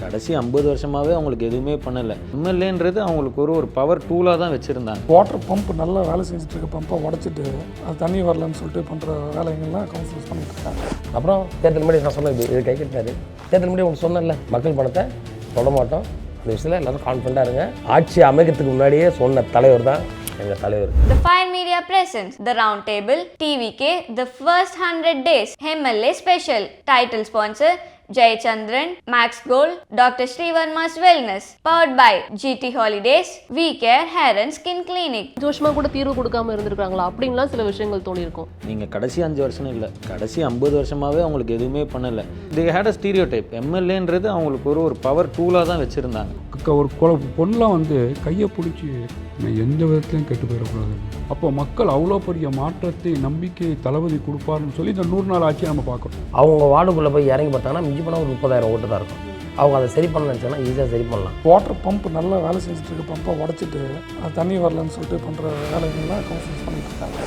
கடைசி 50 வருஷமாகவே அவங்களுக்கு எதுவுமே பண்ணலை. எம்எல்ஏன்றது அவங்களுக்கு ஒரு பவர் டூலாக தான் வச்சுருந்தாங்க. வாட்டர் பம்ப் நல்லா வேலை செஞ்சுட்டு இருக்க பம்பை உடச்சிட்டு அது தண்ணி வரலன்னு சொல்லிட்டு பண்ணுற வேலைகள்லாம் கவுன்சிலர்ஸ் பண்ணிட்டு இருக்காங்க. அப்புறம் தேர்தல் முன்னாடி நான் சொன்னேன், இது கை கட்டினாரு. தேர்தல் முன்னாடி உங்களுக்கு சொன்னேன்ல, மக்கள் பணத்தை தொட மாட்டோம், இந்த விஷயத்தில் எல்லாரும் கான்ஃபிடண்டாக இருங்க. ஆட்சி அமைக்கிறதுக்கு முன்னாடியே சொன்ன தலைவர் தான் எங்கள் தலைவர். The Fire Media presents The Round Table, TVK, The First 100 Days, MLA Special. Title sponsor, Jayachandran, Max Gold, Dr. Srivarma's Wellness. Powered by GT Holidays, We Care Hair and Skin Clinic. 5 வருஷமா கூட தீர்வு கொடுக்காம இருந்திருக்காங்களா அப்படின்லாம் சில விஷயங்கள் தோணியிருக்கும். நீங்கள் கடைசி 5 வருஷம் இல்லை, கடைசி 50 வருஷமாகவே அவங்களுக்கு எதுவுமே பண்ணலை. தே ஹேட் அ ஸ்டீரியோடைப். எம்எல்ஏன்றது அவங்களுக்கு ஒரு பவர் டூலாக தான் வச்சுருந்தாங்க. ஒரு பொண்ணெலாம் வந்து கையை பிடிச்சி எந்த விதத்துலையும் கெட்டு போயிடக்கூடாது. அப்போ மக்கள் அவ்வளோ பெரிய மாற்றத்தை நம்பிக்கை தளபதி கொடுப்பாருன்னு சொல்லி இந்த 100 நாள் ஆட்சியை நம்ம பார்க்குறோம். அவங்க வார்டுக்குள்ளே போய் இறங்கி பார்த்தாங்கன்னா மிஞ்சி போனால் ஒரு 30,000 ஓட்டு தான் இருக்கும். அவங்க அதை சரி பண்ண நினச்சாங்கன்னா ஈஸியாக சரி பண்ணலாம். வாட்டர் பம்ப் நல்லா வேலை செஞ்சுட்டு இருக்க பம்பை உடச்சிட்டு அது தண்ணி வரலன்னு சொல்லிட்டு பண்ணுற வேலைகள்லாம் கவுன்சிலர்ஸ் பண்ணிட்டு இருக்காங்க.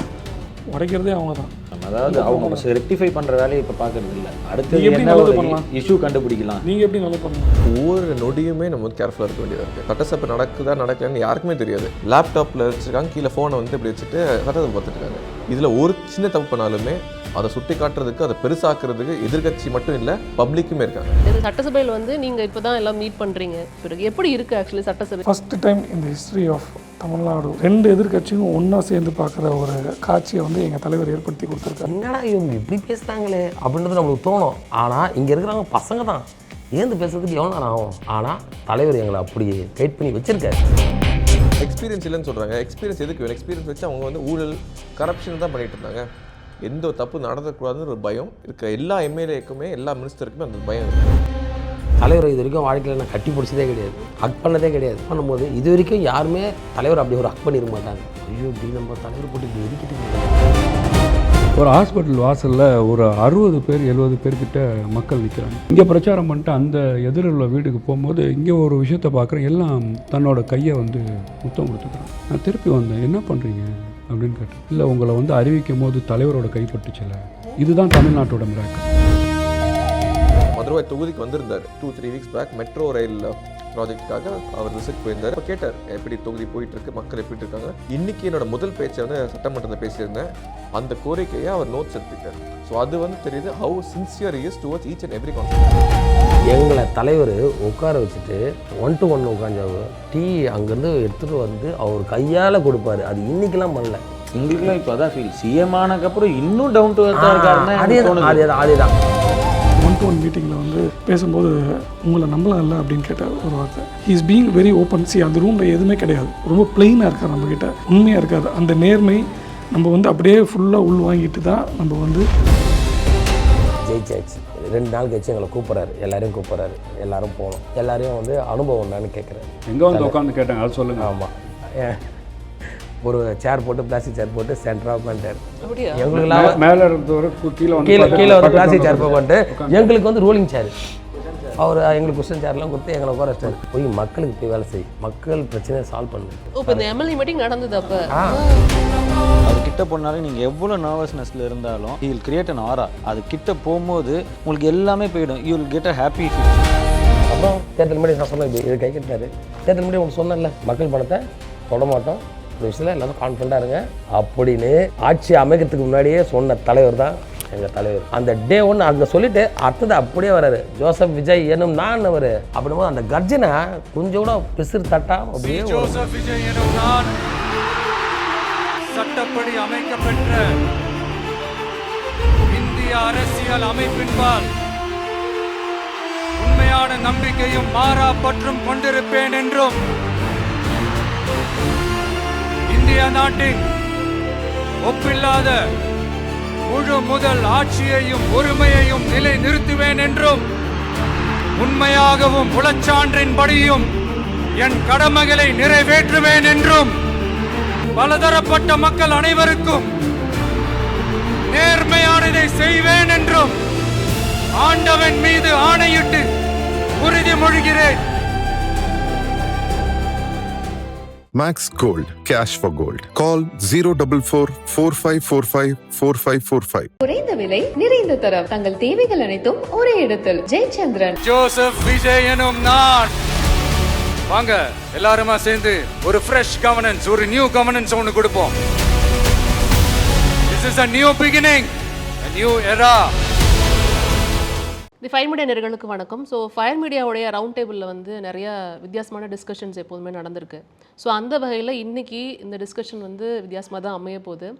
உடைக்கிறதே அவங்க தான். அதாவது அவங்க ரெக்டிஃபை பண்ணுற வேலையை இப்போ பார்க்கறது இல்லை. அடுத்து எப்படி நல்லது பண்ணலாம், இஷ்யூ கண்டுபிடிக்கலாம். நீங்கள் எப்படி நல்லது பண்ணலாம். ஒவ்வொரு நொடியுமே நம்ம வந்து கேர்ஃபுல்லாக இருக்க வேண்டியதாக இருக்குது. சட்டசபை நடக்குதா நடக்கலன்னு யாருக்குமே தெரியாது. லேப்டாப்பில் வச்சுருக்காங்க, கீழே ஃபோனை வந்து இப்படி வச்சுட்டு சட்டத்தை பார்த்துருக்காங்க. இதில் ஒரு சின்ன தப்பு பண்ணாலுமே அதை சுட்டி காட்டுறதுக்கு, அதை பெருசாக்குறதுக்கு எதிர்கட்சி மட்டும் இல்லை, பப்ளிக்குமே இருக்காங்க. சட்டசபையில் வந்து நீங்கள் இப்போ தான் எல்லாம் மீட் பண்ணுறீங்க. பிறகு எப்படி இருக்குது ஆக்சுவலி சட்டசபை? ஃபர்ஸ்ட் டைம் இந்த ஹிஸ்ட்ரி ஆஃப் தமிழ்நாடு 2 எதிர்கட்சியும் ஒன்றா சேர்ந்து பார்க்குற ஒரு காட்சியை வந்து எங்கள் தலைவர் ஏற்படுத்தி கொடுத்துருக்காரு. என்னடா இவங்க இப்படி பேசுகிறாங்களே அப்படின்றது நம்மளுக்கு தோணும். ஆனால் இங்கே இருக்கிறவங்க பசங்க தான், ஏந்து பேசுறதுக்கு எவ்வளோ நேரம் ஆகும். ஆனால் தலைவர் எங்களை அப்படி கைட் பண்ணி வச்சுருக்காரு. எக்ஸ்பீரியன்ஸ் இல்லைன்னு சொல்கிறாங்க. எக்ஸ்பீரியன்ஸ் எதுக்கு வேணும்? எக்ஸ்பீரியன்ஸ் வச்சு அவங்க வந்து ஊழல், கரப்ஷன் தான் பண்ணிகிட்டு இருந்தாங்க. எந்த ஒரு தப்பு நடந்தக்கூடாதுன்னு ஒரு பயம் இருக்க எல்லா எம்எல்ஏக்குமே, எல்லா மினிஸ்டருக்குமே அந்த பயம் இருக்குது. தலைவர் இது வரைக்கும் வாழ்க்கையில் நான் கட்டி பிடிச்சதே கிடையாது, ஹக் பண்ணதே கிடையாது. பண்ணும்போது இது வரைக்கும் யாருமே தலைவர் அப்படி ஒரு ஹக் பண்ணிட மாட்டாங்க. ஐயோ இப்படி நம்ம தலைவர் போட்டு இப்படி எரிக்கிட்டு ஒரு ஹாஸ்பிட்டல் வாசலில் ஒரு 60 பேர் 70 பேர்கிட்ட மக்கள் நிற்கிறாங்க. இங்கே பிரச்சாரம் பண்ணிட்டு அந்த எதிரில் உள்ள வீட்டுக்கு போகும்போது இங்கே ஒரு விஷயத்தை பார்க்குறேன், எல்லாம் தன்னோட கையை வந்து முத்தம் கொடுத்துக்கிறேன். நான் திருப்பி வந்தேன், என்ன பண்ணுறீங்க அப்படின்னு கேட்டேன். இல்லை, உங்களை வந்து அறிவிக்கும் போது தலைவரோட கைப்பட்டுச்சில்ல, இதுதான் தமிழ்நாட்டோட மிராக்கிள். மதுரை தொகுதிக்கு வந்திருந்தார் 2-3 வீக்ஸ் பேக். மெட்ரோ ரயில் ப்ராஜெக்டுக்காக அவர் விசிட் போயிருந்தார். இப்போ கேட்டார் எப்படி தொகுதி போயிட்டு இருக்கு, மக்கள் எப்படி இருக்காங்க. இன்னைக்கு என்னோட முதல் பேச்சை வந்து சட்டமன்றத்தில் பேசியிருந்தேன். அந்த கோரிக்கையை அவர் நோட்ஸ் எடுத்துக்கிட்டார். ஸோ அது வந்து தெரியுது how sincere is towards each and every concept. எங்களை தலைவர் உட்கார வச்சுட்டு 1 to 1 உட்காந்து டீ அங்கேருந்து எடுத்துகிட்டு வந்து அவர் கையால் கொடுப்பாரு. அது இன்னைக்கெல்லாம் பண்ணல. உங்களுக்குலாம் இப்போ அதான் ஃபீல். சிஎம் ஆனதுக்கப்புறம் இன்னும் டவுன் டு எர்த்தாக இருக்காருன்னு அதேதான் 1-to-1 மீட்டிங்கில் வந்து பேசும்போது உங்களை நம்பலாம் இல்லை அப்படின்னு கேட்ட ஒரு வார்த்தை. Is being very open. அந்த ரூமில் எதுவுமே கிடையாது, ரொம்ப பிளெயினாக இருக்கார், நம்மக்கிட்ட உண்மையாக இருக்காது. அந்த நேர்மை நம்ம வந்து அப்படியே ஃபுல்லாக உள் வாங்கிட்டு தான் நம்ம வந்து ஜெயிச்சாச்சு. 2 நாள் கழிச்சு எங்களை கூப்பிட்றாரு, எல்லாரையும் கூப்பிட்றாரு, எல்லாரும் போகணும். எல்லாரையும் வந்து அனுபவம் என்னன்னு கேட்குறேன். எங்கே வந்து உட்காந்து கேட்டாங்க, அது சொல்லுங்கள். ஆமாம், ஒரு சேர் போட்டு, பிளாஸ்டிக் சேர் போட்டு சென்டராக உட்காந்துட்டார். எங்களுக்குலாம் மேலே இருந்தவர் கீழே வந்து பிளாஸ்டிக் சேர் போட்டு எங்களுக்கு வந்து ரோலிங் சேர். அவர் எங்களுக்கு கொஸ்டின் சேர்லாம் கொடுத்து எங்களை உட்கார வச்சார். போய் மக்களுக்கு போய் வேலை செய், மக்கள் பிரச்சனையை சால்வ் பண்ணு. இப்போ இந்த எம்எல்ஏ மீட்டிங் நடந்தது. அப்போ அது கிட்ட போனாலும் நீங்கள் எவ்வளோ நர்வஸ்னஸில் இருந்தாலும் you will create an aura. அது கிட்ட போகும்போது உங்களுக்கு எல்லாமே போயிடும். You will get a happy feel. அப்புறம் தேர்தல் முன்னாடி நான் சொன்னேன், இது கை கட்டினாரு. தேர்தல் முன்னாடி உங்களுக்கு சொன்னேன்ல, மக்கள் பணத்தை தொட மாட்டோம், இந்த விஷயத்தில் எல்லாரும் கான்ஃபிடண்டாக இருங்க அப்படின்னு ஆட்சி அமைக்கிறதுக்கு முன்னாடியே சொன்ன தலைவர் தான் எங்கள் தலைவர். அந்த டே 1 அங்கே சொல்லிட்டு அடுத்தது அப்படியே வராரு, ஜோசப் விஜய் எனும் நான் அவர் அப்படின்போது அந்த கர்ஜனை கொஞ்சம் கூட பிசிறு தட்டா அப்படியே ஜோசப் விஜய் எனும் நான் சட்டப்படி அமைக்கப்பெற்ற இந்திய அரசியல் அமைப்பின்பால் உண்மையான நம்பிக்கையும் மாறா பற்றும் கொண்டிருப்பேன் என்றும் இந்திய நாட்டின் ஒப்பில்லாத முழு முதல் ஆட்சியையும் உரிமையையும் நிலை நிறுத்துவேன் என்றும் உண்மையாகவும் உளச்சான்றின்படியும் என் கடமைகளை நிறைவேற்றுவேன் என்றும் பலதரப்பட்ட மக்கள் அனைவருக்கும் நேர்மையானதை செய்வேன் என்றும் ஆண்டவன் மீது ஆணையிட்டு உறுதிமொழிகிறேன். Max Gold, cash for gold. Call 044-4545-4545. குறைந்த விலை நிறைந்த தரம் தங்கள் தேவைகள் அனைத்தும் ஒரே இடத்தில். ஜெயச்சந்திரன், ஜோசப் விஜய் எனும் நான். வாங்க எல்லாருமா சேர்ந்து ஒரு ஃப்ரெஷ் கவர்னன்ஸ், ஒரு நியூ கவர்னன்ஸ் ஒன்று கொடுப்போம். This is a new beginning, a new era. The fire media நேயர்களுக்கு வணக்கம். ஸோ ஃபயர் மீடியாவுடைய ரவுண்ட் டேபிளில் வந்து நிறைய வித்தியாசமான டிஸ்கஷன்ஸ் எப்போதுமே நடந்திருக்கு. ஸோ அந்த வகையில் இன்றைக்கி இந்த டிஸ்கஷன் வந்து வித்தியாசமாக தான் அமைய போகுது.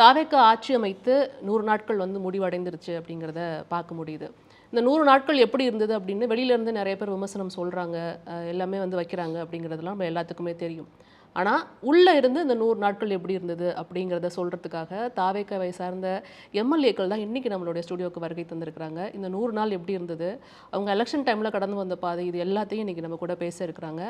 தாவேக்கா ஆட்சி அமைத்து 100 நாட்கள் வந்து முடிவடைந்துருச்சு அப்படிங்கிறத பார்க்க முடியுது. இந்த 100 நாட்கள் எப்படி இருந்தது அப்படின்னு வெளியிலேருந்து நிறைய பேர் விமர்சனம் சொல்கிறாங்க, எல்லாமே வந்து வைக்கிறாங்க அப்படிங்கிறதுலாம் நம்ம எல்லாத்துக்குமே தெரியும். ஆனால் உள்ளே இருந்து இந்த 100 நாட்கள் எப்படி இருந்தது அப்படிங்கிறத சொல்கிறதுக்காக தாவேக்காவை சார்ந்த எம்எல்ஏக்கள் தான் இன்றைக்கி நம்மளுடைய ஸ்டுடியோவுக்கு வருகை தந்திருக்கிறாங்க. இந்த 100 நாள் எப்படி இருந்தது, அவங்க எலெக்ஷன் டைமில் கடந்து வந்த பாதை, இது எல்லாத்தையும் இன்றைக்கி நம்ம கூட பேச இருக்கிறாங்க.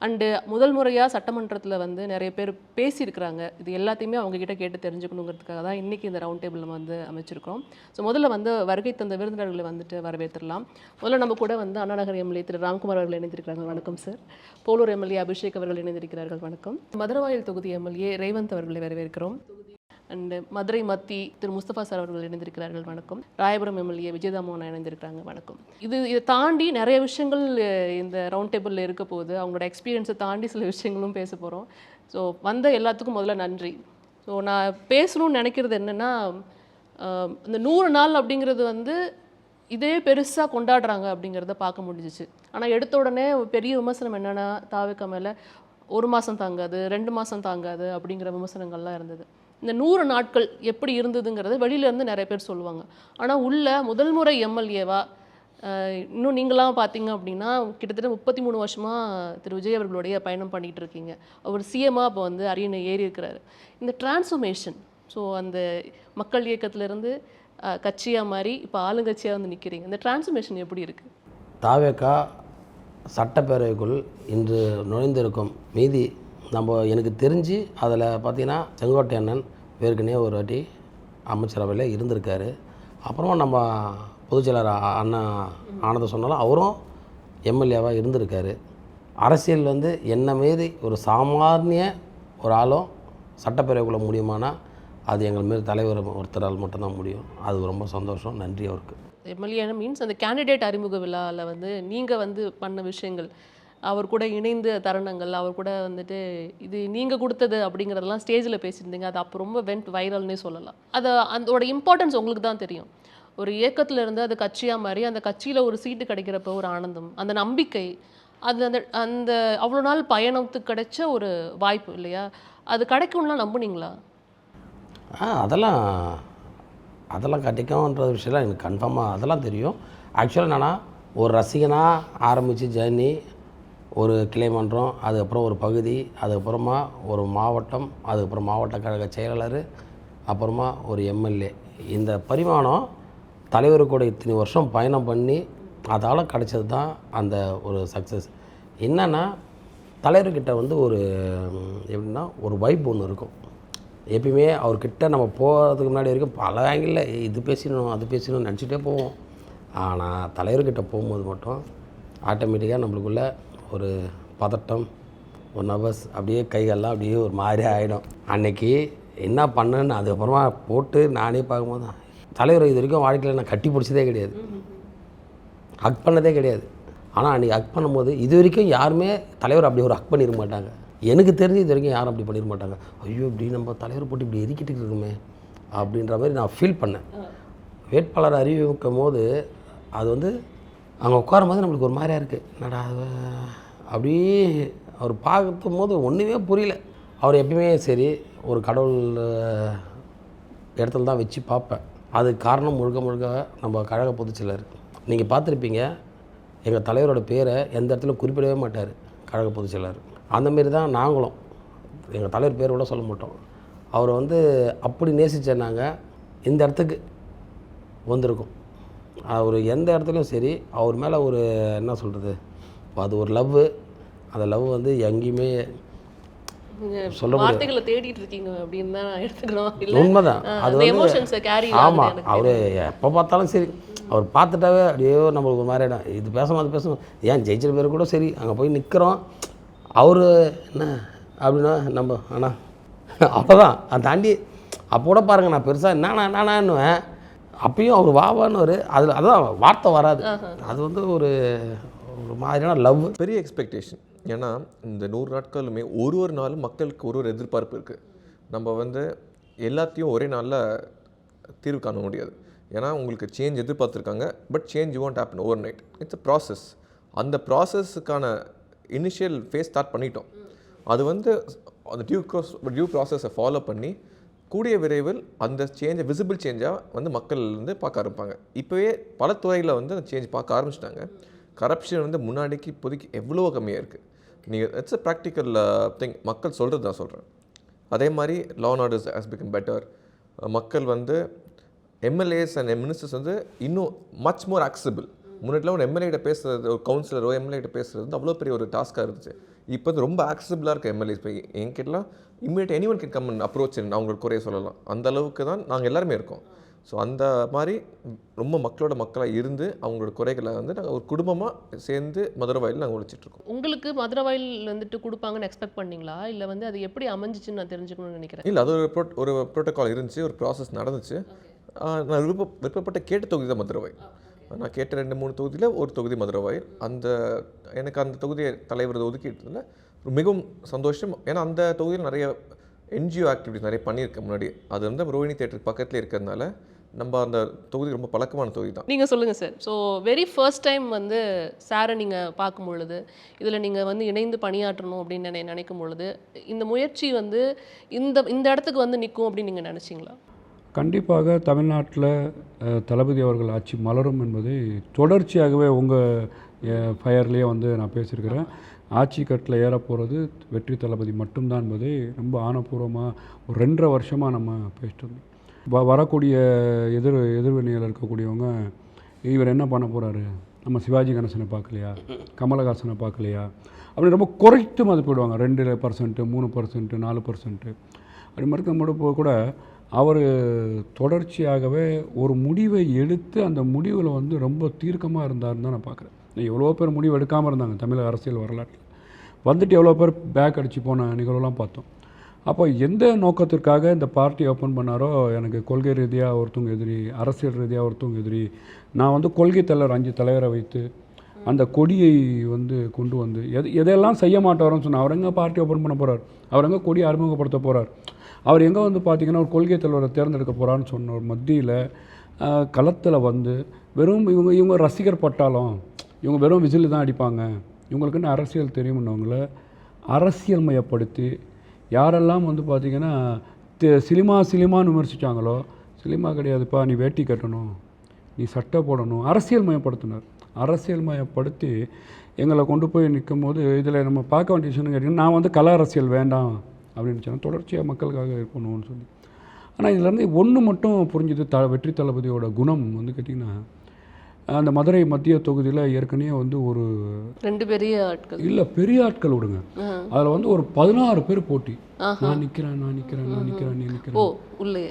அண்டு முதல் முறையாக சட்டமன்றத்தில் வந்து நிறைய பேர் பேசியிருக்கிறாங்க. இது எல்லாத்தையுமே அவங்கக்கிட்ட கேட்டு தெரிஞ்சுக்கணுங்கிறதுக்காக தான் இன்றைக்கி இந்த ரவுண்ட் டேபிள் நம்ம வந்து அமைச்சிருக்கிறோம். ஸோ முதல்ல வந்து வருகை தந்த விருந்தினர்களை வந்துட்டு வரவேற்றலாம். முதல்ல நம்ம கூட வந்து அண்ணாநகர் எம்எல்ஏ திரு ராம்குமார் அவர்கள் இணைந்திருக்கிறாங்க. வணக்கம் சார். போலூர் எம்எல்ஏ அபிஷேக் அவர்கள் இணைந்திருக்கிறார்கள். வணக்கம். மதுரவாயல் தொகுதி எம்எல்ஏ ரேவந்த் அவர்களை வரவேற்கிறோம். அண்டு மதுரை மத்தி திரு முஸ்தபா சார் அவர்கள் இணைந்திருக்கிறார்கள். வணக்கம். ராயபுரம் எம்எல்ஏ விஜயதாமோகன் இணைந்திருக்கிறாங்க. வணக்கம். இதை தாண்டி நிறைய விஷயங்கள் இந்த ரவுண்ட் டேபிளில் இருக்க போகுது. அவங்களோட எக்ஸ்பீரியன்ஸை தாண்டி சில விஷயங்களும் பேச போகிறோம். ஸோ வந்த எல்லாத்துக்கும் முதல்ல நன்றி. ஸோ நான் பேசணும்னு நினைக்கிறது என்னென்னா, இந்த 100 நாள் அப்படிங்கிறது வந்து இதே பெருசாக கொண்டாடுறாங்க அப்படிங்கிறத பார்க்க முடிஞ்சிச்சு. ஆனால் எடுத்த உடனே பெரிய விமர்சனம் என்னென்னா, தாவேக்கா மேலே 1 மாதம் தாங்காது, 2 மாதம் தாங்காது அப்படிங்கிற விமர்சனங்கள்லாம் இருந்தது. இந்த 100 நாட்கள் எப்படி இருந்ததுங்கிறத வெளியிலேருந்து நிறைய பேர் சொல்லுவாங்க. ஆனால் உள்ள முதல் முறை எம்எல்ஏவா இன்னும் நீங்களாம் பார்த்தீங்க அப்படின்னா கிட்டத்தட்ட 33 வருஷமாக திரு விஜய் அவர்களுடைய பயணம் பண்ணிகிட்டு இருக்கீங்க. அவர் சிஎம்மாக இப்போ வந்து அரியணை ஏறி இருக்கிறாரு. இந்த டிரான்ஸ்ஃபர்மேஷன், ஸோ அந்த மக்கள் இயக்கத்திலேருந்து கட்சியாக மாறி இப்போ ஆளுங்கட்சியாக வந்து நிற்கிறீங்க. இந்த டிரான்ஸ்ஃபர்மேஷன் எப்படி இருக்குது? தாவேக்கா சட்டப்பேரவைக்குள் இன்று நுழைந்திருக்கும் மீதி எனக்கு தெரிஞ்சு அதில் பார்த்தீங்கன்னா செங்கோட்டை அண்ணன் ஏற்கனவே ஒரு வாட்டி அமைச்சரவையில் இருந்திருக்காரு. அப்புறமா நம்ம பொதுச்செயலர் அண்ணா ஆனந்த சொன்னாலும் அவரும் எம்எல்ஏவாக இருந்திருக்காரு. அரசியல் வந்து என்ன மீறி ஒரு சாமானிய ஒரு ஆளும் சட்டப்பேரவைக்குள்ள முடியுமானா அது எங்கள் மாரி தலைவர் ஒருத்தரால் மட்டும்தான் முடியும். அது ரொம்ப சந்தோஷம், நன்றி அவருக்கு. எம்எல்ஏ மீன்ஸ் அந்த கேண்டிடேட் அறிமுக விழாவில் வந்து நீங்கள் வந்து பண்ண விஷயங்கள், அவர் கூட இணைந்த தருணங்கள், அவர் கூட வந்துட்டு இது நீங்கள் கொடுத்தது அப்படிங்கிறதெல்லாம் ஸ்டேஜில் பேசியிருந்தீங்க. அது அப்போ ரொம்ப வைரல்னே சொல்லலாம். அது அதோட இம்பார்ட்டன்ஸ் உங்களுக்கு தான் தெரியும். ஒரு இயக்கத்தில் இருந்து அது கட்சியாக மாதிரி அந்த கட்சியில் ஒரு சீட்டு கிடைக்கிறப்ப ஒரு ஆனந்தம், அந்த நம்பிக்கை, அது அந்த அந்த அவ்வளோ நாள் பயணத்துக்கு கிடைச்ச ஒரு வாய்ப்பு இல்லையா? அது கிடைக்கும்லாம் நம்புனீங்களா? அதெல்லாம் கிடைக்கும்ன்ற விஷயம்லாம் எனக்கு கன்ஃபார்மாக அதெல்லாம் தெரியும். ஆக்சுவலாக என்னென்னா, ஒரு ரசிகனாக ஆரம்பித்து ஜேர்னி, ஒரு கிளை மன்றம், அதுக்கப்புறம் ஒரு பகுதி, அதுக்கப்புறமா ஒரு மாவட்டம், அதுக்கப்புறம் மாவட்ட கழக செயலாளர், அப்புறமா ஒரு எம்எல்ஏ. இந்த பரிமாணம் தலைவர் கூட இத்தனை வருஷம் பயணம் பண்ணி அதால் கிடச்சது தான் அந்த ஒரு சக்ஸஸ். என்னென்னா, தலைவர்கிட்ட வந்து ஒரு எப்படின்னா ஒரு வைப் ஒன்று இருக்கும். எப்பயுமே அவர்கிட்ட நம்ம போகிறதுக்கு முன்னாடி வரைக்கும் பல ஆங்கிளில் இது பேசணும் அது பேசணும்னு நினச்சிட்டே போவோம். ஆனால் தலைவர்கிட்ட போகும்போது மட்டும் ஆட்டோமேட்டிக்காக நம்மளுக்குள்ளே ஒரு பதட்டம், ஒரு நர்வஸ், அப்படியே கைகள்லாம் அப்படியே ஒரு மாதிரி ஆகிடும். அன்றைக்கி என்ன பண்ணேன்னு அதுக்கப்புறமா போட்டு நானே பார்க்கும்போது தான் தலைவர் இது வரைக்கும் வாழ்க்கையில் நான் கட்டி பிடிச்சதே கிடையாது, ஹக் பண்ணதே கிடையாது. ஆனால் அன்றைக்கி ஹக் பண்ணும்போது இது வரைக்கும் யாருமே தலைவர் அப்படி ஒரு ஹக் பண்ணிட மாட்டாங்க. எனக்கு தெரிஞ்சு இது வரைக்கும் யாரும் அப்படி பண்ணிட மாட்டாங்க. ஐயோ இப்படி நம்ம தலைவர் போட்டு இப்படி எரிக்கிட்டு இருக்குமே அப்படின்ற மாதிரி நான் ஃபீல் பண்ணேன். வேட்பாளர் அறிவிக்கும் போது அது வந்து அங்கே உட்காரும் போது நம்மளுக்கு ஒரு மாதிரியாக இருக்குது. என்னடா அப்படியே அவர் பார்க்கும் போது ஒன்றுமே புரியல. அவர் எப்பயுமே சரி ஒரு கடவுள் இடத்துல தான் வச்சு பார்ப்பேன். அதுக்கு காரணம் முழுக்க முழுக்க நம்ம கழக பொதுச்செயலர். நீங்கள் பார்த்துருப்பீங்க, எங்கள் தலைவரோட பேரை எந்த இடத்துல குறிப்பிடவே மாட்டார் கழக பொதுச்செயலர். அந்தமாரி தான் நாங்களும் எங்கள் தலைவர் பேர் கூட சொல்ல மாட்டோம். அவரை வந்து அப்படி நேசித்த நாங்கள் இந்த இடத்துக்கு வந்திருக்கோம். அவர் எந்த இடத்துலையும் சரி அவர் மேலே ஒரு என்ன சொல்கிறது, அது ஒரு லவ். அந்த லவ் வந்து எங்கேயுமே சொல்ல வார்த்தைகளை தேடிட்டு இருக்கீங்க அப்படின்னு தான் எடுத்துக்கணும். உண்மைதான். அது வந்து ஆமாம், அவர் எப்போ பார்த்தாலும் சரி அவர் பார்த்துட்டாவே அப்படியே நம்மளுக்கு ஒரு மாதிரி இடம் இது பேசணும் அது பேசணும். ஏன் ஜெயிச்சல் பேர் கூட சரி அங்கே போய் நிற்கிறோம். அவர் என்ன அப்படின்னா நம்ம அண்ணா அவ்வளோதான். அதை தாண்டி அப்போ கூட பாருங்கள், நான் பெருசாக நானான்னுவேன், அப்பயும் அவர் வாவான்னு அதில் அதான் வார்த்தை வராது. அது வந்து ஒரு மாதிரியான லவ், பெரிய எக்ஸ்பெக்டேஷன். ஏன்னா இந்த 100 நாட்களுமே ஒரு நாளும் மக்களுக்கு ஒரு எதிர்பார்ப்பு இருக்குது. நம்ம வந்து எல்லாத்தையும் ஒரே நாளில் தீர்வு காண முடியாது. ஏன்னா உங்களுக்கு சேஞ்ச் எதிர்பார்த்துருக்காங்க, but change won't happen overnight. It's a process. அந்த ப்ராசஸுக்கான இனிஷியல் ஃபேஸ் ஸ்டார்ட் பண்ணிட்டோம். அது வந்து அந்த டியூ ப்ராசஸை ஃபாலோ பண்ணி கூடிய விரைவில் அந்த சேஞ்சை விசிபிள் சேஞ்சாக வந்து மக்கள் வந்து பார்க்க ஆரம்பிப்பாங்க. இப்போவே பல துறையில் வந்து அந்த சேஞ்ச் பார்க்க ஆரம்பிச்சிட்டாங்க. கரப்ஷன் வந்து முன்னாடிக்கு இப்போதைக்கு எவ்வளோ கம்மியாக இருக்குது. நீங்கள் இட்ஸ் அ ப்ராக்டிக்கல் திங். மக்கள் சொல்கிறது தான் சொல்கிறேன். அதே மாதிரி law and orders has become better. மக்கள் வந்து எம்எல்ஏஸ் அண்ட் மினிஸ்டர்ஸ் வந்து இன்னும் மச் மோர் ஆக்சபிள். முன்னாடிலாம் ஒரு எம்எல்ஏட்ட பேசுகிறது, ஒரு கவுன்சிலரோ எம்எல்ஏட்ட பேசுகிறது வந்து அவ்வளோ பெரிய ஒரு டாஸ்க்காக இருந்துச்சு. இப்போ வந்து ரொம்ப ஆக்சபிளாக இருக்க எம்எல்ஏஸ். இப்போ என்கிட்டலாம் immediate any one can come and approach அவங்களுக்கு குறைய சொல்லலாம். அந்த அளவுக்கு தான் நாங்கள் எல்லாருமே இருக்கோம். ஸோ அந்த மாதிரி ரொம்ப மக்களோட மக்களாக இருந்து அவங்களோட குறைகளை வந்து நாங்கள் ஒரு குடும்பமாக சேர்ந்து மதுரவாயில் நாங்கள் ஒழிச்சிட்ருக்கோம். உங்களுக்கு மதுரவாயில் வந்துட்டு கொடுப்பாங்கன்னு எக்ஸ்பெக்ட் பண்ணீங்களா, இல்லை வந்து அது எப்படி அமைஞ்சிச்சுன்னு நான் தெரிஞ்சுக்கணும்னு நினைக்கிறேன். இல்லை, அது ஒரு ப்ரோட்டோக்கால் இருந்துச்சு, ஒரு ப்ராசஸ் நடந்துச்சு. நான் விருப்பப்பட்ட கேட்ட தொகுதி தான் மதுரவாயில். நான் கேட்ட 2-3 தொகுதியில் ஒரு தொகுதி மதுரவாயில். எனக்கு அந்த தொகுதியை தலைவர் ஒதுக்கிட்டதில் மிகவும் சந்தோஷம். ஏன்னா அந்த தொகுதியில் நிறைய என்ஜிஓ ஆக்டிவிட்டிஸ் நிறைய பண்ணியிருக்கேன் முன்னாடி. அது வந்து ரோஹிணி தேட்டருக்கு பக்கத்தில் இருக்கிறதுனால நம்ம அந்த தொகுதி ரொம்ப பழக்கமான தொகுதி தான். நீங்கள் சொல்லுங்கள் sir. So very first time வந்து சாரை நீங்கள் பார்க்கும் பொழுது, இதில் நீங்கள் வந்து இணைந்து பணியாற்றணும் அப்படின்னு நினைக்கும் பொழுது, இந்த முயற்சி வந்து இந்த இடத்துக்கு வந்து நிற்கும் அப்படின்னு நீங்கள் நினச்சிங்களா? கண்டிப்பாக தமிழ்நாட்டில் தளபதி அவர்கள் ஆட்சி மலரும் என்பதை தொடர்ச்சியாகவே உங்கள் ஃபயர்லேயே வந்து நான் பேசியிருக்கிறேன். ஆட்சி கட்டில் ஏறப்போகிறது வெற்றி தளபதி மட்டும்தான் என்பதை ரொம்ப ஆணப்பூர்வமாக ஒரு 2.5 வருஷமாக நம்ம பேசிட்டு வந்தோம். வரக்கூடிய எதிர்வினையில் இருக்கக்கூடியவங்க, இவர் என்ன பண்ண போகிறாரு, நம்ம சிவாஜி கணேசனை பார்க்கலையா, கமலஹாசனை பார்க்கலையா அப்படின்னு ரொம்ப குறைத்து மதிப்பிடுவாங்க. 2% 3% 4% அப்படி மறுக்கும்போது கூட அவர் தொடர்ச்சியாகவே ஒரு முடிவை எடுத்து அந்த முடிவில் வந்து ரொம்ப தீர்க்கமாக இருந்தாருன்னு தான் நான் பார்க்குறேன். எவ்வளோ பேர் முடிவு எடுக்காமல் இருந்தாங்க தமிழக அரசியல் வரலாற்றில். வந்துட்டு எவ்வளோ பேர் பேக் அடித்து போன நிகழ்வுலாம் பார்த்தோம். அப்போ எந்த நோக்கத்திற்காக இந்த பார்ட்டி ஓப்பன் பண்ணாரோ, எனக்கு கொள்கை ரீதியாக ஒருத்தவங்க எதிரி, அரசியல் ரீதியாக ஒருத்தவங்க எதிரி, நான் வந்து கொள்கை தலைவர் 5 தலைவரை வைத்து அந்த கொடியை வந்து கொண்டு வந்து எதையெல்லாம் செய்ய மாட்டாரோன்னு சொன்னால், அவர் எங்கே பார்ட்டி ஓப்பன் பண்ண போகிறார், அவர் எங்கே கொடியை அறிமுகப்படுத்த போகிறார், அவர் எங்கே வந்து பார்த்திங்கன்னா ஒரு கொள்கை தலைவரை தேர்ந்தெடுக்க போகிறான்னு சொன்ன ஒரு மத்தியில் களத்தில் வந்து வெறும் இவங்க ரசிகர் பட்டாலும், இவங்க வெறும் விசில் தான் அடிப்பாங்க, இவங்களுக்குன்னு அரசியல் தெரியும்னவங்கள அரசியல் மயப்படுத்தி யாரெல்லாம் வந்து பார்த்திங்கன்னா சினிமான்னு விமர்சித்தாங்களோ, சினிமா கிடையாதுப்பா, நீ வேட்டி கட்டணும், நீ சட்டை போடணும், அரசியல் மயப்படுத்தினார். அரசியல் மயப்படுத்தி எங்களை கொண்டு போய் நிற்கும் போது இதில் நம்ம பார்க்க வேண்டிய விஷயம் கேட்டிங்கன்னா, நான் வந்து கல அரசியல் வேண்டாம் அப்படின்னு சொன்னேன், தொடர்ச்சியாக மக்களுக்காக இருக்கணும்னு சொல்லி. ஆனால் இதிலேருந்து ஒன்று மட்டும் புரிஞ்சுது, வெற்றி தளபதியோட குணம் வந்து கேட்டிங்கன்னா, அந்த மதுரை மத்திய தொகுதியில் ஏற்கனவே வந்து ஒரு 2 பெரிய ஆட்கள் இல்லை, பெரிய ஆட்கள் விடுங்க, அதில் வந்து ஒரு 16 பேர் போட்டி. நான் நிற்கிறேன் நீ நிற்கிறேன். உள்ளே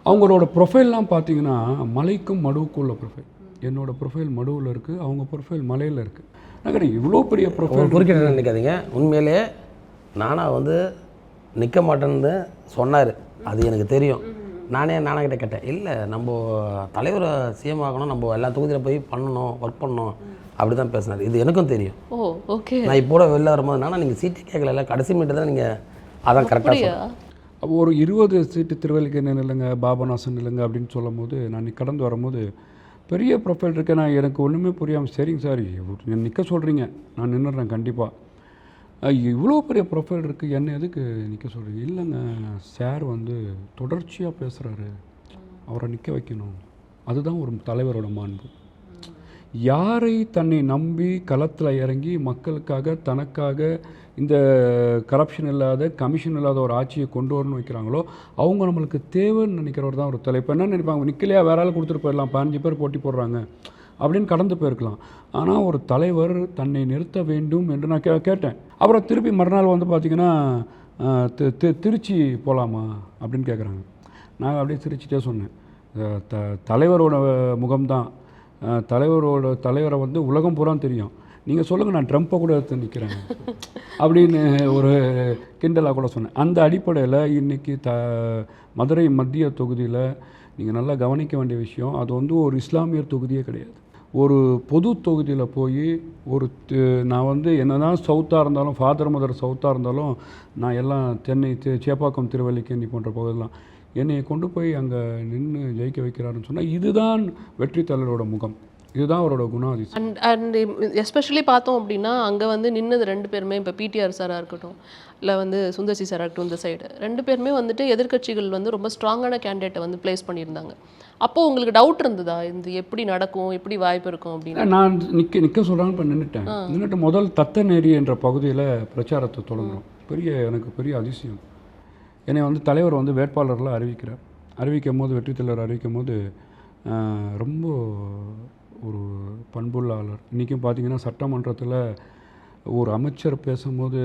அவங்களோட ப்ரொஃபைல்லாம் பார்த்தீங்கன்னா மலைக்கும் மடுவுக்கும் உள்ள ப்ரொஃபைல். என்னோடய ப்ரொஃபைல் மடுவில் இருக்குது, அவங்க ப்ரொஃபைல் மலையில் இருக்குது. நான் இவ்வளோ பெரிய ப்ரொஃபைல் குறிக்கிட்டு நினைக்காதீங்க. உண்மையிலே நானாக வந்து நிற்க மாட்டேன்னு சொன்னார், அது எனக்கு தெரியும். நானாகிட்ட கேட்டேன், இல்லை நம்ம தலைவரை சிஎம் ஆகணும், நம்ம எல்லா தொகுதியில் போய் பண்ணணும், ஒர்க் பண்ணணும், அப்படி தான் பேசினார். இது எனக்கும் தெரியும். ஓகே. நான் இப்போ வெளில வரும்போது நானும் சீட்டு கேட்கல, கடைசி மீட்டு தான் நீங்கள் அதான் கரெக்டாக. அப்போ ஒரு 20 சீட்டு திருவல்லிக்கேணி இல்லைங்க, பாபநாசன் இல்லைங்க அப்படின்னு சொல்லும் போது, நான் கடந்து வரும்போது பெரிய ப்ரொஃபைல் இருக்கேன். நான் எனக்கு ஒன்றுமே புரியாமல், சரிங்க சார் நிற்க சொல்கிறீங்க, நான் நின்றுறேன் கண்டிப்பாக. இவ்வளோ பெரிய ப்ரொஃபைல் இருக்குது, என்ன எதுக்கு நிற்க சொல்கிறீங்க? இல்லைங்க சார் வந்து தொடர்ச்சியாக பேசுகிறாரு, அவரை நிற்க வைக்கணும். அதுதான் ஒரு தலைவரோட மாண்பு. யாரை தன்னை நம்பி களத்தில் இறங்கி மக்களுக்காக தனக்காக இந்த கரப்ஷன் இல்லாத கமிஷன் இல்லாத ஒரு ஆட்சியை கொண்டு வரணும்னு வைக்கிறாங்களோ, அவங்க நம்மளுக்கு தேவைன்னு நினைக்கிறவர் தான் ஒரு தலைவர். என்ன நினைப்பாங்க, நிற்கலையா வேற ஆள் கொடுத்துட்டு போயிடலாம், 15 பேர் போட்டி போடுறாங்க அப்படின்னு கடந்து போயிருக்கலாம். ஆனால் ஒரு தலைவர் தன்னை நிறுத்த வேண்டும் என்று நான் கேட்டேன். அப்புறம் திருப்பி மறுநாள் வந்து பார்த்திங்கன்னா திருச்சி போகலாமா அப்படின்னு கேட்குறாங்க. நான் அப்படியே சிரிச்சிட்டே சொன்னேன், தலைவரோட முகம்தான், தலைவரை வந்து உலகம் பூரா தெரியும். நீங்கள் சொல்லுங்கள் நான் ட்ரம்ப்பை கூட எடுத்து நிற்கிறேன் அப்படின்னு ஒரு கிண்டலாக கூட சொன்னேன். அந்த அடிப்படையில் இன்றைக்கி மதுரை மத்திய தொகுதியில் நீங்கள் நல்லா கவனிக்க வேண்டிய விஷயம், அது வந்து ஒரு இஸ்லாமியர் தொகுதியே கிடையாது. ஒரு பொது தொகுதியில் போய் நான் வந்து என்ன தான் சவுத்தாக இருந்தாலும், ஃபாதர் மதர் சவுத்தாக இருந்தாலும், நான் எல்லாம் சென்னை சேப்பாக்கம் திருவல்லிக்கேணி போன்ற பகுதியெல்லாம் என்னை கொண்டு போய் அங்கே நின்று ஜெயிக்க வைக்கிறாருன்னு சொன்னால் இதுதான் வெற்றி தலைவரோட முகம், இதுதான் அவரோட குணாதிசயம். அண்ட் எஸ்பெஷலி பார்த்தோம் அப்படின்னா அங்கே வந்து நின்னது 2 பேருமே, இப்போ பிடிஆர் சாராக இருக்கட்டும் இல்லை வந்து சுந்தர்சி சாராக இருக்கட்டும், இந்த சைடு 2 பேருமே வந்துட்டு எதிர்க்கட்சிகள் வந்து ரொம்ப ஸ்ட்ராங்கான கேண்டிடேட்டை வந்து பிளேஸ் பண்ணியிருந்தாங்க. அப்போது உங்களுக்கு டவுட் இருந்ததா இது எப்படி நடக்கும், எப்படி வாய்ப்பு இருக்கும் அப்படின்னு? நான் நிற்க சொல்கிறான்னு இப்போ நின்றுட்டு முதல் தத்தநேரி என்ற பகுதியில் பிரச்சாரத்தை தொடங்குறோம். எனக்கு பெரிய அதிசயம். என்னை வந்து தலைவர் வந்து வேட்பாளர்லாம் அறிவிக்கும் போது, வெற்றி தலைவர் அறிவிக்கும் போது ரொம்ப ஒரு பண்புள்ள ஆளர். இன்றைக்கும் பார்த்தீங்கன்னா சட்டமன்றத்தில் ஒரு அமைச்சர் பேசும்போது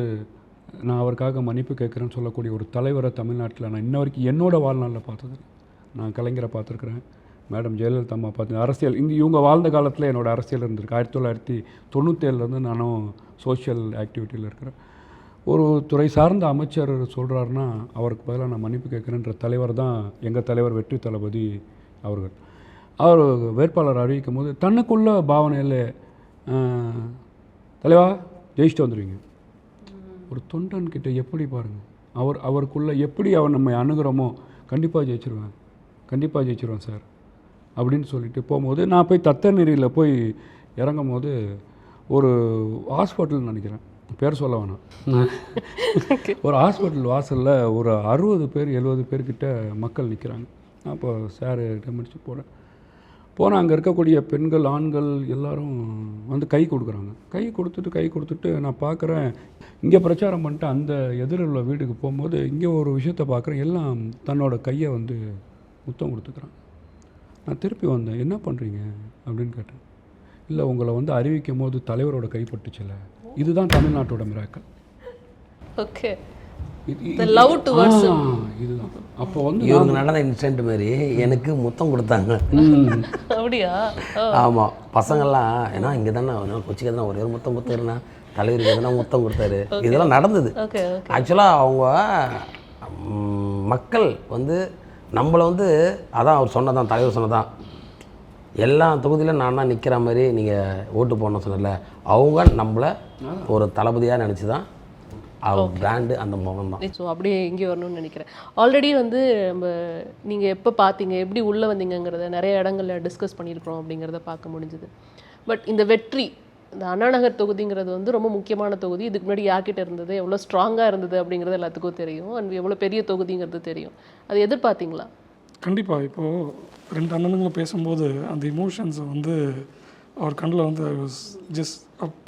நான் அவருக்காக மன்னிப்பு கேட்குறேன்னு சொல்லக்கூடிய ஒரு தலைவரை தமிழ்நாட்டில் நான் இன்ன வரைக்கும் என்னோடய வாழ்நாளில் பார்த்தது. நான் கலைஞரை பார்த்துருக்குறேன், மேடம் ஜெயலலிதா அம்மா பார்த்து, அரசியல் இவங்க வாழ்ந்த காலத்தில் என்னோடய அரசியல் இருந்திருக்கு. 1997 நானும் சோஷியல் ஆக்டிவிட்டியில் இருக்கிறேன். ஒரு துறை சார்ந்த அமைச்சர் சொல்கிறாருன்னா அவருக்கு பதிலாக நான் மன்னிப்பு கேட்குறேன்ற தலைவர் தான் எங்கள் தலைவர் வெற்றி தளபதி அவர்கள். அவர் வேட்பாளர் அறிவிக்கும் போது தன்னுக்குள்ள பாவனையில் தலைவா ஜெயிச்சுட்டு வந்துடுவீங்க. ஒரு தொண்டன்கிட்ட எப்படி பாருங்கள், அவருக்குள்ளே எப்படி அவர் நம்ம அணுகிறோமோ, கண்டிப்பாக ஜெயிச்சிருவேன் சார் அப்படின்னு சொல்லிட்டு போகும்போது, நான் போய் தத்தநெறியில் போய் இறங்கும் போது ஒரு ஹாஸ்பிட்டல் நினைக்கிறேன், பேர் சொல்ல வேணாம், ஒரு ஹாஸ்பிட்டல் வாசலில் ஒரு 60 பேர் 70 பேர்கிட்ட மக்கள் நிற்கிறாங்க. அப்போ சார் முடிச்சு போனால் அங்கே இருக்கக்கூடிய பெண்கள் ஆண்கள் எல்லாரும் வந்து கை கொடுக்குறாங்க. கை கொடுத்துட்டு நான் பார்க்குறேன், இங்கே பிரச்சாரம் பண்ணிட்டு அந்த எதிரில் உள்ள வீட்டுக்கு போகும்போது இங்கே ஒரு விஷயத்தை பார்க்குறேன், எல்லாம் தன்னோட கையை வந்து முத்தம் கொடுத்துக்கிறாங்க. நான் திருப்பி வந்தேன், என்ன பண்ணுறீங்க அப்படின்னு கேட்டேன். இல்லை, உங்களை வந்து அறிவிக்கும் போது தலைவரோட கைப்பட்டுச்சுல, இதுதான் தமிழ்நாட்டோட மிராக்கள். ஓகே, இதுதான். அப்போ வந்து இவங்க நடந்த இன்சிடென்ட் மாதிரி எனக்கு முத்தம் கொடுத்தாங்க. அப்படியா? ஆமாம், பசங்கள்லாம் ஏன்னா இங்கே தானே கொச்சிக்கு தானே ஒரே ஒரு முத்தம் கொடுத்தாருன்னா தலைவருக்கு எதனா முத்தம் கொடுத்தாரு, இதெல்லாம் நடந்தது. ஆக்சுவலாக அவங்க மக்கள் வந்து நம்மளை வந்து அதான் அவர் சொன்னதான், தலைவர் சொன்னதான், எல்லா தொகுதியிலும் நான் தான் நிற்கிற மாதிரி நீங்கள் ஓட்டு போடணும் சொன்னல, அவங்க நம்மளை ஒரு தளபதியாக நினச்சி தான் அவர் பிராண்டு அந்த முகம் தான். ஸோ அப்படியே இங்கே வரணும்னு நினைக்கிறேன். ஆல்ரெடி வந்து நம்ம நீங்கள் எப்போ பார்த்தீங்க, எப்படி உள்ளே வந்தீங்கிறத நிறைய இடங்களில் டிஸ்கஸ் பண்ணியிருக்கிறோம் அப்படிங்கிறத பார்க்க முடிஞ்சுது. பட் இந்த வெற்றி, இந்த அண்ணா நகர் தொகுதிங்கிறது வந்து ரொம்ப முக்கியமான தொகுதி. இதுக்கு முன்னாடி யார்கிட்ட இருந்தது, எவ்வளோ ஸ்ட்ராங்காக இருந்தது அப்படிங்கிறது எல்லாத்துக்கும் தெரியும். அண்ட் எவ்வளோ பெரிய தொகுதிங்கிறது தெரியும். அது எதிர்பார்த்தீங்களா? கண்டிப்பாக. இப்போது 2 அண்ணனுங்களும் பேசும்போது அந்த இமோஷன்ஸை வந்து அவர் கண்ணில் வந்து ஜஸ்ட்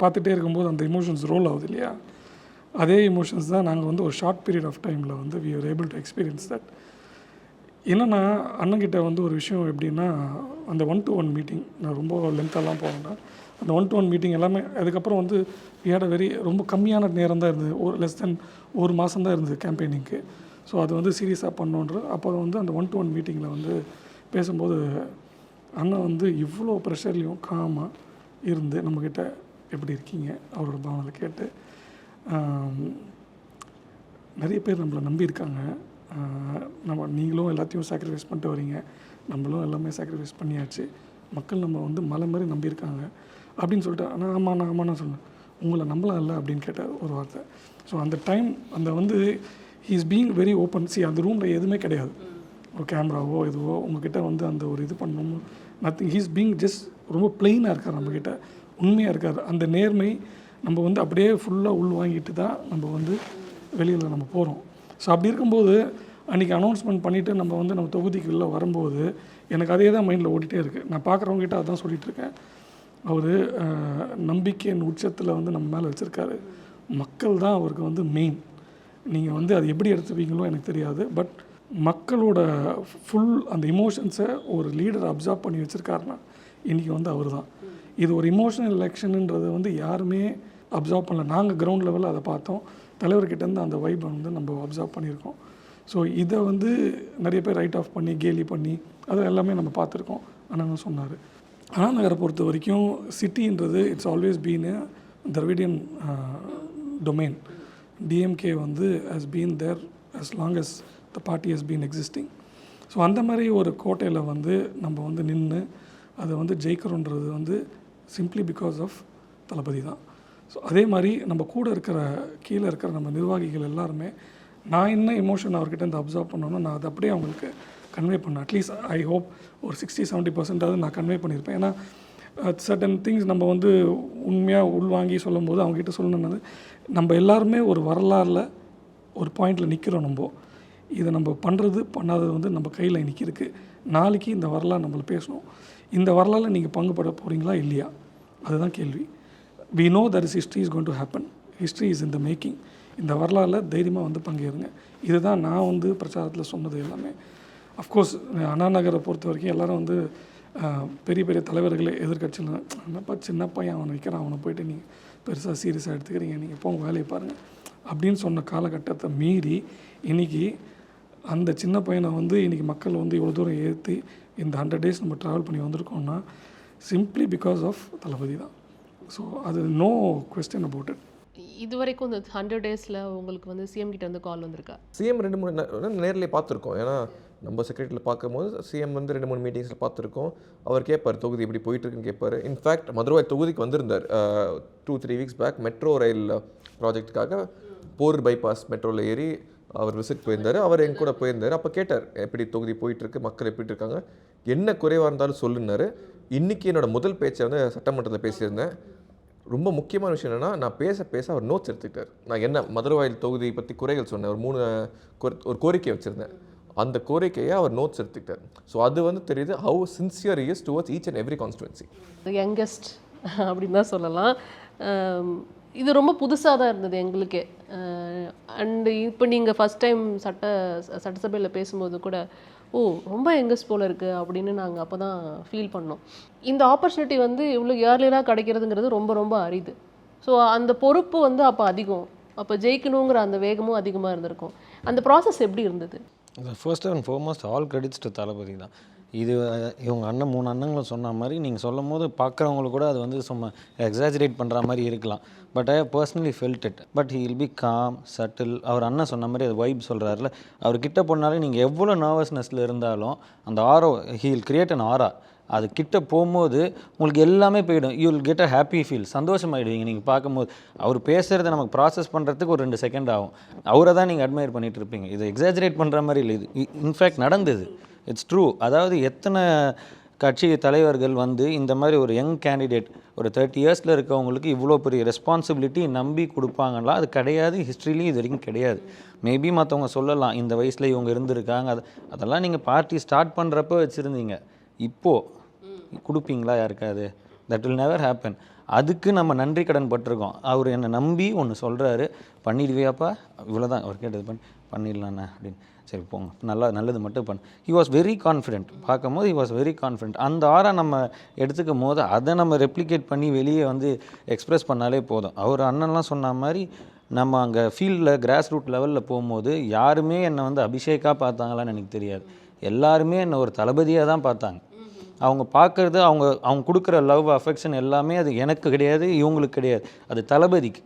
பார்த்துட்டே இருக்கும்போது அந்த இமோஷன்ஸ் ரோல் ஆகுது இல்லையா, அதே இமோஷன்ஸ் தான் நாங்கள் வந்து ஒரு ஷார்ட் பீரியட் ஆஃப் டைமில் வந்து we are able to experience that. என்னென்னா அண்ணங்கிட்ட வந்து ஒரு விஷயம் எப்படின்னா, அந்த 1-to-1 மீட்டிங், நான் ரொம்ப லென்த்தெல்லாம் போனேன்னா அந்த 1-to-1 மீட்டிங் எல்லாமே அதுக்கப்புறம் வந்து வி ஹேட் அ ரொம்ப கம்மியான நேரம் தான் இருந்தது, லெஸ் தென் 1 மாதம் தான் இருந்தது கேம்பெயினிங்க்கு. ஸோ அது வந்து சீரியஸாக பண்ணோன்றது. அப்போ வந்து அந்த 1-to-1 மீட்டிங்கில் வந்து பேசும்போது அண்ணன் வந்து இவ்வளோ ப்ரெஷர்லேயும் காமாக இருந்து நம்மக்கிட்ட எப்படி இருக்கீங்க அவரோட பாவனை கேட்டு, நிறைய பேர் நம்மளை நம்பியிருக்காங்க, நீங்களும் எல்லாத்தையும் சாக்ரிஃபைஸ் பண்ணிட்டு வரீங்க, நம்மளும் எல்லாமே சாக்ரிஃபைஸ் பண்ணியாச்சு, மக்கள் நம்ம வந்து மலை மாதிரி நம்பியிருக்காங்க அப்படின்னு சொல்லிட்டு, ஆனால் ஆமாண்ணா சொன்னேன், உங்களை நம்பலாம் இல்லை அப்படின்னு கேட்டார் ஒரு வார்த்தை. ஸோ அந்த டைம் அந்த வந்து he is being very open. அந்த ரூமில் எதுவுமே கிடையாது, ஒரு கேமராவோ எதுவோ உங்ககிட்ட வந்து அந்த ஒரு இது பண்ணணும், nothing. He is being just ரொம்ப பிளெயினாக இருக்கார், நம்மக்கிட்ட உண்மையாக இருக்கார். அந்த நேர்மை நம்ம வந்து அப்படியே ஃபுல்லாக உள் வாங்கிட்டு தான் நம்ம வந்து வெளியில் நம்ம போகிறோம். ஸோ அப்படி இருக்கும்போது அன்றைக்கி அனௌன்ஸ்மெண்ட் பண்ணிவிட்டு நம்ம வந்து நம்ம தொகுதிக்கு உள்ளே வரும்போது எனக்கு அதே தான் மைண்டில் ஓடிட்டே இருக்குது. நான் பார்க்குறவங்ககிட்ட அதான் சொல்லிகிட்ருக்கேன், அவர் நம்பிக்கையின் உச்சத்தில் வந்து நம்ம மேலே வச்சுருக்காரு. மக்கள் தான் அவருக்கு வந்து மெயின். நீங்கள் வந்து அது எப்படி எடுத்துப்பீங்களோ எனக்கு தெரியாது, பட் மக்களோட ஃபுல் அந்த இமோஷன்ஸை ஒரு லீடர் அப்சர்வ் பண்ணி வச்சுருக்காருன்னா இன்றைக்கி வந்து அவர் தான். இது ஒரு இமோஷனல் எலெக்ஷனுன்றது வந்து யாருமே அப்சர்வ் பண்ணல. நாங்கள் கிரவுண்ட் லெவலில் அதை பார்த்தோம், தலைவர்கிட்டேருந்து அந்த வைப்பை வந்து நம்ம அப்சர்வ் பண்ணியிருக்கோம். ஸோ இதை வந்து நிறைய பேர் ரைட் ஆஃப் பண்ணி கேலி பண்ணி அது எல்லாமே நம்ம பார்த்துருக்கோம். ஆனால் சொன்னார், அண்ணா நகரை பொறுத்த வரைக்கும் சிட்டின்றது it's always been Dravidian domain DMK வந்து has been there as long as the party has been existing. So அந்த மாதிரி ஒரு கோட்டையில் வந்து நம்ம வந்து நின்று அதை வந்து ஜெயிக்கிறோன்றது வந்து சிம்ப்ளி பிகாஸ் ஆஃப் தளபதி தான். ஸோ அதே மாதிரி நம்ம கூட இருக்கிற கீழே இருக்கிற நம்ம நிர்வாகிகள் எல்லாருமே நான் என்ன எமோஷன் அவர்கிட்ட இருந்து அப்சர்வ் பண்ணணும், நான் அதை அப்படியே அவங்களுக்கு கன்வே பண்ணேன். அட்லீஸ்ட் ஐ ஹோப் ஒரு 60-70% நான் கன்வே பண்ணியிருப்பேன். ஏன்னா சர்டன் திங்ஸ் நம்ம வந்து உண்மையாக உள்வாங்கி சொல்லும் போது அவங்ககிட்ட சொல்லணும்னது நம்ம எல்லாருமே ஒரு வரலாறில் ஒரு பாயிண்டில் நிற்கிறோம். நம்ம இதை நம்ம பண்ணுறது பண்ணாதது வந்து நம்ம கையில் இன்றைக்கி இருக்குது. நாளைக்கு இந்த வரலாறு நம்மளை பேசணும். இந்த வரலாறில் நீங்கள் பங்கு பட போகிறீங்களா இல்லையா, அதுதான் கேள்வி. we know that is history is going to happen. history is in the making. இந்த வரலாறில் தைரியமாக வந்து பங்கேறுங்க. இதுதான் நான் வந்து பிரச்சாரத்தில் சொன்னது எல்லாமே. அஃப்கோர்ஸ் அண்ணா நகரை பொறுத்த வரைக்கும் எல்லோரும் வந்து பெரிய பெரிய தலைவர்களே எதிர்கட்சியில் என்னப்பா சின்ன பையன் அவனை வைக்கிறான், அவனை போய்ட்டு நீங்கள் பெருசாக சீரியஸாக எடுத்துக்கிறீங்க, நீங்கள் போங்க வேலையை பாருங்கள் அப்படின்னு சொன்ன காலகட்டத்தை மீறி இன்றைக்கி அந்த சின்ன பையனை வந்து இன்றைக்கி மக்கள் வந்து இவ்வளோ தூரம் ஏற்றி இந்த 100 days நம்ம ட்ராவல் பண்ணி வந்திருக்கோம்னா சிம்ப்ளி பிகாஸ் ஆஃப் தளபதி தான். ஸோ அது நோ கொஸ்டின் அபவுட் இட். இது வரைக்கும் இந்த 100 daysல உங்களுக்கு வந்து சிஎம் கிட்ட வந்து கால் வந்திருக்கா? சிஎம் 2-3 நேரில் பார்த்துருக்கோம். ஏன்னா நம்ம செக்ரட்டரியில் பார்க்கும்போது சிஎம் வந்து 2-3 மீட்டிங்ஸில் பார்த்துருக்கோம். அவர் கேட்பார் தொகுதி எப்படி போயிட்டுருக்குன்னு கேட்பார். இன்ஃபேக்ட் மதுரவாய் தொகுதிக்கு வந்திருந்தார் 2-3 weeks பேக். மெட்ரோ ரயில் ப்ராஜெக்ட்டுக்காக போரூர் பைபாஸ் மெட்ரோவில் ஏறி அவர் விசிட் போயிருந்தார். அவர் எங்க கூட போயிருந்தார். அப்போ கேட்டார் எப்படி தொகுதி போயிட்டுருக்கு, மக்கள் எப்படி இருக்காங்க, என்ன குறைவாக இருந்தாலும் சொல்லுனார். இன்றைக்கி என்னோடய முதல் பேச்சை வந்து சட்டமன்றத்தில் பேசியிருந்தேன். ரொம்ப முக்கியமான விஷயம் என்னென்னா நான் பேச அவர் நோட்ஸ் எடுத்துக்கிட்டார். நான் என்ன மதுரவாயில் தொகுதி பற்றி குறைகள் சொன்னேன், ஒரு கோரிக்கை வச்சுருந்தேன். அந்த கோரிக்கையை அவர் நோட்ஸ் எடுத்துக்கிட்டார். ஸோ அது வந்து தெரியுது how sincere is towards each and every constituency. Youngest அப்படின்னு தான் சொல்லலாம். இது ரொம்ப புதுசாக தான் இருந்தது எங்களுக்கே. அண்டு இப்போ நீங்கள் ஃபஸ்ட் டைம் சட்டசபையில் பேசும்போது கூட ரொம்ப யங்கஸ்ட் போல் இருக்குது அப்படின்னு நாங்கள் அப்போ தான் ஃபீல் பண்ணோம். இந்த ஆப்பர்ச்சுனிட்டி வந்து இவ்வளோ இயர்லியராக கிடைக்கிறதுங்கிறது ரொம்ப ரொம்ப அரிது. ஸோ அந்த பொறுப்பு வந்து அப்போ அதிகம், அப்போ ஜெயிக்கணுங்கிற அந்த வேகமும் அதிகமாக இருந்திருக்கும். அந்த ப்ராசஸ் எப்படி இருந்தது? First and foremost all credits to Thalapathy தான். இது இவங்க அண்ணன் 3 அண்ணங்களும் சொன்ன மாதிரி நீங்கள் சொல்லும் போது பார்க்குறவங்களுக்கு கூட அது வந்து சும்மா எக்ஸாஜரேட் பண்ணுற மாதிரி இருக்கலாம். But I personally felt it. But he will become settle. அவர் அண்ணன் சொன்ன மாதிரி அது வைப் சொல்கிறாருல, அவர் கிட்ட போனாலே நீங்கள் எவ்வளோ நர்வஸ்னஸில் இருந்தாலும் அந்த aura he will create an aura. அது கிட்ட போகும்போது உங்களுக்கு எல்லாமே போயிடும். You will get a happy feel, சந்தோஷமாயிடுவீங்க. நீங்கள் பார்க்கும்போது அவர் பேசுகிறத நமக்கு ப்ராசஸ் பண்ணுறதுக்கு ஒரு 2 செகண்ட் ஆகும். அவரை தான் நீங்கள் அட்மையர் பண்ணிகிட்டு இருப்பீங்க. இது எக்ஸாஜரேட் பண்ணுற மாதிரி இல்லை, இது இன்ஃபேக்ட் நடந்தது. It's true. அதாவது எத்தனை கட்சி தலைவர்கள் வந்து இந்த மாதிரி ஒரு யங் கேண்டிடேட் ஒரு 30 years இருக்கவங்களுக்கு இவ்வளோ பெரிய ரெஸ்பான்சிபிலிட்டி நம்பி கொடுப்பாங்களா? அது கிடையாது. ஹிஸ்ட்ரிலையும் இது வரைக்கும் கிடையாது. மேபி மற்றவங்க சொல்லலாம் இந்த வயசில் இவங்க இருந்திருக்காங்க, அதெல்லாம் நீங்கள் பார்ட்டி ஸ்டார்ட் பண்ணுறப்போ வச்சுருந்தீங்க. இப்போது கொடுப்பீங்களா யாருக்காது? That will never happen. அதுக்கு நம்ம நன்றி கடன் பட்டிருக்கோம். அவர் என்னை நம்பி ஒன்று சொல்கிறாரு, பண்ணிடுவியாப்பா, இவ்வளோதான் அவர் கேட்டது, பண்ணிடலாண்ணே அப்படின்னு. சரி போங்க, நல்லது மட்டும் பண்ணு. He was very confident. பார்க்கும் போது ஹி வாஸ் வெரி கான்ஃபிடென்ட். அந்த ஆரை நம்ம எடுத்துக்கும் போது அதை நம்ம ரெப்ளிகேட் பண்ணி வெளியே வந்து எக்ஸ்ப்ரெஸ் பண்ணாலே போதும். அவர் அண்ணன்லாம் சொன்ன மாதிரி நம்ம அங்கே ஃபீல்டில் கிராஸ் ரூட் லெவலில் போகும்போது யாருமே என்னை வந்து அபிஷேக்காக பார்த்தாங்களான்னு எனக்கு தெரியாது. எல்லாருமே என்னை ஒரு தளபதியாக தான் பார்த்தாங்க. அவங்க பார்க்குறது அவங்க கொடுக்குற லவ் அஃபெக்ஷன் எல்லாமே அது எனக்கு கிடையாது, இவங்களுக்கு கிடையாது, அது தளபதிக்கு.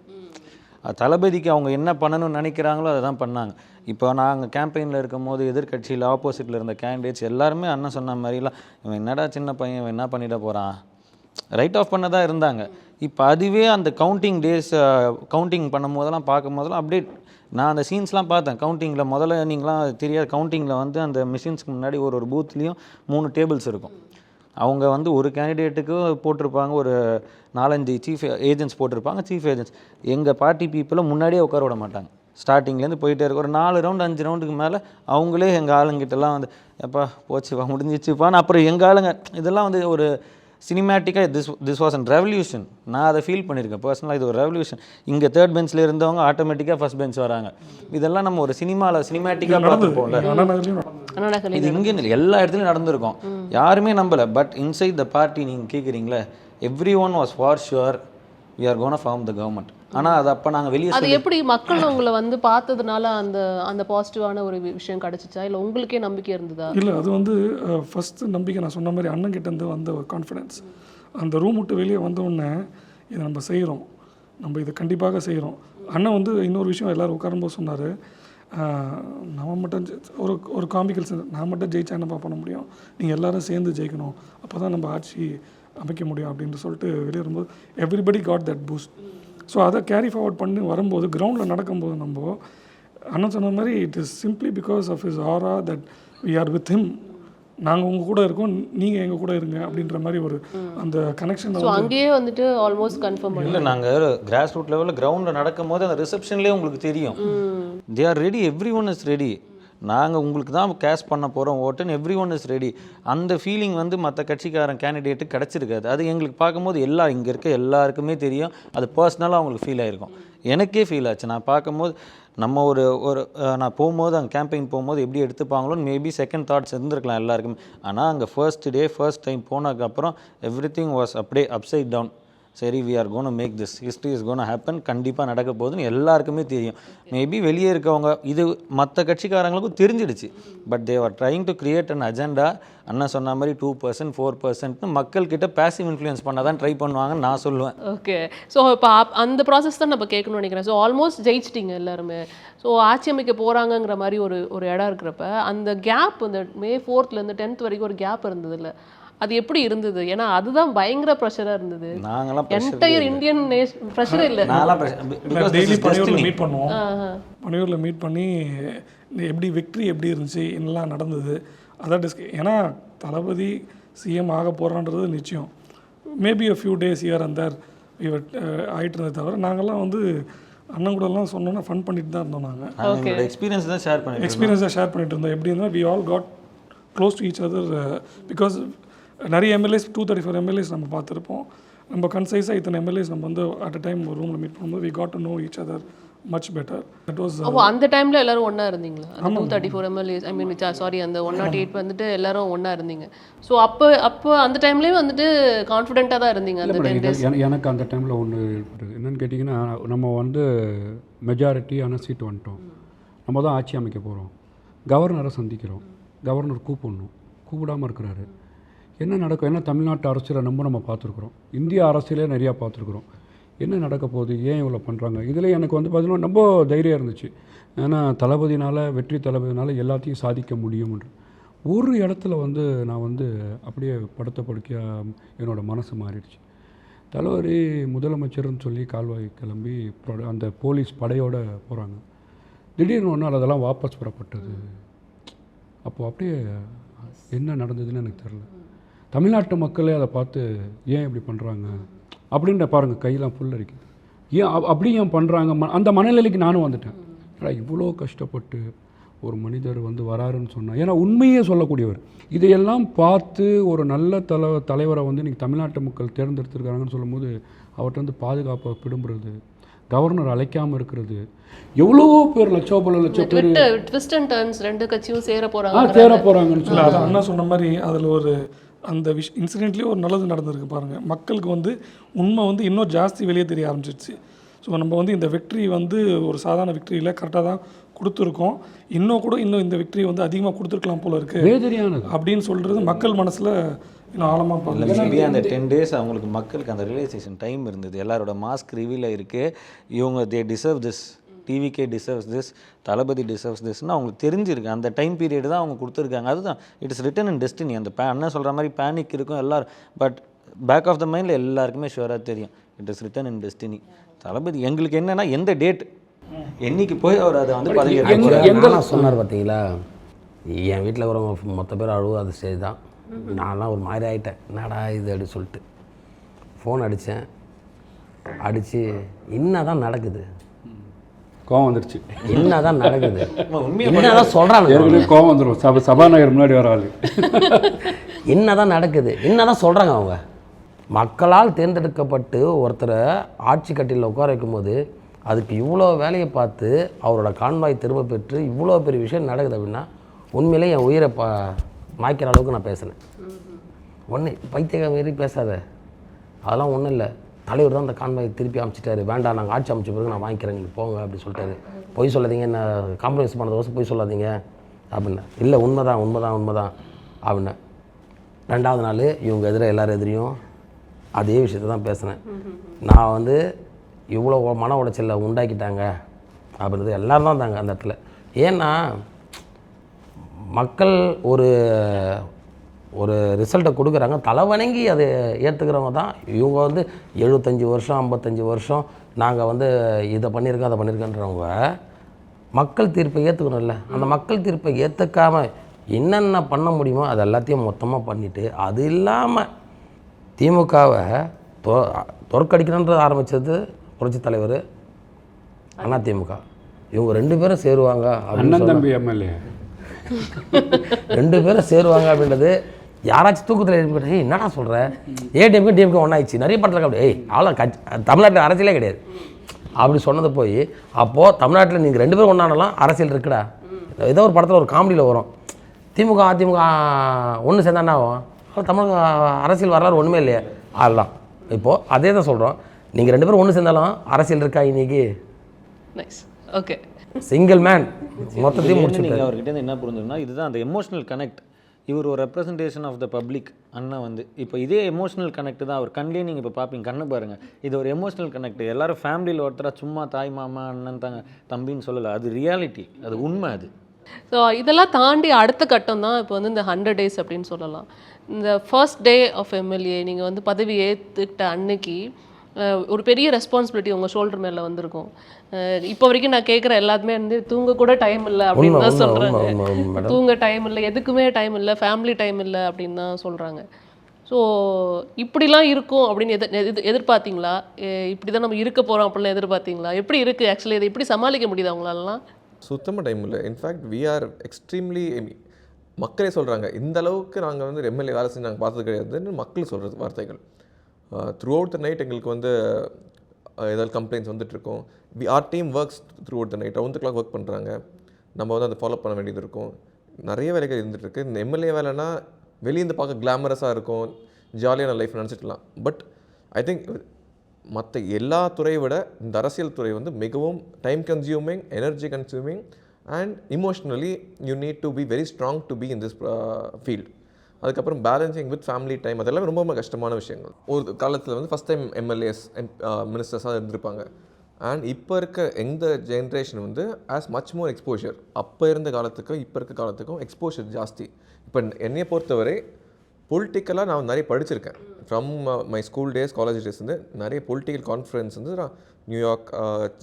தளபதிக்கு அவங்க என்ன பண்ணணும்னு நினைக்கிறாங்களோ அதை தான் பண்ணாங்க. இப்போ நாங்கள் கேம்பெயினில் இருக்கும் போது எதிர்கட்சியில் ஆப்போசிட்டில் இருந்த கேண்டிடேட்ஸ் எல்லாருமே அண்ணன் சொன்ன மாதிரிலாம் இவன் என்னடா சின்ன பையன், இவன் என்ன பண்ணிட போகிறான், ரைட் ஆஃப் பண்ண தான் இருந்தாங்க. இப்போ அதுவே அந்த கவுண்டிங் பண்ணும் போதெல்லாம் பார்க்கும் போதெல்லாம் அப்படியே நான் அந்த சீன்ஸ்லாம் பார்த்தேன். கவுண்டிங்கில் முதல்ல நீங்களாம் தெரியாது, கவுண்டிங்கில் வந்து அந்த மிஷின்ஸ்க்கு முன்னாடி ஒரு பூத்லேயும் 3 டேபிள்ஸ் இருக்கும். அவங்க வந்து ஒரு கேண்டிடேட்டுக்கு போட்டிருப்பாங்க, ஒரு 4-5 சீஃப் ஏஜென்ட்ஸ் போட்டிருப்பாங்க. சீஃப் ஏஜென்ட்ஸ் எங்கள் பார்ட்டி பீப்புளை முன்னாடியே உட்கார விட மாட்டாங்க. ஸ்டார்டிங்லேருந்து போயிட்டே இருக்கும். ஒரு 4 ரவுண்ட் 5 ரவுண்டுக்கு மேலே அவங்களே எங்கள் ஆளுங்கிட்டலாம் வந்து எப்பா போச்சுப்பா முடிஞ்சிச்சுப்பான்னு அப்புறம் எங்கள் ஆளுங்க இதெல்லாம் வந்து ஒரு சினிமேட்டிக்காக திஸ் வாஸ் அன் ரெவல்யூஷன். நான் அதை ஃபீல் பண்ணியிருக்கேன் பர்சனலாக. இது ஒரு ரெவல்யூஷன். இங்கே 3rd பெஞ்சில் இருந்தவங்க ஆட்டோமேட்டிக்காக ஃபர்ஸ்ட் பெஞ்ச் வராங்க. இதெல்லாம் நம்ம ஒரு சினிமாவில் சினிமேட்டிக்காக பார்த்துருப்போம்ல. இது இங்கே எல்லா இடத்துலையும் நடந்திருக்கும், யாருமே நம்பலை. பட் இன்சைட் த பார்ட்டி நீங்கள் கேட்குறீங்களே, everyone was for sure we are going to form the government. ஆனால் அது அப்போ நாங்கள் வெளியே அது எப்படி மக்கள் உங்களை வந்து பார்த்ததுனால அந்த பாசிட்டிவான ஒரு விஷயம் கிடச்சிச்சா, இல்லை உங்களுக்கே நம்பிக்கை இருந்ததா? இல்லை, அது வந்து ஃபஸ்ட்டு நம்பிக்கை. நான் சொன்ன மாதிரி அண்ணன் கிட்டேருந்து வந்த ஒரு கான்ஃபிடென்ஸ். அந்த ரூம் விட்டு வெளியே வந்தோடனே இதை நம்ம செய்கிறோம், நம்ம இதை கண்டிப்பாக செய்கிறோம். அண்ணன் வந்து இன்னொரு விஷயம் எல்லோரும் உட்காரும்போது சொன்னார், நம்ம மட்டும் ஒரு காமிக்கல் சென்ஸ், நான் மட்டும் ஜெயிச்சா என்னப்பா பண்ண முடியும், நீங்கள் எல்லோரும் சேர்ந்து ஜெயிக்கணும், அப்போ தான் நம்ம ஆட்சி அமைக்க முடியும் அப்படின்னு சொல்லிட்டு வெளியே வரும்போது everybody got that boost. So அதை கேரி ஃபார்வர்ட் பண்ணி வரும்போது கிரவுண்டில் நடக்கும்போது நம்ம அண்ணன் சொன்ன மாதிரி it is simply because of his aura that we are with him, நாங்கள் உங்கள் கூட இருக்கோம், நீங்கள் எங்கள் கூட இருங்க அப்படின்ற மாதிரி ஒரு அந்த கனெக்ஷன். ஸோ அங்கேயே வந்துட்டு ஆல்மோஸ்ட் கன்ஃபார்ம் இல்லை, நாங்கள் கிராஸ் ரூட் லெவலில் கிரவுண்டில் நடக்கும் போது அந்த ரிசப்ஷன்லேயே உங்களுக்கு தெரியும், they are ready, every one is ready, நாங்கள் உங்களுக்கு தான் கேஷ் பண்ண போகிறோம் ஓட்டுன்னு எவ்ரி ஒன் இஸ் ரெடி. அந்த ஃபீலிங் வந்து மற்ற கட்சிக்காரன் கேண்டிடேட்டு கிடச்சிருக்காது. அது எங்களுக்கு பார்க்கும்போது இங்கே இருக்க எல்லாருக்குமே தெரியும், அது பர்சனலாக அவங்களுக்கு ஃபீல் ஆகிருக்கும். எனக்கே ஃபீல் ஆச்சு. நான் பார்க்கும்போது நம்ம நான் போகும்போது அங்கே கேம்பெயின் போகும்போது எப்படி எடுத்துப்பாங்களோன்னு மேபி செகண்ட் தாட்ஸ் இருந்திருக்கலாம் எல்லாருக்குமே. ஆனால் அங்கே ஃபர்ஸ்ட் டைம் போனதுக்கப்புறம் எவ்ரி திங் வாஸ் அப்படியே அப்சைட் டவுன். சரி, we are gonna make this, history is gonna happen, கண்டிப்பாக நடக்க போகுதுன்னு எல்லாருக்குமே தெரியும். மேபி வெளியே இருக்கவங்க இது மற்ற கட்சிக்காரங்களுக்கும் தெரிஞ்சிடுச்சு. But they are trying to create an agenda. அண்ணா சொன்ன மாதிரி 2% 4% மக்கள்கிட்ட பேசிவ் இன்ஃப்ளூயன்ஸ் பண்ண தான் ட்ரை பண்ணுவாங்கன்னு நான் சொல்லுவேன். ஓகே, ஸோ இப்போ அந்த ப்ராசஸ் தான் நம்ம கேட்கணும்னு நினைக்கிறேன். ஸோ ஆல்மோஸ்ட் ஜெயிச்சிட்டிங்க எல்லாருமே. ஸோ ஆட்சி அமைக்க போகிறாங்கங்கிற மாதிரி ஒரு இடம் இருக்கிறப்ப அந்த கேப், இந்த May 4th 10th வரைக்கும் ஒரு கேப் இருந்தது இல்லை, அது எப்படி இருந்தது? ஏன்னா அதுதான் பயங்கர ப்ரெஷராக இருந்தது. நாங்களாம் என்டையர் இந்தியன் ப்ரெஷரே இல்லை. டெய்லி பனையூரில் மீட் பண்ணுவோம். பனையூரில் மீட் பண்ணி எப்படி விக்ட்ரி எப்படி இருந்துச்சு, என்னெல்லாம் நடந்தது அதான் ஏன்னா தளபதி சிஎம் ஆக போகிறான்றது நிச்சயம். Maybe a few days here and there ஆகிட்டு இருந்தது தவிர நாங்கள்லாம் வந்து அண்ணன் கூடலாம் சொன்னோன்னா ஃபன் பண்ணிட்டு தான் இருந்தோம். நாங்கள் எக்ஸ்பீரியன்ஸ் தான் ஷேர் பண்ணிட்டு இருந்தோம். எப்படி இருந்தால் we all got close to each other because நிறைய எம்எல்ஏஸ் 234 எம்எல்ஏஸ் நம்ம பார்த்துருப்போம். நம்ம கன்சைஸாக இத்தனை எம்எல்ஏஸ் நம்ம வந்து அட் அ டைம் ஒரு ரூமில் மீட் பண்ணும்போது we got to know each other much better. That was அந்த டைமில் எல்லாரும் ஒன்றா இருந்தீங்களா? 234 எம்எல்ஏஸ் அந்த 108 வந்துட்டு எல்லாரும் ஒன்றா இருந்தீங்க. ஸோ அப்போ அந்த டைம்லேயும் வந்துட்டு கான்ஃபிடென்ட்டாக தான் இருந்தீங்க அந்த 10 days? எனக்கு அந்த டைமில் ஒன்று என்னென்னு கேட்டிங்கன்னா, நம்ம வந்து மெஜாரிட்டியான சீட் வந்துட்டோம், நம்ம தான் ஆட்சி அமைக்க போகிறோம், கவர்னரை சந்திக்கிறோம், கவர்னர் கூப்பிடாமல் இருக்கிறாரு, என்ன நடக்கும்? ஏன்னா தமிழ்நாட்டு அரசியலை நம்ம பார்த்துருக்குறோம், இந்திய அரசியலே நிறையா பார்த்துருக்குறோம், என்ன நடக்க போகுது, ஏன் இவ்வளோ பண்ணுறாங்க? இதில் எனக்கு வந்து பார்த்தீங்கன்னா ரொம்ப தைரியம் இருந்துச்சு. ஏன்னா வெற்றி தளபதினால எல்லாத்தையும் சாதிக்க முடியும்ன்ற ஒரு இடத்துல வந்து நான் வந்து அப்படியே படுக்கையாக என்னோடய மனசு மாறிடுச்சு. தளபதி முதலமைச்சர்னு சொல்லி கால்வாய் கிளம்பி அந்த போலீஸ் படையோடு போகிறாங்க. திடீர்னு ஒன்று அதெல்லாம் வாபஸ் பெறப்பட்டது. அப்போது அப்படியே என்ன நடந்ததுன்னு எனக்கு தெரில. தமிழ்நாட்டு மக்களே அதை பார்த்து ஏன் இப்படி பண்ணுறாங்க அப்படின்ற பாருங்கள், கையெல்லாம் ஃபுல் இருக்குது, ஏன் பண்ணுறாங்க? அந்த மனநிலைக்கு நானும் வந்துட்டேன். இவ்வளோ கஷ்டப்பட்டு ஒரு மனிதர் வந்து வராருன்னு சொன்னால், ஏன்னா உண்மையே சொல்லக்கூடியவர், இதையெல்லாம் பார்த்து ஒரு நல்ல தலைவரை வந்து இன்றைக்கி தமிழ்நாட்டு மக்கள் தேர்ந்தெடுத்துருக்காங்கன்னு சொல்லும்போது அவர்கிட்ட வந்து பாதுகாப்பை பிடும்புறது, கவர்னர் அழைக்காமல் இருக்கிறது, எவ்வளோ பேர் லட்சம் பேர் ட்விஸ்ட் அண்ட் டர்ன்ஸ் ரெண்டு கட்சியும் சேர போகிறாங்கன்னு சொல்லி அதை அண்ணா சொன்ன மாதிரி அதில் ஒரு அந்த இன்சிடென்ட்லேயே ஒரு நல்லது நடந்திருக்கு பாருங்கள். மக்களுக்கு வந்து உண்மை வந்து இன்னும் ஜாஸ்தி வெளியே தெரிய ஆரம்பிச்சிருச்சு. ஸோ நம்ம வந்து இந்த விக்ட்ரி வந்து ஒரு சாதாரண விக்ட்ரியில் கரெக்டாக தான் கொடுத்துருக்கோம், இன்னும் இந்த விக்ட்ரி வந்து அதிகமாக கொடுத்துருக்கலாம் போல இருக்குது அப்படின்னு சொல்கிறது மக்கள் மனசில் இன்னும் ஆழமாக பார்க்கல. அந்த 10 days அவங்களுக்கு மக்களுக்கு அந்த ரியலைசேஷன் டைம் இருந்தது. எல்லாரோட மாஸ்க் ரிவீல் ஆகிருக்கு, இவங்க they deserve this, TVK deserves this, Thalapathy deserves திஸ்ன்னு அவங்களுக்கு தெரிஞ்சிருக்கு. அந்த டைம் பீரியட் தான் அவங்க கொடுத்துருக்காங்க. அதுதான் it is written in destiny. அந்த அண்ணன் சொல்கிற மாதிரி பேனிக் இருக்கும் எல்லோரும், பட் பேக் ஆஃப் த மைண்டில் எல்லாருக்குமே ஷுவராக தெரியும் it is written in destiny. Thalapathy எங்களுக்கு என்னென்னா எந்த டேட் என்னைக்கு போய் அவர் அதை வந்து எங்கெல்லாம் சொன்னார் பார்த்தீங்களா, என் வீட்டில் வரவங்க மொத்த பேர் அழுவாத ஸ்டேஜ் தான். நான்லாம் ஒரு மாதிரி ஆகிட்டேன், என்னடா இது அப்படின்னு சொல்லிட்டு ஃபோன் அடித்து என்ன தான் நடக்குது, கோவம் வந்துருச்சு, என்னதான் நடக்குது, என்னதான் சொல்கிறாங்க, கோவம் வந்துடும், சபாநாயகர் முன்னாடி வர ஆள் என்னதான் நடக்குது, என்னதான் சொல்கிறாங்க அவங்க. மக்களால் தேர்ந்தெடுக்கப்பட்டு ஒருத்தரை ஆட்சி கட்டிலில் உட்கார வைக்கும்போது அதுக்கு இவ்வளோ வேலையை பார்த்து அவரோட கான்வாய் திரும்ப பெற்று இவ்வளோ பெரிய விஷயம் நடக்குது அப்படின்னா உண்மையிலே என் உயிரை மாய்க்கிற அளவுக்கு நான் பேசினேன். பைத்தியக்கார மாரி பேசாத, அதெல்லாம் ஒன்றும் இல்லை, தலைவர் தான் அந்த கான்வாய் திருப்பி அமைச்சிட்டாரு, வேண்டாம் நாங்கள் ஆட்சி அமைச்ச பிறகு நான் வாங்கிக்கிறேன், நீங்கள் போங்க அப்படின்னு சொல்லிட்டாரு. பொய் சொல்லாதீங்க, என்ன காம்ப்ரமைஸ் பண்ணதோசம் பொய் சொல்லாதீங்க அப்படின்னா, இல்லை உண்மைதான் அப்படின்னா. 2வது நாள் இவங்க எதிராக எல்லாரும் எதிரையும் அதே விஷயத்தை தான் பேசினேன். நான் வந்து இவ்வளோ மன உளைச்சலை உண்டாக்கிட்டாங்க அப்படின்றது எல்லோரும் தான் தாங்க அந்த இடத்துல. ஏன்னா மக்கள் ஒரு ரிசல்ட்டை கொடுக்குறாங்க, தலைவணங்கி அதை ஏற்றுக்கிறவங்க தான் இவங்க வந்து 75 வருஷம் 55 வருஷம் நாங்கள் வந்து இதை பண்ணியிருக்கோம் அதை பண்ணியிருக்கோன்றவங்க மக்கள் தீர்ப்பை ஏற்றுக்கணும்ல. அந்த மக்கள் தீர்ப்பை ஏற்றுக்காமல் என்னென்ன பண்ண முடியுமோ அது எல்லாத்தையும் மொத்தமாக பண்ணிவிட்டு, அது இல்லாமல் திமுகவை தோற்கடிக்கணுன்றது ஆரம்பித்தது புரட்சித் தலைவர் அதிமுக. இவங்க 2 பேரும் சேருவாங்க அண்ணன் தம்பி எம்எல்ஏ 2 பேரும் சேருவாங்க அப்படின்றது யாராச்சும் தூக்கத்தில் எழுப்பி என்னடா சொல்கிற, ஏடிஎம்க்கு டிஎம்கே ஒன்றாயிடுச்சு நிறைய படத்தில் அப்படி அவ்வளோ தமிழ்நாட்டில் அரசியலே கிடையாது அப்படி சொன்னது போய், அப்போது தமிழ்நாட்டில் நீங்கள் 2 பேரும் ஒன்றானாலும் அரசியல் இருக்குடா. ஏதோ ஒரு படத்தில் ஒரு காமெடியில் வரும், திமுக அதிமுக ஒன்று சேர்ந்தா என்ன ஆகும், தமிழக அரசியல் வரலாறு ஒன்றுமே இல்லையே ஆடலாம். இப்போது அதே தான் சொல்கிறோம், நீங்கள் 2 பேரும் ஒன்று சேர்ந்தாலும் அரசியல் இருக்கா இன்றைக்கி? Nice, okay. சிங்கிள் மேன் மொத்தத்தையும் முடிச்சு. நீங்கள் அவர்கிட்ட என்ன புரிஞ்சுன்னா, இதுதான் அந்த எமோஷனல் கனெக்ட். இவர் ஒரு ரெப்ரசன்டேஷன் ஆஃப் த பப்ளிக். அண்ணன் வந்து இப்போ இதே எமோஷனல் கனெக்ட் தான் அவர் கண்லேயே நீங்கள் இப்போ பார்ப்பீங்க, கண்ணு பாருங்கள், இது ஒரு எமோஷனல் கனெக்ட். எல்லோரும் ஃபேமிலியில் ஒருத்தராக சும்மா தாய் மாமா அண்ணன் தம்பின்னு சொல்லலை, அது ரியாலிட்டி, அது உண்மை. அது ஸோ இதெல்லாம் தாண்டி அடுத்த கட்டம் தான் இப்போ வந்து இந்த 100 days அப்படின்னு சொல்லலாம். இந்த ஃபர்ஸ்ட் டே ஆஃப் எம்எல்ஏ நீங்கள் வந்து பதவி ஏற்றுக்கிட்ட அன்னைக்கு ஒரு பெரிய ரெஸ்பான்சிபிலிட்டி உங்கள் ஷோல்டர் மேலே வந்திருக்கும். இப்போ வரைக்கும் நான் கேட்குற எல்லாத்துமே வந்து தூங்க கூட டைம் இல்லை அப்படின்னு தான் சொல்கிறாங்க. தூங்க டைம் இல்லை, எதுக்குமே டைம் இல்லை, ஃபேமிலி டைம் இல்லை அப்படின்னு தான் சொல்கிறாங்க. ஸோ இப்படிலாம் இருக்கும் அப்படின்னு எதிர்பார்த்தீங்களா? இப்படி தான் நம்ம இருக்க போகிறோம் அப்படிலாம் எதிர்பார்த்தீங்களா? எப்படி இருக்குது ஆக்சுவலி, இதை எப்படி சமாளிக்க முடியுது அவங்களாலாம்? சுத்தமாக டைம் இல்லை. இன்ஃபேக்ட் வி ஆர் எக்ஸ்ட்ரீம்லி, மக்களே சொல்கிறாங்க இந்த அளவுக்கு நாங்கள் வந்து எம்எல்ஏ வேலை செஞ்சு நாங்கள் பார்த்தது கிடையாதுன்னு மக்கள் சொல்கிறது வார்த்தைகள். த்ரூ அவுட் த நைட் எங்களுக்கு வந்து ஏதாவது கம்ப்ளைண்ட்ஸ் வந்துட்டுருக்கோம். Our team works throughout the night, round the clock work பண்ணுறாங்க. நம்ம வந்து அதை ஃபாலோ பண்ண வேண்டியது இருக்கும். நிறைய வேலைகள் இருந்துகிட்ருக்கு. இந்த எம்எல்ஏ வேலைன்னா வெளியேந்து பார்க்க கிளாமரஸாக இருக்கும், ஜாலியான லைஃப் நினச்சிக்கலாம். பட் ஐ திங்க் மற்ற எல்லா துறையை விட இந்த அரசியல் துறை வந்து மிகவும் time consuming, energy consuming and emotionally you need to be very strong to be in this field. அதுக்கப்புறம் பேலன்சிங் வித் ஃபேமிலி டைம், அதெல்லாம் ரொம்ப ரொம்ப கஷ்டமான விஷயங்கள். ஒரு காலத்தில் வந்து ஃபஸ்ட் டைம் எம்எல்ஏஸ் மினிஸ்டர்ஸாக இருந்திருப்பாங்க. அண்ட் இப்போ இருக்க எந்த ஜென்ரேஷன் வந்து ஆஸ் மச் மோர் எக்ஸ்போஷர். அப்போ இருந்த காலத்துக்கும் இப்போ இருக்க காலத்துக்கும் எக்ஸ்போஷர் ஜாஸ்தி. இப்போ என்னையை பொறுத்தவரை பொலிட்டிக்கலாக நான் நிறைய படிச்சிருக்கேன். From my school days, college days வந்து நிறைய பொலிட்டிக்கல் கான்ஃபரன்ஸ் வந்து நான் நியூயார்க்,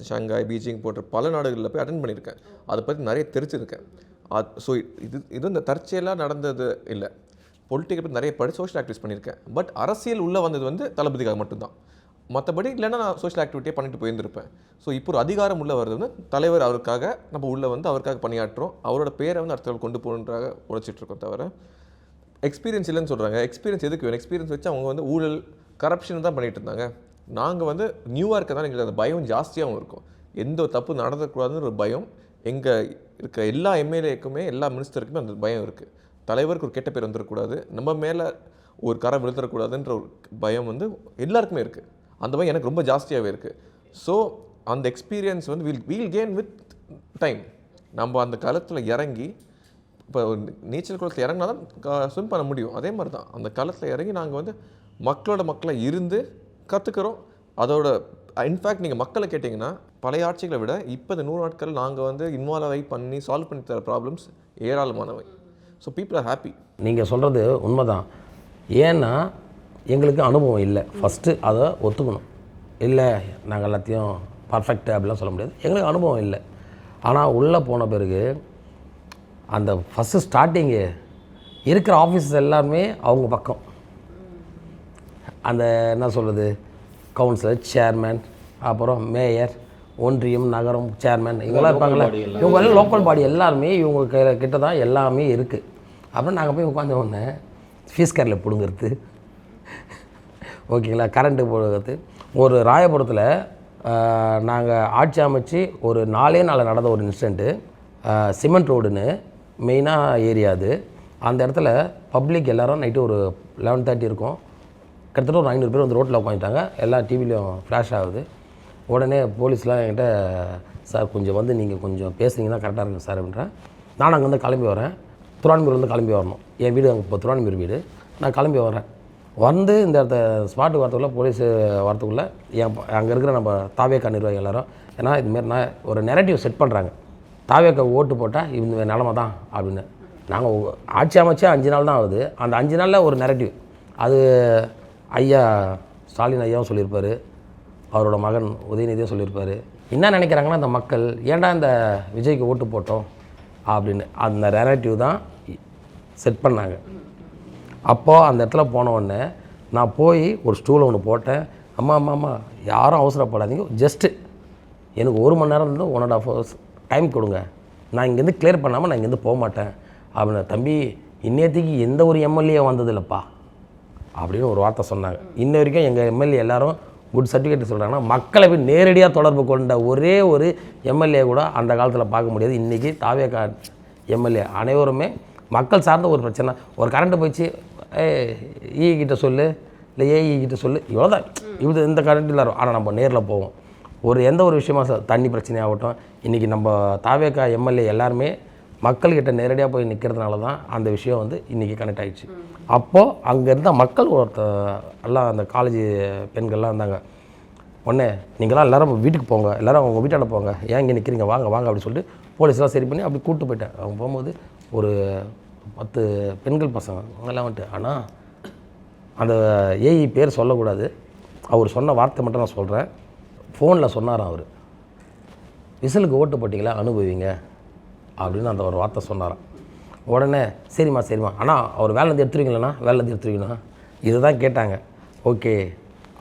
ஷாங்காய், பீஜிங் போன்ற பல நாடுகளில் போய் அட்டென்ட் பண்ணியிருக்கேன். அதை பற்றி நிறைய தெரிஞ்சிருக்கேன். ஸோ இது இந்த தற்செயலாக நடந்தது இல்லை. பொலிட்டிக்கல் பற்றி நிறைய படி சோஷியல் ஆக்டிவிட்டிஸ் பண்ணியிருக்கேன். பட் அரசியல் உள்ளே வந்தது வந்து தளபதிக்காக மட்டும்தான். மற்றபடி இல்லைன்னா நான் சோஷியல் ஆக்டிவிட்டியே பண்ணிட்டு போயிருந்திருப்பேன். ஸோ இப்போ ஒரு அதிகாரம் உள்ளே வருது வந்து தலைவர், அவருக்காக நம்ம உள்ளே வந்து அவருக்காக பணியாற்றுறோம். அவரோட பேரை வந்து அடுத்தவர்கள் கொண்டு போகணுன்றாக உழைச்சிட்ருக்கோம். தவிர எக்ஸ்பீரியன்ஸ் இல்லைன்னு சொல்கிறாங்க. எக்ஸ்பீரியன்ஸ் எதுக்கு வேணும்? எக்ஸ்பீரியன்ஸ் வச்சு அவங்க வந்து ஊழல், கரப்ஷன் தான் பண்ணிகிட்டு இருந்தாங்க. நாங்கள் வந்து நியூவாக இருக்கிறதால எங்களுக்கு அந்த பயம் ஜாஸ்தியாகவும் இருக்கும். எந்த தப்பு நடந்துக்கூடாதுன்னு ஒரு பயம் எங்கள் இருக்க எல்லா எம்எல்ஏக்குமே, எல்லா மினிஸ்டருக்குமே அந்த பயம் இருக்குது. தலைவருக்கு ஒரு கெட்ட பேர் வந்துடக்கூடாது, நம்ம மேலே ஒரு கரை விழுந்துடக்கூடாதுன்ற ஒரு பயம் வந்து எல்லாருக்குமே இருக்குது. அந்த பயம் எனக்கு ரொம்ப ஜாஸ்தியாகவே இருக்குது. ஸோ அந்த எக்ஸ்பீரியன்ஸ் வந்து வீல் கெயின் வித் டைம். நம்ம அந்த காலத்தில் இறங்கி, இப்போ நீச்சல் குளத்தில் இறங்கினா தான் ஸ்விம் பண்ண முடியும். அதே மாதிரி தான் அந்த காலத்தில் இறங்கி நாங்கள் வந்து மக்களாக இருந்து கற்றுக்கிறோம். அதோட இன்ஃபேக்ட் நீங்கள் மக்களை கேட்டிங்கன்னா பழைய ஆட்சிகளை விட இப்போ இந்த 100 நாட்கள் நாங்கள் வந்து இன்வால்வ் ஆகி பண்ணி சால்வ் பண்ணி தர ப்ராப்ளம்ஸ் ஏராளமானவை. So people are happy. நீங்கள் சொல்கிறது உண்மைதான். ஏன்னா எங்களுக்கு அனுபவம் இல்லை. ஃபஸ்ட்டு அதை ஒத்துக்கணும். இல்லை நாங்கள் எல்லாத்தையும் பர்ஃபெக்ட் அப்படிலாம் சொல்ல முடியாது, எங்களுக்கு அனுபவம் இல்லை. ஆனால் உள்ளே போன பிறகு அந்த ஃபஸ்ட்டு ஸ்டார்டிங்கு இருக்கிற ஆஃபீஸஸ் எல்லாருமே அவங்க பக்கம். அந்த என்ன சொல்கிறது, கவுன்சிலர், சேர்மேன், அப்புறம் மேயர், ஒன்றியம், நகரம், சேர்மேன், இவங்களாம் இருப்பாங்களே, இவங்க எல்லாம் லோக்கல் பாடி எல்லாருமே இவங்க கிட்ட தான் எல்லாமே இருக்குது. அப்புறம் நாங்கள் போய் உட்காந்த உடனே ஃபீஸ் கேரில் பிடுங்கிறது, ஓகேங்களா, கரண்ட்டு போடுறது. ஒரு ராயபுரத்தில் நாங்கள் ஆட்சி அமைச்சு ஒரு 4 நாள் நடந்த ஒரு இன்சிடெண்ட்டு. சிமெண்ட் ரோடுன்னு மெயினாக ஏரியா அது. அந்த இடத்துல பப்ளிக் எல்லோரும் நைட்டு ஒரு 11:30 இருக்கும். கிட்டத்தட்ட ஒரு 500 பேர் வந்து ரோட்டில் உட்காந்துட்டாங்க. எல்லா டிவிலையும் ஃப்ளாஷ் ஆகுது. உடனே போலீஸ்லாம் என்கிட்ட, சார் கொஞ்சம் வந்து நீங்கள் கொஞ்சம் பேசுனீங்கன்னா கரெக்டாக இருக்கும் சார் அப்படின்றேன். நான் அங்கே வந்து கிளம்பி வரேன். துராணிமூர் வந்து கிளம்பி வரணும். என் வீடு அங்கே இப்போ துராணிமூர் வீடு. நான் கிளம்பி வரேன். வந்து இந்த இடத்த ஸ்பாட்டுக்கு வரத்துக்குள்ளே போலீஸ் வரத்துக்குள்ளே அங்கே இருக்கிற நம்ம தாவேக்கா நிர்வாகிகள் எல்லாரும், ஏன்னா இதுமாரி நான் ஒரு நெரட்டிவ் செட் பண்ணுறாங்க, தாவேக்கா ஓட்டு போட்டால் இந்த நிலமை தான் அப்படின்னு. நாங்கள் ஆட்சி அமைச்சே 5 நாள் தான் ஆகுது. அந்த 5 நாளில் ஒரு நெரட்டிவ் அது ஐயா ஸ்டாலின் ஐயாவும் சொல்லியிருப்பார், அவரோட மகன் உதயநிதியும் சொல்லியிருப்பார். என்ன நினைக்கிறாங்கன்னா இந்த மக்கள் ஏன்டா இந்த விஜய்க்கு ஓட்டு போட்டோம் அப்படின்னு அந்த நெரட்டிவ் தான் செட் பண்ணாங்க. அப்போது அந்த இடத்துல போன உடனே நான் போய் ஒரு ஸ்டூல் ஒன்று போட்டேன். அம்மா யாரும் அவசரப்படாதீங்க, ஜஸ்ட்டு எனக்கு 1 மணி நேரம் இருந்து 1.5 hours டைம் கொடுங்க, நான் இங்கேருந்து கிளியர் பண்ணாமல் நான் இங்கேருந்து போக மாட்டேன் அப்படின்னு. தம்பி இன்னேற்றுக்கு எந்த ஒரு எம்எல்ஏ வந்ததில்லைப்பா அப்படின்னு ஒரு வார்த்தை சொன்னாங்க. இன்ன வரைக்கும் எங்கள் எம்எல்ஏ எல்லாரும் குட் சர்டிஃபிகேட் சொல்கிறாங்கன்னா, மக்களை போய் நேரடியாக தொடர்பு கொண்ட ஒரே ஒரு எம்எல்ஏ கூட அந்த காலத்தில் பார்க்க முடியாது. இன்றைக்கி தாவேக்கா எம்எல்ஏ அனைவருமே மக்கள் சார்ந்த ஒரு பிரச்சனை. ஒரு கரண்ட்டு போயிடுச்சு, கிட்ட சொல்லு, இல்லை ஏஇ கிட்ட சொல்லு, இவ்வளோதான். இந்த கரண்ட் இல்லை. ஆனால் நம்ம நேரில் போவோம். எந்த ஒரு விஷயமா தண்ணி பிரச்சனையாகட்டும், இன்றைக்கி நம்ம தாவேக்கா எம்எல்ஏ எல்லாருமே மக்கள்கிட்ட நேரடியாக போய் நிற்கிறதுனால தான் அந்த விஷயம் வந்து இன்றைக்கி கனெக்ட் ஆகிடுச்சு. அப்போது அங்கே இருந்த மக்கள் எல்லாம் அந்த காலேஜ் பெண்கள்லாம் இருந்தாங்க. உடனே நீங்களாம் எல்லோரும் வீட்டுக்கு போங்க, எல்லோரும் அவங்க வீட்டாண்ட போங்க, ஏன் இங்கே நிற்கிறீங்க, வாங்க அப்படின்னு சொல்லிட்டு போலீஸ்லாம் சரி பண்ணி அப்படி கூப்பிட்டு போயிட்டேன். அவங்க போகும்போது ஒரு 10 பெண்கள் பசங்க அவங்கெல்லாம் வந்துட்டு, ஆனால் அந்த ஏஇ பேர் சொல்லக்கூடாது, அவர் சொன்ன வார்த்தை மட்டும் நான் சொல்கிறேன். ஃபோனில் சொன்னாராம் அவர், விசிலுக்கு ஓட்டு போட்டிங்களா அனுபவிங்க அப்படின்னு அந்த ஒரு வார்த்தை சொன்னாராம். உடனே சரிம்மா ஆனால் அவர் வேலைலேருந்து எடுத்துருவீங்களா, வேலைலேருந்து எடுத்துருவீங்களா இதுதான் கேட்டாங்க. ஓகே.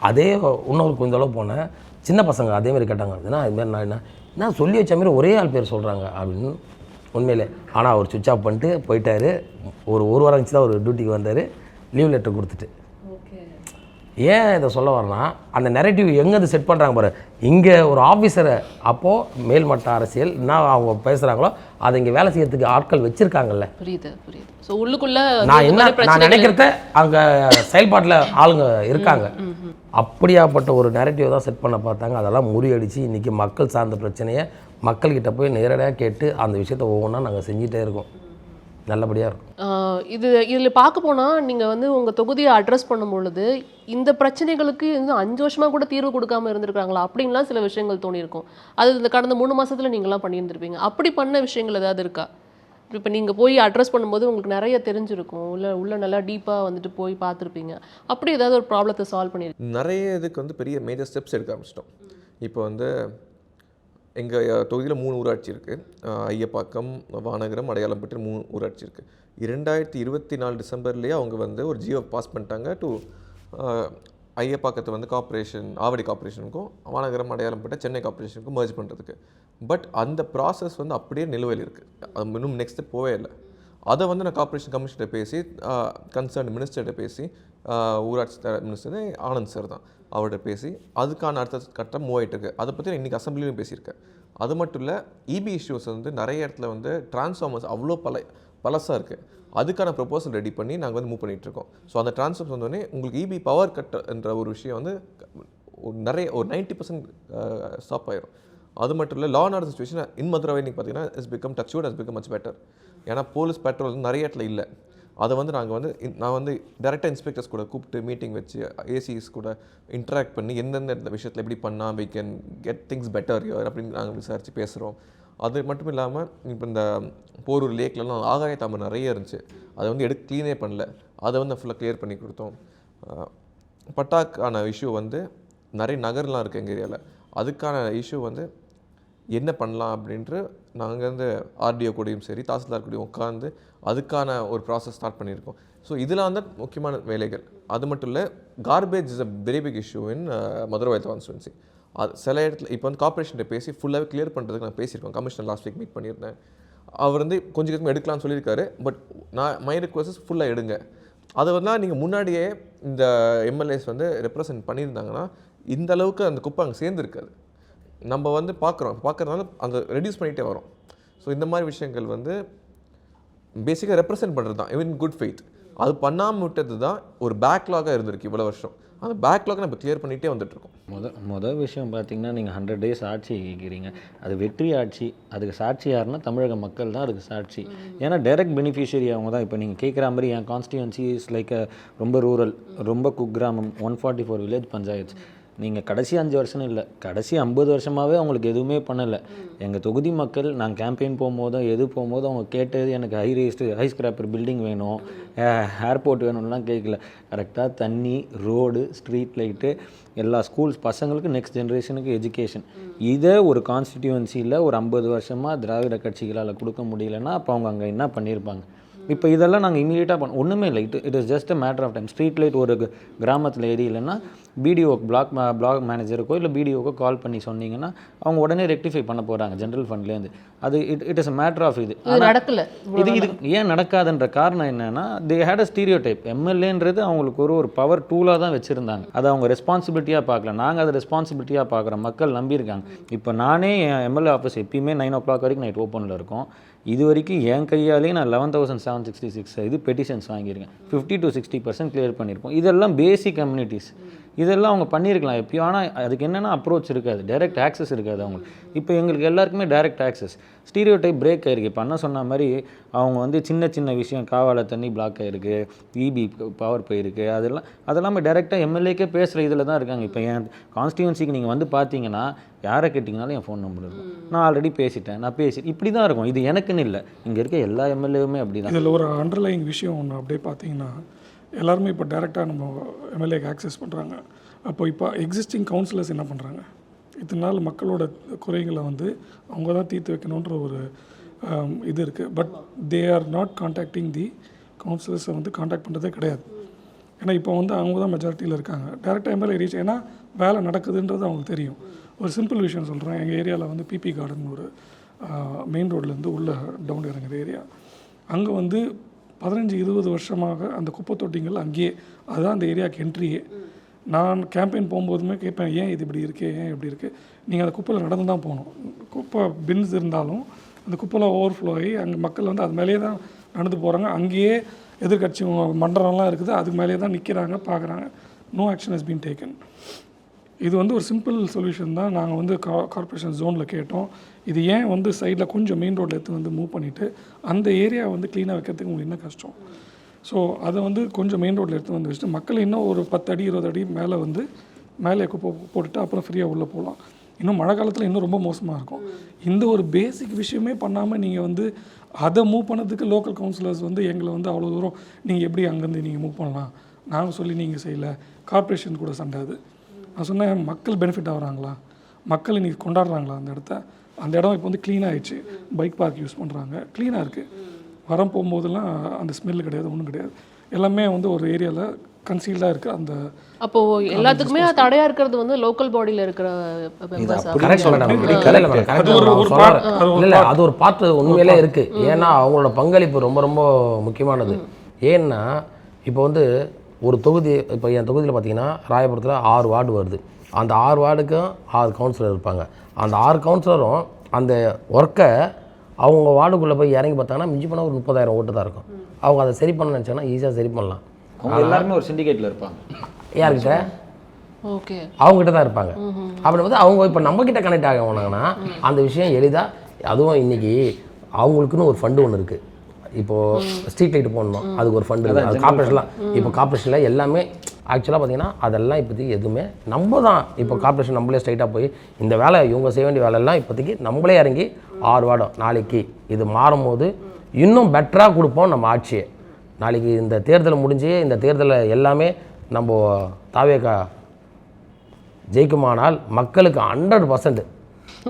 அதே இன்னொரு கொஞ்சம் அளவு போனேன், சின்ன பசங்க அதேமாதிரி கேட்டாங்க. இதுமாதிரி நான் என்ன சொல்லி வச்ச மாதிரி ஒரே ஆள் பேர் சொல்கிறாங்க அப்படின்னு. உண்மையிலே ஆனால் அவர் சுவிட்ச் ஆஃப் பண்ணிட்டு போயிட்டார். ஒரு வாரம் கழிச்சு தான் ஒரு டியூட்டிக்கு வந்தார், லீவ் லெட்டர் கொடுத்துட்டு. ஏன் இதை சொல்ல வரேன்னா, அந்த நெரட்டிவ் எங்கே செட் பண்ணுறாங்க பாரு. இங்கே ஒரு ஆஃபீஸரை அப்போது மேல்மட்ட அரசியல் என்ன அவங்க பேசுகிறாங்களோ அதை இங்கே வேலை செய்யறதுக்கு ஆட்கள் வச்சுருக்காங்கல்ல. புரியுது. ஸோ உள்ளுக்குள்ளே நான் நினைக்கிறத அங்கே செயல்பாட்டில் ஆளுங்க இருக்காங்க. அப்படியாப்பட்ட ஒரு நெரட்டிவ் தான் செட் பண்ண பார்த்தாங்க. அதெல்லாம் முறியடித்து இன்றைக்கி மக்கள் சார்ந்த பிரச்சனையை மக்கள்கிட்ட போய் நேரடியாக கேட்டு அந்த விஷயத்தை ஒவ்வொன்றா நாங்கள் செஞ்சிட்டே இருக்கோம். நல்லபடியாக இருக்கும். இதில் பார்க்க போனால் நீங்கள் வந்து உங்கள் தொகுதியை அட்ரஸ் பண்ணும் பொழுது இந்த பிரச்சனைகளுக்கு இன்னும் 5 வருஷமாக கூட தீர்வு கொடுக்காமல் இருந்திருக்காங்களா அப்படின்லாம் சில விஷயங்கள் தோணியிருக்கும். அது இந்த கடந்த 3 மாதத்தில் நீங்களாம் பண்ணியிருந்திருப்பீங்க. அப்படி பண்ண விஷயங்கள் ஏதாவது இருக்கா? இப்போ நீங்கள் போய் அட்ரஸ் பண்ணும்போது உங்களுக்கு நிறைய தெரிஞ்சிருக்கும், உள்ள நல்லா டீப்பாக வந்துட்டு போய் பார்த்துருப்பீங்க. அப்படி ஏதாவது ஒரு ப்ராப்ளத்தை சால்வ் பண்ணியிருக்கீங்க? நிறைய இதுக்கு வந்து பெரிய மேஜர் ஸ்டெப்ஸ் எடுக்க ஆரம்பிச்சிட்டோம். இப்போ வந்து எங்கள் தொகுதியில் 3 ஊராட்சி இருக்குது. ஐயப்பாக்கம், வானகரம், அடையாளம்பட்டு 3 ஊராட்சி இருக்குது. 2024 டிசம்பர்லேயே அவங்க வந்து ஒரு ஜியோ பாஸ் பண்ணிட்டாங்க டு ஐயப்பாக்கத்தை வந்து கார்ப்பரேஷன், ஆவடி கார்ப்பரேஷனுக்கும், வானகரம், அடையாளம்பட்ட சென்னை கார்ப்பரேஷனுக்கும் மர்ஜ் பண்ணுறதுக்கு. பட் அந்த ப்ராசஸ் வந்து அப்படியே நிலுவையில் இருக்குது. அது இன்னும் நெக்ஸ்ட் போவே இல்லை. அதை வந்து நான் கார்ப்பரேஷன் கமிஷனர் பேசி, கன்சர்ன் மினிஸ்டர்கிட்ட பேசி, ஊராட்சி மினிஸ்டர் ஆனந்த் சார் தான், அவர்கிட்ட பேசி அதுக்கான அடுத்த கட்டம் மூவ் ஆகிட்டு இருக்குது. அதை பற்றி நான் இன்றைக்கி அசம்பிளிலையும் பேசியிருக்கேன். அது மட்டும் இல்லை, இபி இஷ்யூஸ் வந்து நிறைய இடத்துல வந்து டிரான்ஸ்ஃபார்மர்ஸ் அவ்வளோ பழசாக இருக்குது. அதுக்கான ப்ரொபோசல் ரெடி பண்ணி நாங்கள் வந்து மூவ் பண்ணிகிட்ருக்கோம். ஸோ அந்த டிரான்ஸ்ஃபார்மர்ஸ் வந்தோடனே உங்களுக்கு இபி பவர் கட் என்ற ஒரு விஷயம் வந்து ஒரு 90% ஸ்டாப் ஆயிரும். அது மட்டும் இல்லை, லா அண்ட் ஆர்டர் சிச்சுவேஷன் இன் மதுரை நீங்கள் பார்த்தீங்கன்னா is become touchwood has become much better. ஏன்னா போலீஸ் பெட்ரோல் வந்து நிறைய இடத்துல இல்லை. அதை வந்து நான் வந்து டேரெக்டாக இன்ஸ்பெக்டர்ஸ் கூட கூப்பிட்டு மீட்டிங் வச்சு ஏசிஸ் கூட இன்ட்ராக்ட் பண்ணி எந்தெந்த விஷயத்தில் எப்படி பண்ணால் we can get things better year அப்படின்னு நாங்கள் விசாரித்து பேசுகிறோம். அது மட்டும் இல்லாமல் இப்போ இந்த போரூர் லேக்லலாம் ஆகாய தாமரை நிறைய இருந்துச்சு, அதை வந்து க்ளீனே பண்ணல. அதை வந்து ஃபுல்லாக கிளியர் பண்ணி கொடுத்தோம். பட்டாக்கான இஷ்யூ வந்து நிறைய நகர்லாம் இருக்குது எங்கள் ஏரியாவில். அதுக்கான இஷ்யூ வந்து என்ன பண்ணலாம் அப்படின்ட்டு நாங்கள் வந்து ஆர்டிஓ கூடயும் சரி தாசில்தார் கூடயும் உட்காந்து அதுக்கான ஒரு ப்ராசஸ் ஸ்டார்ட் பண்ணியிருக்கோம். ஸோ இதில் வந்து முக்கியமான வேலைகள். அது மட்டும் இல்லை, garbage is a very big issue in Madurai constituency. அது சில இடத்துல இப்போ வந்து கார்பரேஷன்கிட்ட பேசி ஃபுல்லாகவே கிளியர் பண்ணுறதுக்கு நான் பேசியிருக்கோம். கமிஷனர் லாஸ்ட் வீக் மீட் பண்ணியிருந்தேன். அவர் வந்து கொஞ்சம் எடுக்கலாம்னு சொல்லியிருக்காரு. பட் மை ரிக்வஸ்ட் ஃபுல்லாக எடுங்க. அதை வந்து நீங்கள் முன்னாடியே இந்த எம்எல்ஏஸ் வந்து ரெப்ரசன்ட் பண்ணியிருந்தாங்கன்னா இந்த அளவுக்கு அந்த குப்பை அங்கே சேர்ந்துருக்காது. நம்ம வந்து பார்க்குறதுனால அந்த ரெடியூஸ் பண்ணிகிட்டே வரோம். ஸோ இந்த மாதிரி விஷயங்கள் வந்து பேசிக்காக ரெப்ரசென்ட் பண்ணுறது தான் இவன் குட் ஃபெய்த். அது பண்ணாமல் விட்டது தான் ஒரு பேக்லாகாக இருந்திருக்கு இவ்வளோ வருஷம். அந்த பேக்லாக் நம்ம கிளியர் பண்ணிகிட்டே வந்துட்டுருக்கோம். மொதல் விஷயம் பார்த்தீங்கன்னா, நீங்கள் 100 days ஆட்சி கேட்குறீங்க. அது வெற்றி ஆட்சி. அதுக்கு சாட்சி யாருன்னா தமிழக மக்கள் தான் அதுக்கு சாட்சி. ஏன்னா டைரக்ட் பெனிஃபிஷியரி அவங்க தான். இப்போ நீங்கள் கேட்குற மாதிரி என் கான்ஸ்டியூன்சி இஸ் லைக் ரொம்ப ரூரல், ரொம்ப குக்கிராமம், 144 வில்லேஜ் பஞ்சாயத்து. நீங்கள் கடைசி 5 வருஷம் இல்லை, கடைசி 50 வருஷமாகவே அவங்களுக்கு எதுவுமே பண்ணலை. எங்கள் தொகுதி மக்கள் நாங்கள் கேம்பெயின் போகும்போதும் போகும்போதும் அவங்க கேட்டது எனக்கு ஹை ஸ்கிராப்பர் பில்டிங் வேணும், ஏர்போர்ட் வேணும்லாம் கேட்கல. கரெக்டாக தண்ணி, ரோடு, ஸ்ட்ரீட் லைட்டு, எல்லா ஸ்கூல்ஸ், பசங்களுக்கு நெக்ஸ்ட் ஜென்ரேஷனுக்கு எஜுகேஷன். இதை ஒரு கான்ஸ்டிடியூன்சியில் ஒரு 50 வருஷமாக திராவிட கட்சிகளால் கொடுக்க முடியலன்னா அப்போ அவங்க அங்கே என்ன பண்ணியிருப்பாங்க? இப்போ இதெல்லாம் நாங்கள் இமீடியட்டாக ஒன்றுமே இல்லை. It is just a matter of time. Street light ஒரு கிராமத்தில் எரியலைன்னா பிடிஓ பிளாக் மேனேஜருக்கோ இல்லை பிடிஓக்கோ கால் பண்ணி சொன்னீங்கன்னா அவங்க உடனே ரெக்டிஃபை பண்ண போகிறாங்க ஜென்ரல் ஃபண்ட்லேருந்து. அது it is a matter of இது நடக்கல. இது ஏன் நடக்காதுன்ற காரணம் என்னென்னா, they had a stereotype. எம்எல்ஏன்றது அவங்களுக்கு ஒரு பவர் டூலாக தான் வச்சுருந்தாங்க. அதை அவங்க ரெஸ்பான்சிபிலிட்டியாக பார்க்கல. நாங்கள் அதை ரெஸ்பான்சிபிலிட்டியாக பார்க்குறோம். மக்கள் நம்பியிருக்காங்க. இப்போ நானே என் எம்எல்ஏ ஆஃபீஸ் எப்பயுமே 9 o'clock வரைக்கும் நைட் ஓப்பனில் இருக்கும். இது வரைக்கும் என் கையாலே நான் 11,766 இது பெட்டிஷன்ஸ் வாங்கியிருக்கேன். 50 to 60% கிளியர் பண்ணியிருக்கோம். இதெல்லாம் பேசிக் கம்யூனிட்டிஸ். இதெல்லாம் அவங்க பண்ணியிருக்கலாம் எப்பயும். ஆனால் அதுக்கு என்னென்னா அப்ரோச் இருக்காது, டைரக்ட் ஆக்சஸ் இருக்காது அவங்களுக்கு. இப்போ எங்களுக்கு எல்லாருக்குமே direct access. Stereo type break ஆகிருக்கு. இப்போ அண்ணா சொன்ன மாதிரி அவங்க சின்ன விஷயம், காவால தண்ணி பிளாக் ஆகிருக்கு, இபி பவர் போயிருக்கு, அதெல்லாமே டைரெக்டாக எம்எல்ஏக்கே பேசுகிற இதில் தான் இருக்காங்க. இப்போ என் கான்ஸ்டியூன்சிக்கு நீங்கள் பார்த்தீங்கன்னா யாரை கேட்டிங்கனாலும் என் ஃபோன் நம்பர் இருக்கும். நான் ஆல்ரெடி பேசிட்டேன், நான் இப்படி தான் இருக்கும். இது எனக்குன்னு இல்லை, இங்கே இருக்க எல்லா எம்எல்ஏவுமே அப்படி தான். இதில் ஒரு அண்டர்லைங் விஷயம் ஒன்று அப்படியே பார்த்தீங்கன்னா, எல்லாருமே இப்போ டைரெக்டாக நம்ம எம்எல்ஏக்கு ஆக்சஸ் பண்ணுறாங்க. அப்போ இப்போ எக்ஸிஸ்டிங் கவுன்சிலர்ஸ் என்ன பண்ணுறாங்க? இத்தனை நாள் மக்களோட குறைகளை அவங்க தான் தீர்த்து வைக்கணுன்ற ஒரு இது இருக்குது. But they are not contacting the கவுன்சிலர்ஸை கான்டாக்ட் பண்ணுறதே கிடையாது. ஏன்னா இப்போ அவங்க தான் மெஜாரிட்டியில் இருக்காங்க. டேரெக்டாக எம்எல்ஏ ரீச், ஏன்னா வேலை நடக்குதுன்றது அவங்களுக்கு தெரியும். ஒரு சிம்பிள் விஷயம் சொல்கிறேன். எங்கள் ஏரியாவில் பிபி கார்டன் ஒரு மெயின் ரோட்லேருந்து உள்ள டவுன் இறங்குற ஏரியா. அங்கே 15-20 வருஷமாக அந்த குப்பை தொட்டிங்கள் அங்கேயே, அதுதான் அந்த ஏரியாவுக்கு என்ட்ரியே. நான் கேம்பெயின் போகும்போதுமே கேட்பேன், ஏன் இது இப்படி இருக்குது, ஏன் இப்படி இருக்குது? நீங்கள் அந்த குப்பையில் நடந்து தான் போகணும். குப்பை பின்ஸ் இருந்தாலும் அந்த குப்பையில் ஓவர்ஃப்ளோ ஆகி அங்கே மக்கள் அது மேலேயே தான் நடந்து போகிறாங்க. அங்கேயே எதிர்கட்சி மன்றம்லாம் இருக்குது, அதுக்கு மேலேயே தான் நிற்கிறாங்க, பார்க்குறாங்க. No action has been taken. இது ஒரு சிம்பிள் சொல்யூஷன் தான். நாங்கள் கார்ப்பரேஷன் ஜோனில் கேட்டோம். இது ஏன் சைடில் கொஞ்சம் மெயின் ரோட்டில் எடுத்து மூவ் பண்ணிவிட்டு அந்த ஏரியா க்ளீனாக வைக்கிறதுக்கு உங்களுக்கு என்ன கஷ்டம்? ஸோ அதை கொஞ்சம் மெயின் ரோட்டில் எடுத்து வச்சுட்டு மக்கள் இன்னும் ஒரு 10 அடி 20 அடி மேலே குப்பை போட்டுட்டு அப்புறம் ஃப்ரீயாக உள்ளே போகலாம். இன்னும் மழை காலத்தில் இன்னும் ரொம்ப மோசமாக இருக்கும். இந்த ஒரு பேசிக் விஷயமே பண்ணாமல் நீங்கள் அதை மூவ் பண்ணதுக்கு லோக்கல் கவுன்சிலர்ஸ் எங்களை அவ்வளோ தூரம் நீங்கள் எப்படி அங்கேருந்து நீங்கள் மூவ் பண்ணலாம், நாங்கள் சொல்லி நீங்கள் செய்யலை, கார்ப்பரேஷன் கூட சண்டை. அது நான் சொன்னேன், மக்கள் பெனிஃபிட் ஆகிறாங்களா, மக்கள் இன்றைக்கி கொண்டாடுறாங்களா அந்த இடத்த? அந்த இடம் இப்போ க்ளீனாக ஆகிடுச்சு. பைக் பார்க் யூஸ் பண்ணுறாங்க, க்ளீனாக இருக்குது. வரம் போகும்போதெல்லாம் அந்த ஸ்மெல்லு கிடையாது, ஒன்றும் கிடையாது. எல்லாமே ஒரு ஏரியாவில் கன்சீல்டாக இருக்குது. அந்த அப்போது எல்லாத்துக்குமே தடையாக இருக்கிறது லோக்கல் பாடியில் இருக்கிற அது ஒரு பார்ட் உண்மையிலே இருக்குது. ஏன்னா அவங்களோட பங்களிப்பு ரொம்ப ரொம்ப முக்கியமானது. ஏன்னா இப்போ ஒரு தொகுதி, இப்போ என் தொகுதியில் பார்த்தீங்கன்னா ராயபுரத்தில் 6 வார்டு வருது. அந்த 6 வார்டுக்கும் 6 கவுன்சிலர் இருப்பாங்க. அந்த 6 கவுன்சிலரும் அந்த ஒர்க்கை அவங்க வார்டுக்குள்ளே போய் இறங்கி பார்த்தாங்கன்னா மிஞ்சி போனால் ஒரு 30,000 ஓட்டு தான் இருக்கும். அவங்க அதை சரி பண்ண நினச்சாங்கன்னா ஈஸியாக சரி பண்ணலாம். அவங்க எல்லாருமே ஒரு சிண்டிகேட்டில் இருப்பாங்க. யார்கிட்ட? ஓகே, அவங்ககிட்ட தான் இருப்பாங்க. அப்படி அவங்க இப்போ நம்மக்கிட்ட கனெக்ட் ஆகினாங்கன்னா அந்த விஷயம் எளிதாக. அதுவும் இன்றைக்கி அவங்களுக்குன்னு ஒரு ஃபண்டு ஒன்று இருக்குது. இப்போது ஸ்ட்ரீட் லைட்டு போடணும், அதுக்கு ஒரு ஃபண்டு இருக்குது. அது கார்ப்பரேஷன்லாம் இப்போ கார்ப்பரேஷனில் எல்லாமே ஆக்சுவலாக பார்த்தீங்கன்னா அதெல்லாம் இப்போதைக்கு எதுவுமே நம்ம தான். இப்போ கார்ப்பரேஷன் நம்மளே ஸ்ட்ரைட்டாக போய் இந்த வேலை இவங்க செய்ய வேண்டிய வேலையெல்லாம் இப்போதைக்கு நம்மளே இறங்கி 6 வார்டும் நாளைக்கு இது மாறும்போது இன்னும் பெட்டராக கொடுப்போம் நம்ம ஆட்சியை. நாளைக்கு இந்த தேர்தல் முடிஞ்சு இந்த தேர்தலில் எல்லாமே நம்ம தாவேகா ஜெயிக்குமானால் மக்களுக்கு 100%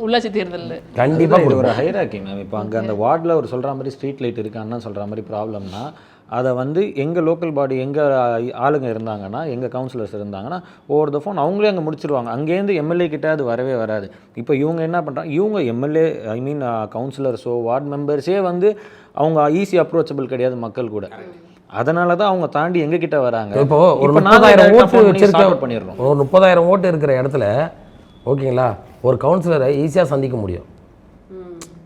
உள்ளாட்சி தேர்தலில் கண்டிப்பாக ஒரு ஹைராக்கி மேம். இப்போ அங்கே அந்த வார்டில் ஒரு சொல்கிற மாதிரி ஸ்ட்ரீட் லைட் இருக்கான்னு சொல்கிற மாதிரி ப்ராப்ளம்னா அதை எங்கள் லோக்கல் பாடி எங்கள் ஆளுங்க இருந்தாங்கன்னா, எங்கள் கவுன்சிலர்ஸ் இருந்தாங்கன்னா ஓவர் த ஃபோன் அவங்களே அங்கே முடிச்சிருவாங்க. அங்கேருந்து எம்எல்ஏ கிட்ட அது வரவே வராது. இப்போ இவங்க என்ன பண்ணுறாங்க, இவங்க எம்எல்ஏ கவுன்சிலர்ஸோ வார்டு மெம்பர்ஸே அவங்க ஈஸி அப்ரோச்சபிள் கிடையாது மக்கள் கூட. அதனால தான் அவங்க தாண்டி எங்ககிட்ட வராங்க. இப்போ ஒரு 30,000 ஓட்டு வச்சிருக்க பண்ணிடுறோம். ஒரு 30,000 ஓட்டு இருக்கிற இடத்துல ஓகேங்களா ஒரு கவுன்சிலரை ஈஸியாக சந்திக்க முடியும்.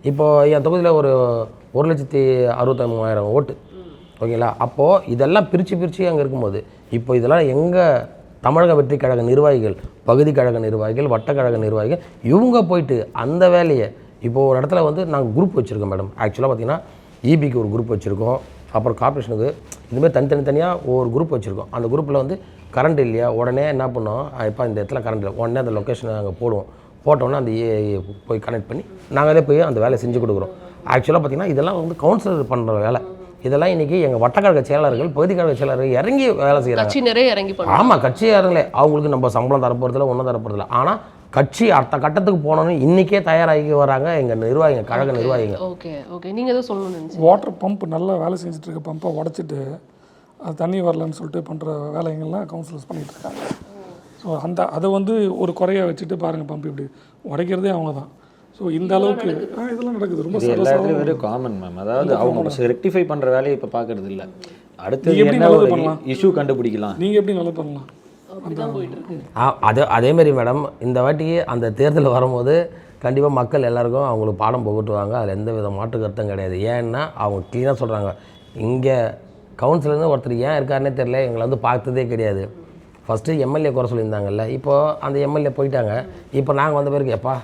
இப்போது என் தொகுதியில் ஒரு 1,63,000 ஓட்டு ஓகேங்களா. அப்போது இதெல்லாம் பிரித்து அங்கே இருக்கும்போது இப்போ இதெல்லாம் எங்கே தமிழக வெற்றி கழக நிர்வாகிகள், பகுதி கழக நிர்வாகிகள், வட்டக்கழக நிர்வாகிகள் இவங்க போயிட்டு அந்த வேலையை இப்போது ஒரு இடத்துல வந்து நாங்கள் குரூப் வச்சுருக்கோம் மேடம். ஆக்சுவலாக பார்த்திங்கன்னா இபிக்கு ஒரு குரூப் வச்சுருக்கோம், அப்புறம் கார்பரேஷனுக்கு இதுமாதிரி தனித்தனியாக ஒரு குரூப் வச்சுருக்கோம். அந்த குரூப்பில் வந்து கரண்ட் இல்லையா, உடனே என்ன பண்ணோம், இப்போ இந்த இடத்துல கரண்ட் இல்லை, உடனே அந்த லொக்கேஷனை நாங்கள் போடுவோம். போட்டோன்னே அந்த போய் கனெக்ட் பண்ணி நாங்களே போய் அந்த வேலை செஞ்சு கொடுக்குறோம். ஆக்சுவலாக பார்த்திங்கன்னா இதெல்லாம் வந்து கவுன்சிலர் பண்ணுற வேலை. இதெல்லாம் இன்றைக்கி எங்கள் வட்டக்கழக செயலாளர்கள், பகுதி கழக செயலாளர்கள் இறங்கி வேலை செய்கிறாங்க. கட்சி நிறைய இறங்கி பண்ணுறாங்க. ஆமாம், கட்சியாரங்களே அவங்களுக்கு நம்ம சம்பளம் தரப்போகிறதில்ல, ஒன்றும் தரப்போகிறதில்ல. ஆனால் கட்சி அடுத்த கட்டத்துக்கு போனோன்னு இன்றைக்கே தயாராகி வராங்க எங்கள் நிர்வாகிங்க, கழக நிர்வாகிங்க. ஓகே நீங்கள் எதுவும் சொல்லணும்னு நினச்சி. வாட்டர் பம்ப் நல்லா வேலை செஞ்சுட்டு இருக்க பம்பை உடச்சிட்டு அது தண்ணி வரலன்னு சொல்லிட்டு பண்ணுற வேலைங்கள்லாம் கவுன்சிலர்ஸ் பண்ணிகிட்டு இருக்காங்க. ஸோ அதை வந்து ஒரு குறையாக வச்சுட்டு பாருங்கள், பம்ப் இப்படி உடைக்கிறதே அவங்க தான். ஸோ இந்த அளவுக்கு இதெல்லாம் நடக்குது. ரொம்ப எல்லாத்துலேயும் வெரி காமன் மேம். அதாவது அவங்க ரெக்டிஃபை பண்ணுற வேலையை இப்போ பார்க்கறது இல்லை. அடுத்து எப்படி என்ன நல்லது ஒரு பண்ணலாம், இஷ்யூ கண்டுபிடிக்கலாம், நீங்கள் எப்படி நல்லது பண்ணலாம். அதேமாரி மேடம், இந்த வாட்டி அந்த தேர்தல் வரும்போது கண்டிப்பாக மக்கள் எல்லாருக்கும் அவங்களுக்கு பாடம் புகட்டுவாங்க. அதில் எந்த வித மாற்று கருத்தும் கிடையாது. ஏன்னா அவங்க க்ளீனாக சொல்கிறாங்க, இங்கே கவுன்சிலர்னு ஒருத்தர் ஏன் இருக்காருன்னே தெரியல, எங்களை வந்து பார்த்ததே கிடையாது. ஃபஸ்ட்டு எம்எல்ஏ குறை சொல்லியிருந்தாங்கல்ல, இப்போது அந்த எம்எல்ஏ போயிட்டாங்க. இப்போ நாங்கள் வந்த பிறகு எப்பா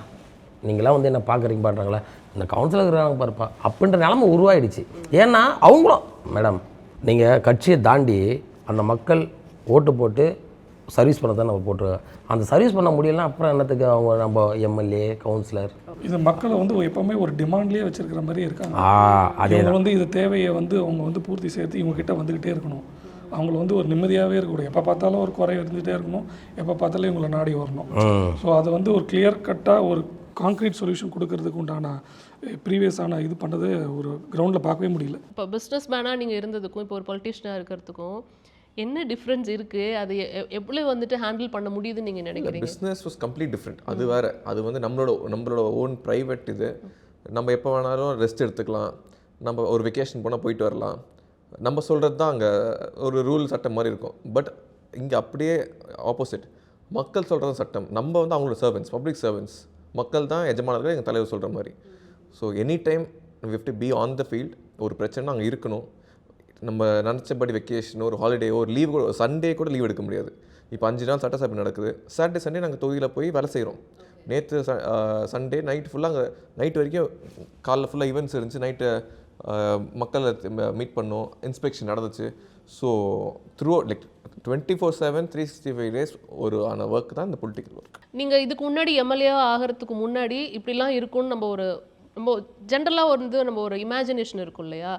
நீங்களாம் வந்து என்ன பார்க்குறீங்க பாடுறாங்களா, இந்த கவுன்சிலர் இருக்கிறாங்க பாருப்பா அப்படின்ற நிலமை உருவாயிடுச்சு. ஏன்னா அவங்களும் மேடம், நீங்கள் கட்சியை தாண்டி அந்த மக்கள் ஓட்டு போட்டு சர்வீஸ் பண்ண தான் நம்ம போட்டுருக்கோம். அந்த சர்வீஸ் பண்ண முடியலன்னா அப்புறம் என்னத்துக்கு அவங்க நம்ம எம்எல்ஏ கவுன்சிலர். இது மக்களை வந்து எப்போவுமே ஒரு டிமாண்ட்லேயே வச்சுருக்கிற மாதிரி இருக்காங்க. அதே வந்து இது தேவையை வந்து அவங்க வந்து பூர்த்தி செய்து இவங்ககிட்ட வந்துக்கிட்டே இருக்கணும். அவங்கள வந்து ஒரு நிம்மதியாகவே இருக்கக்கூடாது. எப்போ பார்த்தாலும் ஒரு குறை இருந்துகிட்டே இருக்கணும், எப்போ பார்த்தாலும் இவங்களை நாடி வரணும். ஸோ அது வந்து ஒரு கிளியர் கட்டாக ஒரு கான்க்ரீட் சொல்யூஷன் கொடுக்கறதுக்கு உண்டான ப்ரீவியஸான இது பண்ணுறது ஒரு கிரவுண்டில் பார்க்கவே முடியல. இப்போ பிஸ்னஸ் மேனாக நீங்கள் இருந்ததுக்கும் இப்போ ஒரு பொலிட்டிஷியனாக இருக்கிறதுக்கும் என்ன டிஃப்ரென்ஸ் இருக்குது? அது எப்படி வந்துட்டு ஹேண்டில் பண்ண முடியுதுன்னு நீங்கள் நினைக்கிறீங்க? Business was complete different. அது வேறு, அது வந்து நம்மளோட ஓன் ப்ரைவேட். இது நம்ம எப்போ வேணாலும் ரெஸ்ட் எடுத்துக்கலாம், நம்ம ஒரு வெக்கேஷன் போனால் போயிட்டு வரலாம், நம்ம சொல்கிறது தான் அங்கே ஒரு ரூல் சட்டம் மாதிரி இருக்கும். பட் இங்கே அப்படியே ஆப்போசிட், மக்கள் சொல்கிறது சட்டம், நம்ம வந்து அவங்களோட சர்வன்ஸ், பப்ளிக் சர்வன்ஸ். மக்கள் தான் எஜமானர்கள், எங்கள் தலைவர் சொல்கிற மாதிரி. So any time we have to be on the field. ஒரு பிரச்சனை அங்கே இருக்கணும். நம்ம நினச்சபடி வெக்கேஷனோ ஒரு ஹாலிடேயோ ஒரு லீவ் கூட, சண்டே கூட லீவ் எடுக்க முடியாது. இப்போ 5 நாள் சட்டசபை நடக்குது, சாட்டர்டே சண்டே நாங்கள் தொகுதியில் போய் வேலை செய்கிறோம். நேற்று சண்டே நைட் ஃபுல்லாக அங்கே நைட் வரைக்கும், காலைல ஃபுல்லாக ஈவெண்ட்ஸ் இருந்துச்சு, நைட்டு மக்களை மீட் பண்ணோம், இன்ஸ்பெக்ஷன் நடந்துச்சு. ஸோ த்ரூ லைக் 24/7 365 days ஒரு ஆன ஒர்க் தான் இந்த பொலிட்டிக்கல் ஒர்க். நீங்கள் இதுக்கு முன்னாடி எம்எல்ஏ ஆகிறதுக்கு முன்னாடி இப்படிலாம் இருக்கும்னு நம்ம ஜென்ரலாக வந்து நம்ம ஒரு இமேஜினேஷன் இருக்கும் இல்லையா?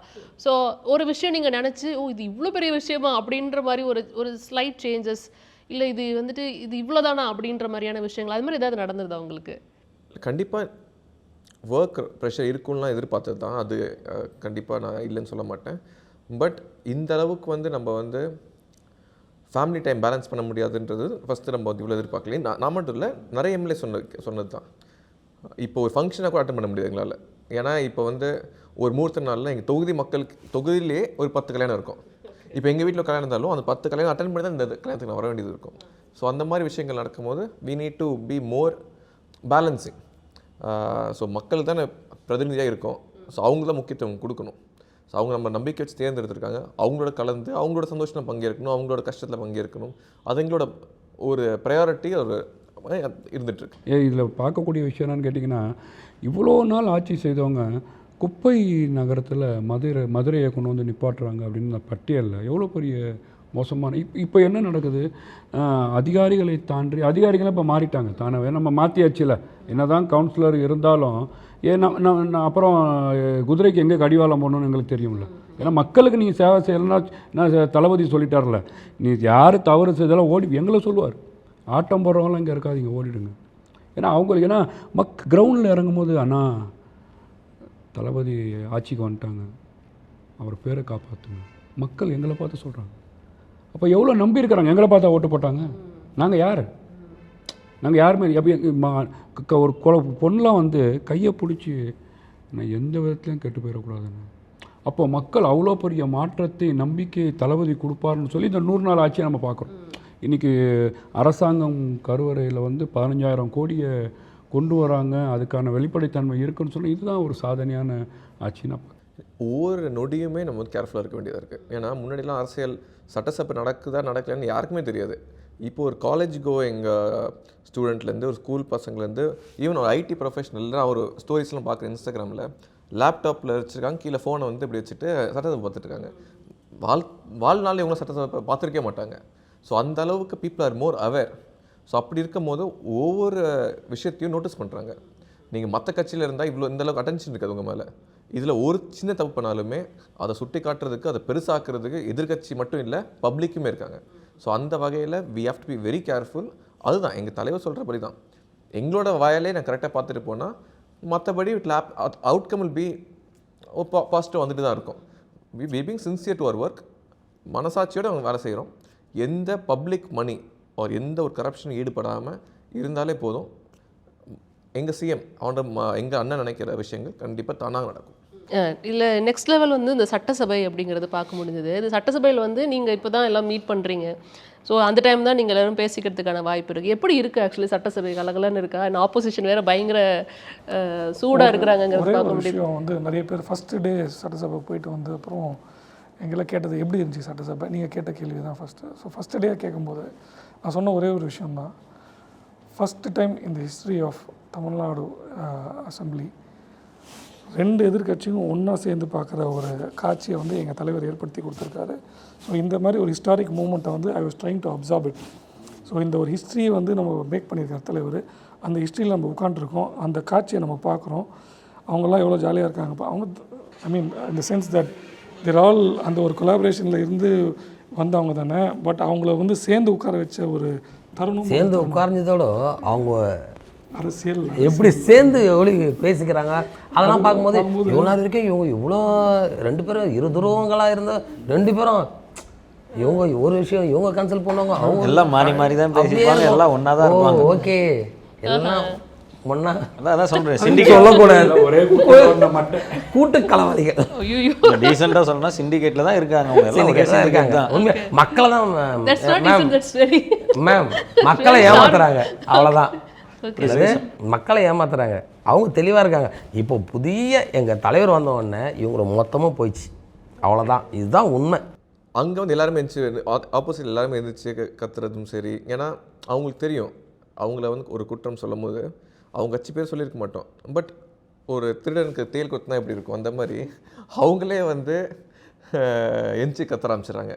ஸோ ஒரு விஷயம் நீங்கள் நினச்சி இது இவ்வளோ பெரிய விஷயமா அப்படின்ற மாதிரி ஒரு ஸ்லைட் சேஞ்சஸ், இல்லை இது வந்துட்டு இது இவ்வளோதானா அப்படின்ற மாதிரியான விஷயங்கள், அது மாதிரி ஏதாவது நடந்ததா உங்களுக்கு? கண்டிப்பாக ஒர்க் ப்ரெஷர் இருக்கும்லாம் எதிர்பார்த்தது தான். அது கண்டிப்பாக நான் இல்லைன்னு சொல்ல மாட்டேன். பட் இந்த அளவுக்கு வந்து நம்ம வந்து ஃபேமிலி டைம் பேலன்ஸ் பண்ண முடியாதுன்றது ஃபஸ்ட்டு நம்ம வந்து இவ்வளோ எதிர்பார்க்கலையும். நான் மட்டும் இல்லை, நிறைய எம்எல்ஏ சொன்னது தான். இப்போ ஒரு ஃபங்க்ஷனாக கூட அட்டன் பண்ண முடியாது எங்களால். ஏன்னா இப்போ வந்து ஒரு முகூர்த்த நாளில் எங்கள் தொகுதி மக்களுக்கு தொகுதியிலே ஒரு 10 கல்யாணம் இருக்கும். இப்போ எங்கள் வீட்டில் கல்யாணம் இருந்தாலும் அந்த 10 கல்யாணம் அட்டன் பண்ணி தான் இந்த கல்யாணத்துக்கு நான் வர வேண்டியது இருக்கும். ஸோ அந்த மாதிரி விஷயங்கள் நடக்கும்போது we need to be more balancing. So மக்கள் தானே பிரதிநிதியாக இருக்கும். ஸோ அவங்க தான் முக்கியத்துவம் கொடுக்கணும். ஸோ அவங்க நம்ம நம்பிக்கை வச்சு தேர்ந்தெடுத்திருக்காங்க. அவங்களோட கலந்து அவங்களோட சந்தோஷத்தில் பங்கேற்கணும், அவங்களோட கஷ்டத்தில் பங்கேற்கணும். அது எங்களோட ஒரு ப்ரையாரிட்டி ஒரு இருந்துகிட்ருக்கு. இதில் பார்க்கக்கூடிய விஷயம் என்னன்னு கேட்டிங்கன்னா, இவ்வளோ நாள் ஆட்சி செய்தவங்க குப்பை நகரத்தில் மதுரையை கொண்டு வந்து நிப்பாட்டுறாங்க அப்படின்னு அந்த பட்டியலில் எவ்வளோ பெரிய மோசமான இப்போ என்ன நடக்குது? அதிகாரிகளை தாண்டி அதிகாரிகளை இப்போ மாறிட்டாங்க தானே. நம்ம மாற்றியாச்சுல, என்ன தான் கவுன்சிலர் இருந்தாலும் நான் அப்புறம் குதிரைக்கு எங்கே கடிவாளம் போடணும்னு எங்களுக்கு தெரியும்ல. ஏன்னா மக்களுக்கு நீங்கள் சேவை செய்யலைன்னா, நான் தளபதி சொல்லிட்டார்ல, நீ யார் தவறு செய்தாலும் ஓடி எங்களை சொல்லுவார், ஆட்டம் போடுறவங்களாம் இங்கே இருக்காதீங்க, ஓடிடுங்க. ஏன்னா அவங்களுக்கு ஏன்னா கிரவுண்டில் இறங்கும் போது அண்ணா தளபதி ஆட்சிக்கு வந்துட்டாங்க, அவர் பேரை காப்பாற்றுங்க, மக்கள் எங்களை பார்த்து சொல்கிறாங்க. அப்போ எவ்வளோ நம்பி இருக்கிறாங்க, எங்களை பார்த்தா ஓட்டு போட்டாங்க. நாங்கள் யார்? நாங்கள் யாருமே அப்போ ஒரு பொண்ணெலாம் வந்து கையை பிடிச்சி நான் எந்த விதத்துலையும் கெட்டு போயிடக்கூடாதுன்னு. அப்போ மக்கள் அவ்வளோ பெரிய மாற்றத்தை நம்பிக்கை தளபதி கொடுப்பாருன்னு சொல்லி இந்த 100 நாள் ஆட்சியை நம்ம பார்க்குறோம். இன்றைக்கி அரசாங்கம் கருவறையில் வந்து 15,000 கோடியை கொண்டு வராங்க, அதுக்கான வெளிப்படைத்தன்மை இருக்குன்னு சொல்லி இதுதான் ஒரு சாதனையான ஆட்சின்னு. ஒவ்வொரு நொடியுமே நம்ம வந்து கேர்ஃபுல்லாக இருக்க வேண்டியதாக இருக்குது. ஏன்னா முன்னாடிலாம் அரசியல் சட்டசபை நடக்குதா நடக்கலன்னு யாருக்குமே தெரியாது. இப்போ ஒரு காலேஜ் கோயிங் ஸ்டூடெண்ட்லேருந்து ஒரு ஸ்கூல் பசங்கலேருந்து ஈவன் ஒரு ஐடி ப்ரொஃபஷனல்லாம் ஒரு ஸ்டோரிஸ்லாம் பார்க்குறேன் இன்ஸ்டாகிராமில். லேப்டாப்பில் வச்சுருக்காங்க, கீழே ஃபோனை வந்து இப்படி வச்சுட்டு சட்டசபை பார்த்துட்ருக்காங்க. வாழ்நாள் இவங்களும் சட்டசபை பார்த்துருக்கே மாட்டாங்க. ஸோ அந்த அளவுக்கு people are more aware. So அப்படி இருக்கும் போது ஒவ்வொரு விஷயத்தையும் நோட்டீஸ் பண்ணுறாங்க. நீங்கள் மற்ற கட்சியில் இருந்தால் இவ்வளோ இந்த அளவுக்கு அட்டென்ஷன் இருக்காது உங்கள் மேலே. இதில் ஒரு சின்ன தப்பு பண்ணாலுமே அதை சுட்டி காட்டுறதுக்கு, அதை பெருசாக்குறதுக்கு எதிர்கட்சி மட்டும் இல்லை, பப்ளிக்குமே இருக்காங்க. ஸோ அந்த வகையில் we have to be very careful. அதுதான் எங்கள் தலைவர் சொல்கிறபடி தான். எங்களோட வாயாலே நான் கரெக்டாக பார்த்துட்டு போனால் மற்றபடி அவுட்கம் வில் பி பாசிட்டிவ் வந்துட்டு தான் இருக்கும். We being sincere to our work. மனசாட்சியோடு அவங்க வேலை செய்கிறோம். எந்த பப்ளிக் மணி ஒரு எந்த ஒரு கரப்ஷன் ஈடுபடாமல் இருந்தாலே போதும். எங்கள் சிஎம் எங்கள் அண்ணன் நினைக்கிற விஷயங்கள் கண்டிப்பாக தானாக நடக்கும். இல்லை நெக்ஸ்ட் லெவல் வந்து இந்த சட்டசபை அப்படிங்கிறது பார்க்க முடிஞ்சது. இந்த சட்டசபையில் வந்து நீங்கள் இப்போ தான் எல்லாம் மீட் பண்ணுறீங்க. ஸோ அந்த டைம் தான் நீங்கள் எல்லோரும் பேசிக்கிறதுக்கான வாய்ப்பு இருக்குது. எப்படி இருக்குது ஆக்சுவலி சட்டசபை கலகலன்னு இருக்கா? இந்த ஆப்போசிஷன் வேறு பயங்கர சூடாக இருக்கிறாங்கிறது பார்க்க முடியும். வந்து நிறைய பேர் ஃபஸ்ட்டு டே சட்டசபை போயிட்டு வந்து அப்புறம் எங்கெல்லாம் கேட்டது எப்படி இருந்துச்சு சட்டசபை, நீங்கள் கேட்ட கேள்வி தான் ஃபஸ்ட்டு. ஸோ ஃபஸ்ட்டு டே கேட்கும்போது நான் சொன்ன ஒரே ஒரு விஷயந்தான். ஃபஸ்ட்டு டைம் இந்த ஹிஸ்ட்ரி ஆஃப் தமிழ்நாடு அசம்பிளி 2 எதிர்கட்சியும் ஒன்றா சேர்ந்து பார்க்குற ஒரு காட்சியை வந்து எங்கள் தலைவர் ஏற்படுத்தி கொடுத்துருக்காரு. ஸோ இந்த மாதிரி ஒரு ஹிஸ்டாரிக் மூமெண்ட்டை வந்து I was trying to absorb it. So இந்த ஒரு ஹிஸ்ட்ரியை வந்து நம்ம மேக் பண்ணியிருக்கார் தலைவர். அந்த ஹிஸ்ட்ரியில் நம்ம உட்காந்துருக்கோம், அந்த காட்சியை நம்ம பார்க்குறோம். அவங்கெல்லாம் எவ்வளோ ஜாலியாக இருக்காங்க. அவங்க ஐ மீன் இந்த சென்ஸ் தட் தேர் ஆல் அந்த ஒரு கொலாபரேஷனில் இருந்து வந்தவங்க தானே. பட் அவங்கள வந்து சேர்ந்து உட்கார வச்ச ஒரு தருணம். சேர்ந்து உட்கார்ந்ததோட அவங்க அரசியல் எப்படி சேர்ந்து எவ்வளோ பேசிக்கிறாங்க அதெல்லாம் பார்க்கும்போது இவ்வளோ நாள் வரைக்கும் இவங்க இவ்வளோ 2 பேரும் இரு துருவங்களாக இருந்த 2 பேரும் இவங்க ஒரு விஷயம் இவங்க கேன்சல் பண்ணுவாங்க, அவங்க எல்லாம் மாறி மாறி தான் பேசிப்பாங்க, எல்லாம் ஒன்றா தான் இருப்பாங்க. ஓகே எல்லாம் ஒன்றா அதான் சொல்கிறேன். சிண்டிகேட் சொல்லக்கூடாது, ஒரே கூட்டு கலவாதிகள். டீசெண்டாக சொல்லணும்னா சிண்டிகேட்டில் தான் இருக்காங்க. அவங்க எல்லாம் ஒரே தான் இருக்காங்க. தான். உண்மை மக்களை தான் மேம் மக்களை ஏமாத்துறாங்க, அவ்வளோதான். மக்களை ஏமாத்துறாங்க, அவங்க தெளிவாக இருக்காங்க. இப்போ புதிய எங்கள் தலைவர் வந்த உடனே இவங்க மொத்தமாக போயிடுச்சு, அவ்வளோதான். இதுதான் உண்மை. அங்கே வந்து எல்லாருமே எழுந்துச்சு, ஆப்போசிட் எல்லாருமே எழுந்துச்சு கத்துறதும் சரி. ஏன்னா அவங்களுக்கு தெரியும் அவங்கள வந்து ஒரு குற்றம் சொல்லும் போது அவங்க கட்சி பேர் சொல்லியிருக்க மாட்டோம். பட் ஒரு திருடனுக்கு தேல் கொத்துனா எப்படி இருக்கும், அந்த மாதிரி அவங்களே வந்து எந்திச்சு கத்த ஆரம்பிச்சிடுறாங்க.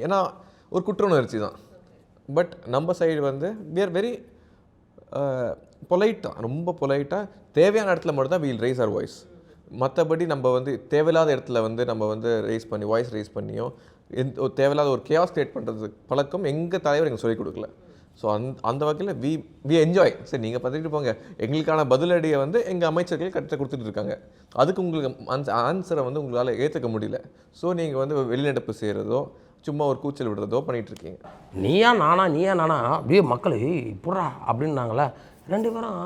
ஏன்னா ஒரு குற்ற உணர்ச்சி தான். பட் நம்ம சைடு வந்து வி ஆர் வெரி பொலைட்டாக, ரொம்ப பொலைட்டாக தேவையான இடத்துல மட்டும்தான் வீல் ரைஸ் ஆர் வாய்ஸ். மற்றபடி நம்ம வந்து தேவையில்லாத இடத்துல வந்து நம்ம வந்து வாய்ஸ் ரைஸ் பண்ணியோ தேவையில்லாத ஒரு கேஆஸ் கிரியேட் பண்ணுறது பழக்கம் எங்கள் தலைவர் எங்களுக்கு சொல்லிக் கொடுக்கல. ஸோ அந்த வகையில் வி என்ஜாய். சரி நீங்கள் பார்த்துட்டு போங்க, எங்களுக்கான பதிலடியை வந்து எங்கள் அமைச்சர்கள் கட்ட கொடுத்துட்டு இருக்காங்க. அதுக்கு உங்களுக்கு ஆன்சரை வந்து உங்களால் ஏற்றுக்க முடியல. ஸோ நீங்கள் வந்து வெளிநடப்பு செய்கிறதோ சும்மா ஒரு கூச்சல் விடுறதோ பண்ணிகிட்டு இருக்கீங்க. நீயா நானா அப்படியே மக்கள் இப்படா அப்படின்னாங்களே. 2 பேரும்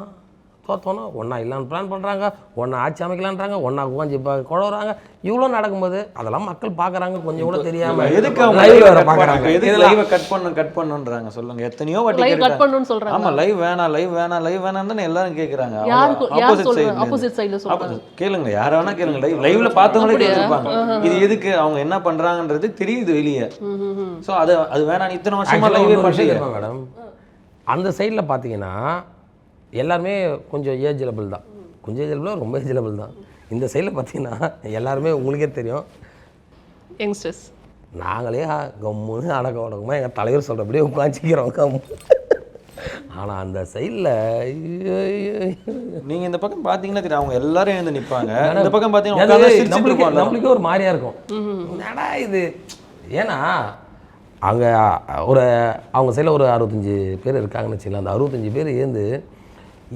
தோத்தோன்னா ஒன்றா இல்லான்னு பிளான் பண்ணுறாங்க, ஒன்றா ஆட்சி அமைக்கலான்றாங்க, ஒன்றா உட்காந்து இப்போ குழவுறாங்க. இவ்வளோ நடக்கும்போது அதெல்லாம் மக்கள் பார்க்குறாங்க, கொஞ்சம் கூட தெரியாமல். எதுக்கு அவங்க லைவ் பார்க்குறாங்க, எதுக்கு லைவை கட் பண்ணுன்றாங்க சொல்லுங்க. எத்தனையோ வாட்டி கட் பண்ணணும்னு சொல்றாங்க. ஆமா, லைவ் வேணாம் தானே எல்லாரும் கேட்குறாங்க. ஆப்போசிட் சைடுல சொல்றாங்க. கேளுங்க, யார வேணா கேளுங்க. லைவ்ல பார்த்தவங்களே கேட்பாங்க இது எதுக்கு, அவங்க என்ன பண்றாங்கன்றது தெரியுது வெளியே. ஸோ அது வேணாம், இத்தனை வருஷமா லைவே பண்ணிருக்கோம் மேடம். அந்த சைடில் பார்த்தீங்கன்னா எல்லாருமே கொஞ்சம் ஏஜ்லபிள் தான், கொஞ்சம் ஏஜ்லபிளாக ரொம்ப ஏஜ்லபிள் தான். இந்த சைடில் பார்த்தீங்கன்னா எல்லாருமே உங்களுக்கே தெரியும் யங்ஸ்டர்ஸ். நாங்களே கம்முன்னு அடக்கமாக எங்கள் தலைவர் சொல்கிறபடியே உட்காந்துக்கிறோம் கம்மு. ஆனால் அந்த சைடில் நீங்கள் இந்த பக்கம் பார்த்தீங்கன்னா தெரியும், அவங்க எல்லாரும் எழுந்து நிற்பாங்க. இந்த பக்கம் பார்த்தீங்கன்னா நம்மளுக்கே ஒரு மாதிரியாக இருக்கும், என்னடா இது. ஏன்னா அங்கே அவங்க சைடில் ஒரு 65 பேர் இருக்காங்கன்னு வச்சுக்கலாம். அந்த 65 பேர் ஏந்து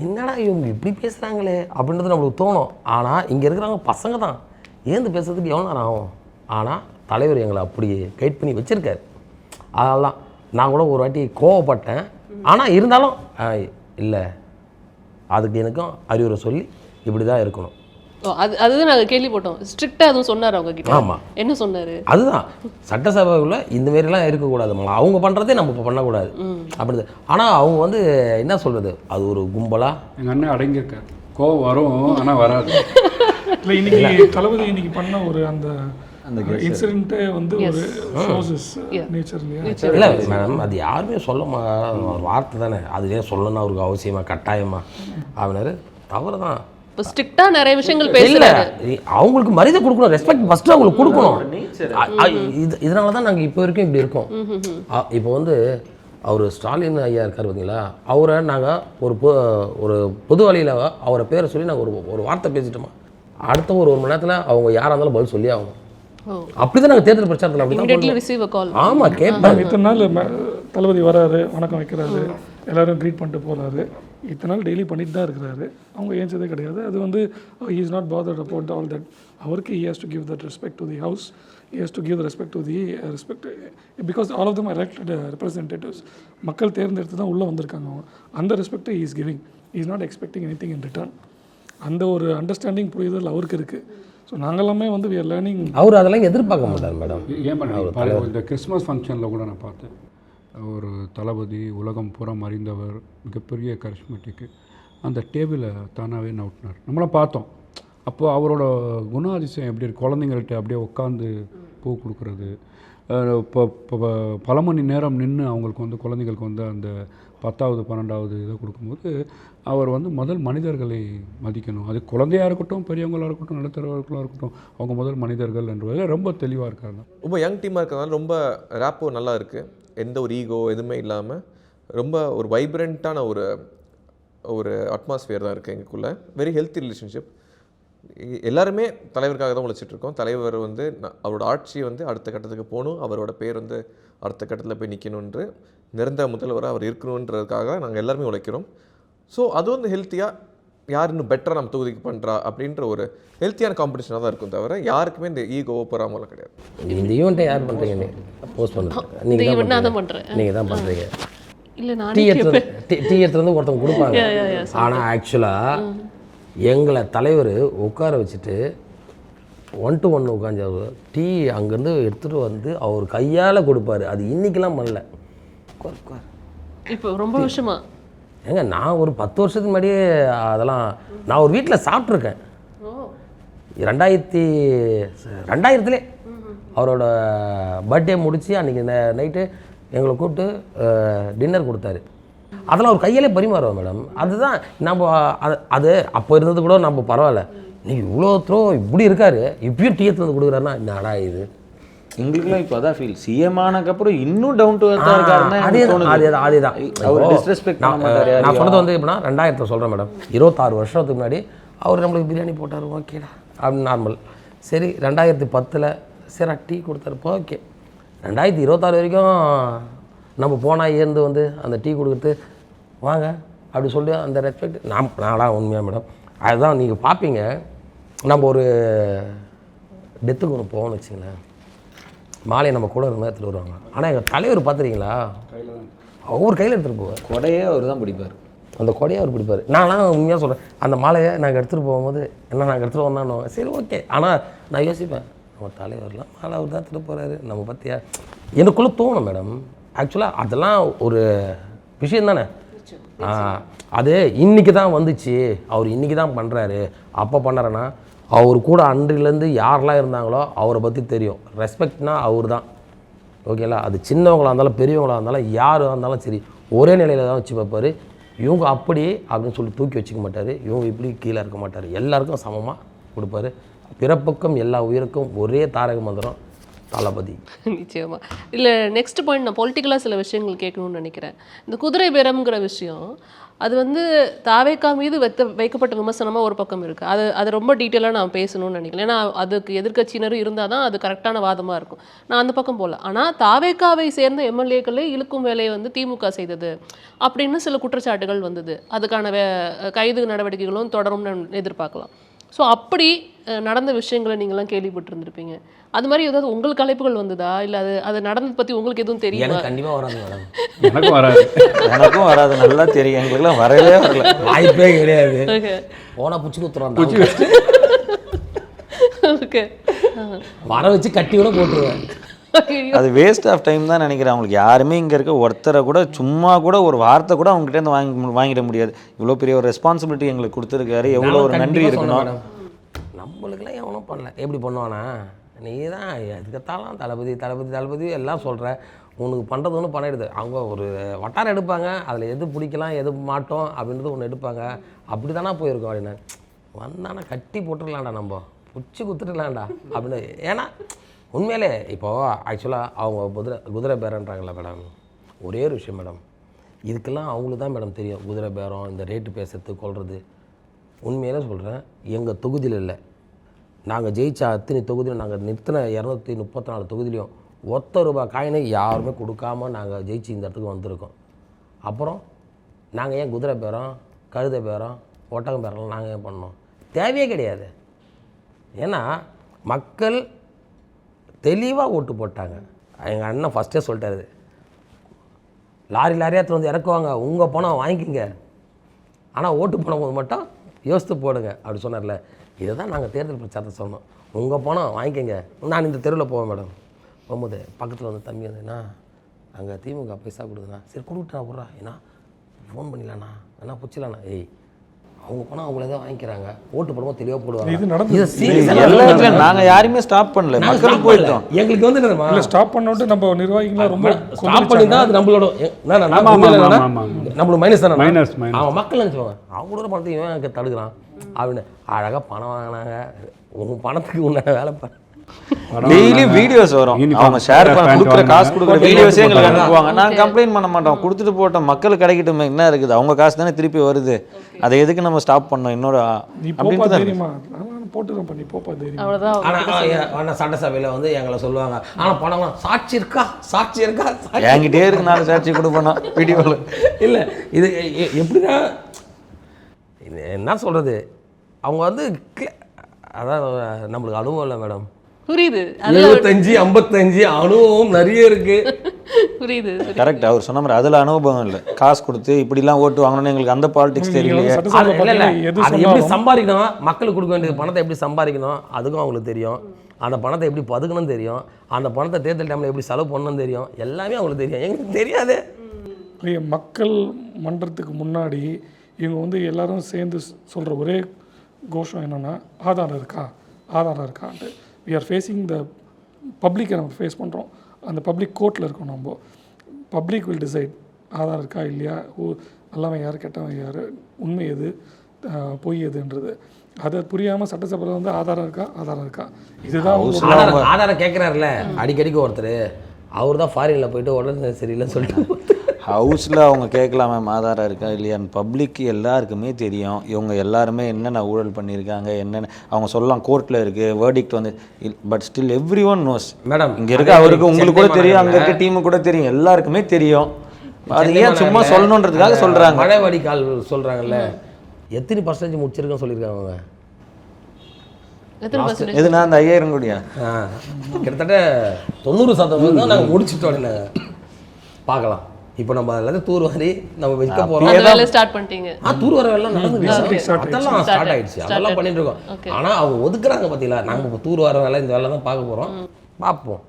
என்னடா இவங்க இப்படி பேசுகிறாங்களே அப்படின்றது நம்மளுக்கு தோணும். ஆனால் இங்கே இருக்கிறவங்க பசங்க தான், ஏந்து பேசுறதுக்கு எவ்வளோ நேரம் ஆகும். ஆனால் தலைவர் எங்களை அப்படி கைட் பண்ணி வச்சுருக்காரு. அதனால தான் நான் கூட ஒரு வாட்டி கோவப்பட்டேன். ஆனால் இருந்தாலும் இல்லை, அதுக்கு எனக்கும் அறிவுரை சொல்லி இப்படி தான் இருக்கணும். அதுதான் நாங்கள் கேள்விப்பட்டோம். ஸ்ட்ரிக்டாக எதுவும் சொன்னார் அவங்க கிட்ட? ஆமாம். என்ன சொன்னார்? அதுதான் சட்டசபைக்குள்ள இந்த மாரிலாம் இருக்கக்கூடாது, அவங்க பண்ணுறதே நம்ம இப்போ பண்ணக்கூடாது அப்படி. ஆனால் அவங்க வந்து என்ன சொல்கிறது, அது ஒரு கும்பலாக. எங்கள் அண்ணன் அடங்கியிருக்காரு, கோவம் வரும் ஆனால் வராது. இல்லை இன்னைக்கு தளபதி இன்னைக்கு பண்ண ஒரு அந்த அந்த gesture. இன்சிடென்ட்டே வந்து ஒரு ஷோஸஸ் நேச்சர் இல்லையா? இல்லை மேடம், அது யாருமே சொல்ல ஒரு வார்த்தை தானே, அதுவே சொல்லணும்னு அவருக்கு அவசியமா கட்டாயமா அவனாரு தவறு தான். இப்போ ஸ்ட்ரிக்டாக நிறைய விஷயங்கள் இல்லை, பேசுகிறாரு. அவங்களுக்கு மரியாதை கொடுக்கணும், ரெஸ்பெக்ட் ஃபஸ்ட்டு அவங்களுக்கு கொடுக்கணும். இதனால தான் நாங்கள் இப்போ வரைக்கும் இப்படி இருக்கோம். இப்போ வந்து அவர் ஸ்டாலின் ஐயா இருக்கார் பார்த்தீங்களா, அவரை நாங்கள் ஒரு பொது வழியில் அவரை பேரை சொல்லி நாங்கள் ஒரு வார்த்தை பேசிட்டோமா, அடுத்த ஒரு மணி நேரத்தில் அவங்க யாராக இருந்தாலும் பதில் சொல்லி ஆகணும். அப்படி தான் நாங்கள் தேர்தல் பிரச்சாரத்தில் அப்படி ரிசீவ் கால். ஆமாம் கேட்பாங்க. இத்தனை நாள் தளபதி வராரு, வணக்கம் வைக்கிறாரு, எல்லோரும் க்ரீட் பண்ணிட்டு போகிறாரு, இத்தனை நாள் டெய்லி பண்ணிட்டு தான் இருக்கிறாரு. அவங்க ஏஞ்சதே கிடையாது. அது வந்து he is not bothered about all that. அவருக்கு he has to give that respect to the house, he has to give the respect to the respect because all of them are elected representatives. மக்கள் தேர்ந்தெடுத்து தான் உள்ளே வந்திருக்காங்க. அவங்க அந்த ரெஸ்பெக்டை he is giving, he is not expecting anything in return. அந்த ஒரு understanding புரிதல் அவருக்கு இருக்குது. ஸோ நாங்களாமே வந்து we are learning. அவர் அதெல்லாம் எதிர்பார்க்க மாட்டார் மேடம். ஏன் மேடம் இந்த கிறிஸ்மஸ் ஃபங்க்ஷனில் கூட நான் பார்த்தேன், ஒரு தளபதி உலகம் பூரா அறிந்தவர், மிகப்பெரிய கரிஸ்மெட்டிக்கு, அந்த டேபிளை தானாகவே நவுட்டினார். நம்மளாம் பார்த்தோம். அப்போது அவரோட குணாதிசயம் எப்படி இருக்கு, குழந்தைங்கள்ட்ட அப்படியே உட்காந்து பூ கொடுக்குறது, இப்போ பல மணி நேரம் நின்று அவங்களுக்கு வந்து குழந்தைங்களுக்கு வந்து அந்த 10வது 12வது இதை கொடுக்கும்போது அவர் வந்து முதல் மனிதர்களை மதிக்கணும். அது குழந்தையாக இருக்கட்டும், பெரியவங்களாக இருக்கட்டும், நடுத்தரவர்களாக இருக்கட்டும், அவங்க முதல் மனிதர்கள் என்பதில் ரொம்ப தெளிவாக இருக்காங்க. ரொம்ப யங் டீமாக இருக்கிறதுனால ரொம்ப ரேப்போ நல்லா இருக்குது. எந்த ஒரு ஈகோ எதுவுமே இல்லாமல் ரொம்ப ஒரு வைப்ரண்ட்டான ஒரு அட்மாஸ்ஃபியர் தான் இருக்குது எங்களுக்குள்ளே. Very healthy relationship. எல்லாருமே தலைவருக்காக தான் உழைச்சிட்ருக்கோம். தலைவர் வந்து அவரோட ஆட்சி வந்து அடுத்த கட்டத்துக்கு போகணும், அவரோட பேர் வந்து அடுத்த கட்டத்தில் போய் நிற்கணுன்று, நிரந்தர முதல்வராக அவர் இருக்கணுன்றதுக்காக நாங்கள் எல்லாருமே உழைக்கிறோம். ஸோ அது வந்து ஹெல்த்தியாக யார் இன்னும் பெட்டராக நம்ம தொகுதிக்கு பண்ணுறா அப்படின்ற ஒரு ஹெல்த்தியான காம்படிஷனாக தான் இருக்கும், தவிர யாருக்குமே இந்த ஈகோவோ பொறாமலாம் கிடையாது. இந்த ஈவெண்ட்டை யார் பண்ணுறீங்க? போஸ்ட் பண்ணுறேன் நீங்கள் தான் பண்ணுறேன். நீங்கள் தான் பண்ணுறீங்க. இல்லை டீ எடுத்துலேருந்து ஒருத்தவங்க கொடுப்பாங்க. ஆனால் ஆக்சுவலாக எங்களை தலைவர் உட்கார வச்சுட்டு 1 to 1 உட்காந்து அவர் டீ அங்கேருந்து எடுத்துகிட்டு வந்து அவர் கையால் கொடுப்பாரு. அது இன்றைக்கெலாம் பண்ணல. இப்போ ரொம்ப வருஷமா ஏங்க நான் ஒரு 10 வருஷத்துக்கு முன்னாடியே அதெல்லாம் நான் ஒரு வீட்டில் சாப்பிட்ருக்கேன். 2000 அவரோட பர்த்டே முடித்து அன்றைக்கி நைட்டு எங்களை கூப்பிட்டு டின்னர் கொடுத்தாரு. அதெல்லாம் ஒரு கையிலே பரிமாறுவோம் மேடம். அதுதான் நம்ம அது அப்போ இருந்தது கூட நம்ம பரவாயில்ல. நீங்கள் இவ்வளோ இப்படி இருக்காரு, இப்பயும் டீ எடுத்து வந்து கொடுக்குறாருன்னா என்னடா இது. எங்களுக்குலாம் இப்போ அதான் ஃபீல், சிஎம் ஆனதுக்கப்புறம் இன்னும் டவுன் டு எர்த்தாக இருக்காருன்னா அதேதான். நான் சொன்னது வந்து எப்படின்னா 2000 சொல்கிறேன் மேடம். 26 வருஷத்துக்கு முன்னாடி அவர் நம்மளுக்கு பிரியாணி போட்டார், ஓகேடா அப்படின்னு நார்மல். சரி 2010 சரி டீ கொடுத்தாருப்பா, ஓகே. 2026 வரைக்கும் நம்ம போனால் ஏந்து வந்து அந்த டீ கொடுக்குறது வாங்க அப்படி சொல்லி அந்த ரெஸ்பெக்ட் நான்லாம் உண்மையாக மேடம். அதுதான் நீங்கள் பார்ப்பீங்க. நம்ம ஒரு டெத்துக்கு ஒன்று போகணும்னு வச்சுங்களேன், மாலையை நம்ம கூட இருந்தால் எடுத்துகிட்டு வருவாங்க. ஆனால் எங்கள் தலைவர் பார்த்துருக்கீங்களா, ஒவ்வொரு கையில் எடுத்துகிட்டு போவார். கொடையே அவர் தான் பிடிப்பார். அந்த கொடையை அவர் பிடிப்பார். நான்லாம் உண்மையாக சொல்கிறேன், அந்த மாலையை நாங்கள் எடுத்துகிட்டு போகும்போது என்ன நாங்கள் எடுத்துகிட்டு வந்தான்னு சரி ஓகே. ஆனால் நான் யோசிப்பேன், நம்ம தலைவர்லாம் மாலை அவர் தான் எடுத்துகிட்டு போகிறாரு, நம்ம பற்றியா எனக்குள்ளே தோணும் மேடம். ஆக்சுவலாக அதெல்லாம் ஒரு விஷயம் தானே. அது இன்றைக்கி தான் வந்துச்சு, அவர் இன்றைக்கி தான் பண்ணுறாரு. அப்போ பண்ணுறேன்னா அவர் கூட அன்றிலேருந்து யாரெல்லாம் இருந்தாங்களோ அவரை பற்றி தெரியும். ரெஸ்பெக்ட்னா அவர் தான், ஓகேங்களா. அது சின்னவங்களாக இருந்தாலும் பெரியவங்களாக இருந்தாலும் யாராக இருந்தாலும் சரி ஒரே நிலையில் தான் வச்சு பார்ப்பார். இவங்க அப்படி அப்படின்னு சொல்லி தூக்கி வச்சுக்க மாட்டார், இவங்க இப்படி கீழே இருக்க மாட்டார், எல்லாருக்கும் சமமாக கொடுப்பாரு. பிறப்புக்கும் எல்லா உயிருக்கும் ஒரே தாரக மந்திரம் தளபதி. நிச்சயமாக. இல்லை நெக்ஸ்ட் பாயிண்ட், நான் பொலிட்டிக்கலாக சில விஷயங்கள் கேட்கணும்னு நினைக்கிறேன். இந்த குதிரை பேரம்ங்கிற விஷயம், அது வந்து தாவேக்கா மீது வைக்கப்பட்ட விமர்சனமாக ஒரு பக்கம் இருக்குது. அது ரொம்ப டீட்டெயிலாக நான் பேசணும்னு நினைக்கிறேன். ஏன்னா அதுக்கு எதிர்க்கட்சியினரும் இருந்தால் தான் அது கரெக்டான வாதமாக இருக்கும். நான் அந்த பக்கம் போகல. ஆனால் தாவேக்காவை சேர்ந்த எம்எல்ஏக்களே இழுக்கும் வேலையை வந்து திமுக செய்தது அப்படின்னு சில குற்றச்சாட்டுகள் வந்தது. அதுக்கான கைது நடவடிக்கைகளும் தொடரும்னு எதிர்பார்க்கலாம். ஸோ அப்படி நடந்த விஷயங்களை நீங்கள்லாம் கேள்விப்பட்டிருந்துருப்பீங்க. அது மாதிரி ஏதாவது உங்களுக்கு அழைப்புகள் வந்ததா, இல்லை அது நடந்தது பற்றி உங்களுக்கு எதுவும் தெரியும்? கண்டிப்பாக வராது மேடம். எனக்கும் வராது, நல்லா தெரியும். எங்களுக்குலாம் வரவே வரல, வாய்ப்பே கிடையாது. போனால் பூச்சி குத்துறோம், ஓகே வர வச்சு கட்டி கூட போட்டுருவேன். அது வேஸ்ட் ஆஃப் டைம் தான் நினைக்கிறேன். அவங்களுக்கு யாருமே இங்கே இருக்க ஒருத்தரை கூட சும்மா கூட ஒரு வார்த்தை கூட அவங்ககிட்ட வாங்கிட முடியாது. இவ்வளோ பெரிய ஒரு ரெஸ்பான்சிபிலிட்டி எங்களுக்கு கொடுத்துருக்காரு, எவ்வளோ ஒரு நன்றி இருக்கணும். நம்மளுக்குலாம் எவனும் பண்ணல, எப்படி பண்ணுவானா நீ தான் எதுக்கத்தாலும் தளபதி தளபதி தளபதி எல்லாம் சொல்கிற, உனக்கு பண்ணுறது ஒன்று பண்ணிடுது. அவங்க ஒரு வட்டாரம் எடுப்பாங்க, அதில் எது பிடிக்கலாம் எது மாட்டோம் அப்படின்றது ஒன்று எடுப்பாங்க. அப்படி தானே போயிருக்கோம் அப்படின்னு வந்தானா கட்டி போட்டுடலாம்டா, நம்ம பிடிச்சி குத்துட்டுலாம்டா அப்படின்னு. ஏன்னா உண்மையிலே இப்போது ஆக்சுவலாக அவங்க குதிரை பேரன்றாங்களா மேடம், ஒரே ஒரு விஷயம் மேடம், இதுக்கெல்லாம் அவங்களுக்கு தான் மேடம் தெரியும். குதிரை பேரம், இந்த ரேட்டு பேசுறது கொள்வது. உண்மையிலே சொல்கிறேன், எங்கள் தொகுதியில் இல்லை, நாங்கள் ஜெயிச்ச அத்தனை தொகுதியில் நாங்கள் நிறுத்தின 234 தொகுதியிலையும் ₹1 காயினை யாருமே கொடுக்காம நாங்கள் ஜெயிச்சு இந்த இடத்துக்கு வந்திருக்கோம். அப்புறம் நாங்கள் ஏன் குதிரை பேரம், கழுதை பேரம், ஒட்டகம் பேரம்லாம் நாங்கள் ஏன் பண்ணோம்? தேவையே கிடையாது. ஏன்னா மக்கள் தெளிவாக ஓட்டு போட்டாங்க. எங்கள் அண்ணன் ஃபஸ்ட்டே சொல்லிட்டாரு, லாரியாக வந்து இறக்குவாங்க, உங்கள் பணம் வாங்கிக்கிங்க, ஆனால் ஓட்டு போனவங்க மட்டும் யோசித்து போடுங்க அப்படி சொன்னார்ல. இதை தான் நாங்கள் தேர்தல் பிரச்சாரத்தை சொன்னோம். உங்கள் பணம் வாங்கிக்கங்க. நான் இந்த தெருவில் போவேன் மேடம், போகும்போது பக்கத்தில் வந்து தம்பி வந்தேன்னா அங்கே திமுக பைசா கொடுக்குதுண்ணா, சரி கொடுக்குட்டா விட்றா, ஏன்னா ஃபோன் பண்ணிடலாண்ணா, ஏன்னா புச்சிடலாண்ணா, ஏய் அவங்க பணம் அவங்களே தான் வாங்கிக்கிறாங்க, ஓட்டு போடுவோம் தெளிவாக போடுவாங்க. இது நடந்து நாங்கள் யாருமே ஸ்டாப் பண்ணல, மக்கள் போயிட்டோம். எங்களுக்கு வந்து இல்லை ஸ்டாப் பண்ணிட்டு நம்ம நிர்வாகிகளாம் ரொம்ப ஸ்டாப் பண்ணி தான் அது நம்மளோட நம்மளுக்கு மைனஸ் தானே, மைனஸ் அவன் மக்கள் நினச்சிவாங்க அவங்களோட பணத்தை இவன் தடுக்கிறான் அப்படின்னு. அழகாக பணம் வாங்கினாங்க, உங்கள் பணத்துக்கு உண்டான வேலை டெய்லி வீடியோஸ் வரும், அவங்க ஷேர் பண்ண கொடுக்குற காசு கொடுக்குற வீடியோஸே எங்களுக்கு அனுப்புவாங்க. நாங்கள் கம்ப்ளைண்ட் பண்ண மாட்டோம், கொடுத்துட்டு போட்டோம், மக்களுக்கு கிடைக்கட்டும், என்ன இருக்குது, அவங்க காசு தானே திருப்பி வருது, அதை எதுக்கு நம்ம ஸ்டாப் பண்ணோம் இன்னொரு தெரியுமா போட்டு பண்ணி போப்பா தெரியும். ஆனால் சட்டசபையில் வந்து எங்களை சொல்லுவாங்க, ஆனால் பணம் சாட்சி இருக்கா சாட்சி இருக்கா என்கிட்டே இருக்கு, 4 சாட்சி கொடுப்போம் வீடியோவில். இல்லை இது எப்படின்னா என்ன சொல்கிறது, அவங்க வந்து அதான் நம்மளுக்கு அனுபவம் இல்லை மேடம், புரியுது, 75 55 அனுபவம் நிறைய இருக்கு. புரியுது. கரெக்ட், அவர் சொன்ன மாதிரி அதில் அனுபவம் இல்லை, காசு கொடுத்து இப்படிலாம் ஓட்டு வாங்கணும்னு எங்களுக்கு அந்த பாலிடிக்ஸ் தெரியலையே. எப்படி சம்பாதிக்கணும், மக்களுக்கு கொடுக்க வேண்டிய பணத்தை எப்படி சம்பாதிக்கணும் அதுக்கும் அவங்களுக்கு தெரியும், அந்த பணத்தை எப்படி பதுக்கணும்னு தெரியும், அந்த பணத்தை தேர்தல் டைமில் எப்படி செலவு பண்ணணும்னு தெரியும், எல்லாமே அவங்களுக்கு தெரியும், எங்களுக்கு தெரியாது. மக்கள் மன்றத்துக்கு முன்னாடி இவங்க வந்து எல்லாரும் சேர்ந்து சொல்கிற ஒரே கோஷம் என்னென்னா ஆதாரம் இருக்கா ஆதாரம் இருக்கான்ட்டு. வி ஆர் ஃபேஸிங் த பப்ளிக்கை நம்ம ஃபேஸ் பண்ணுறோம், அந்த பப்ளிக் கோர்ட்டில் இருக்கோம். நம்ம பப்ளிக் வில் டிசைட் ஆதாரம் இருக்கா இல்லையா, நல்லவன் யார் கெட்டவன் யார், உண்மை எது பொய் எதுன்றது. அதை புரியாமல் சட்டசபையில் வந்து ஆதாரம் இருக்கா இதுதான் ஆதாரம் கேட்குறாருல அடிக்கடிக்கு ஒருத்தர், அவர் தான் ஃபாரினில் போயிட்டு உடனே சரியில்லைன்னு சொல்லிட்டு ஹவுஸில் அவங்க கேட்கலாம் மேம் ஆதாரம் இருக்கா இல்லையான்னு. பப்ளிக் எல்லாருக்குமே தெரியும், இவங்க எல்லாருமே என்னென்ன ஊழல் பண்ணியிருக்காங்க என்னென்ன அவங்க சொல்லலாம், கோர்ட்டில் இருக்குது வேர்டிக்ட் வந்து. But still every one knows madam, இங்கே இருக்க அவருக்கு உங்களுக்கு கூட தெரியும், அங்கே இருக்க டீமு கூட தெரியும், எல்லாருக்குமே தெரியும். அது ஏன் சும்மா சொல்லணுன்றதுக்காக சொல்கிறாங்க. மழை வடிகால் சொல்கிறாங்கல்ல, எத்தனை % முடிச்சிருக்கேன்னு சொல்லியிருக்காங்க அவங்க. எதுனா அந்த 5000 கோடியா, கிட்டத்தட்ட 90% தான் நாங்கள் முடிச்சுட்டோம். பார்க்கலாம், இப்போ நம்ம அதில் தூர்வாரி நம்ம வைக்க போகிறோம், ஸ்டார்ட் பண்ணிட்டீங்க. தூர்வார வேலை நடந்துச்சு, அதெல்லாம் ஸ்டார்ட் ஆகிடுச்சு, அதெல்லாம் பண்ணிட்டு இருக்கோம். ஆனால் அவங்க ஒதுக்குறாங்க பார்த்தீங்களா, நாங்கள் இப்போ தூர்வார வேலை இந்த வேலை தான் பார்க்க போகிறோம், பார்ப்போம்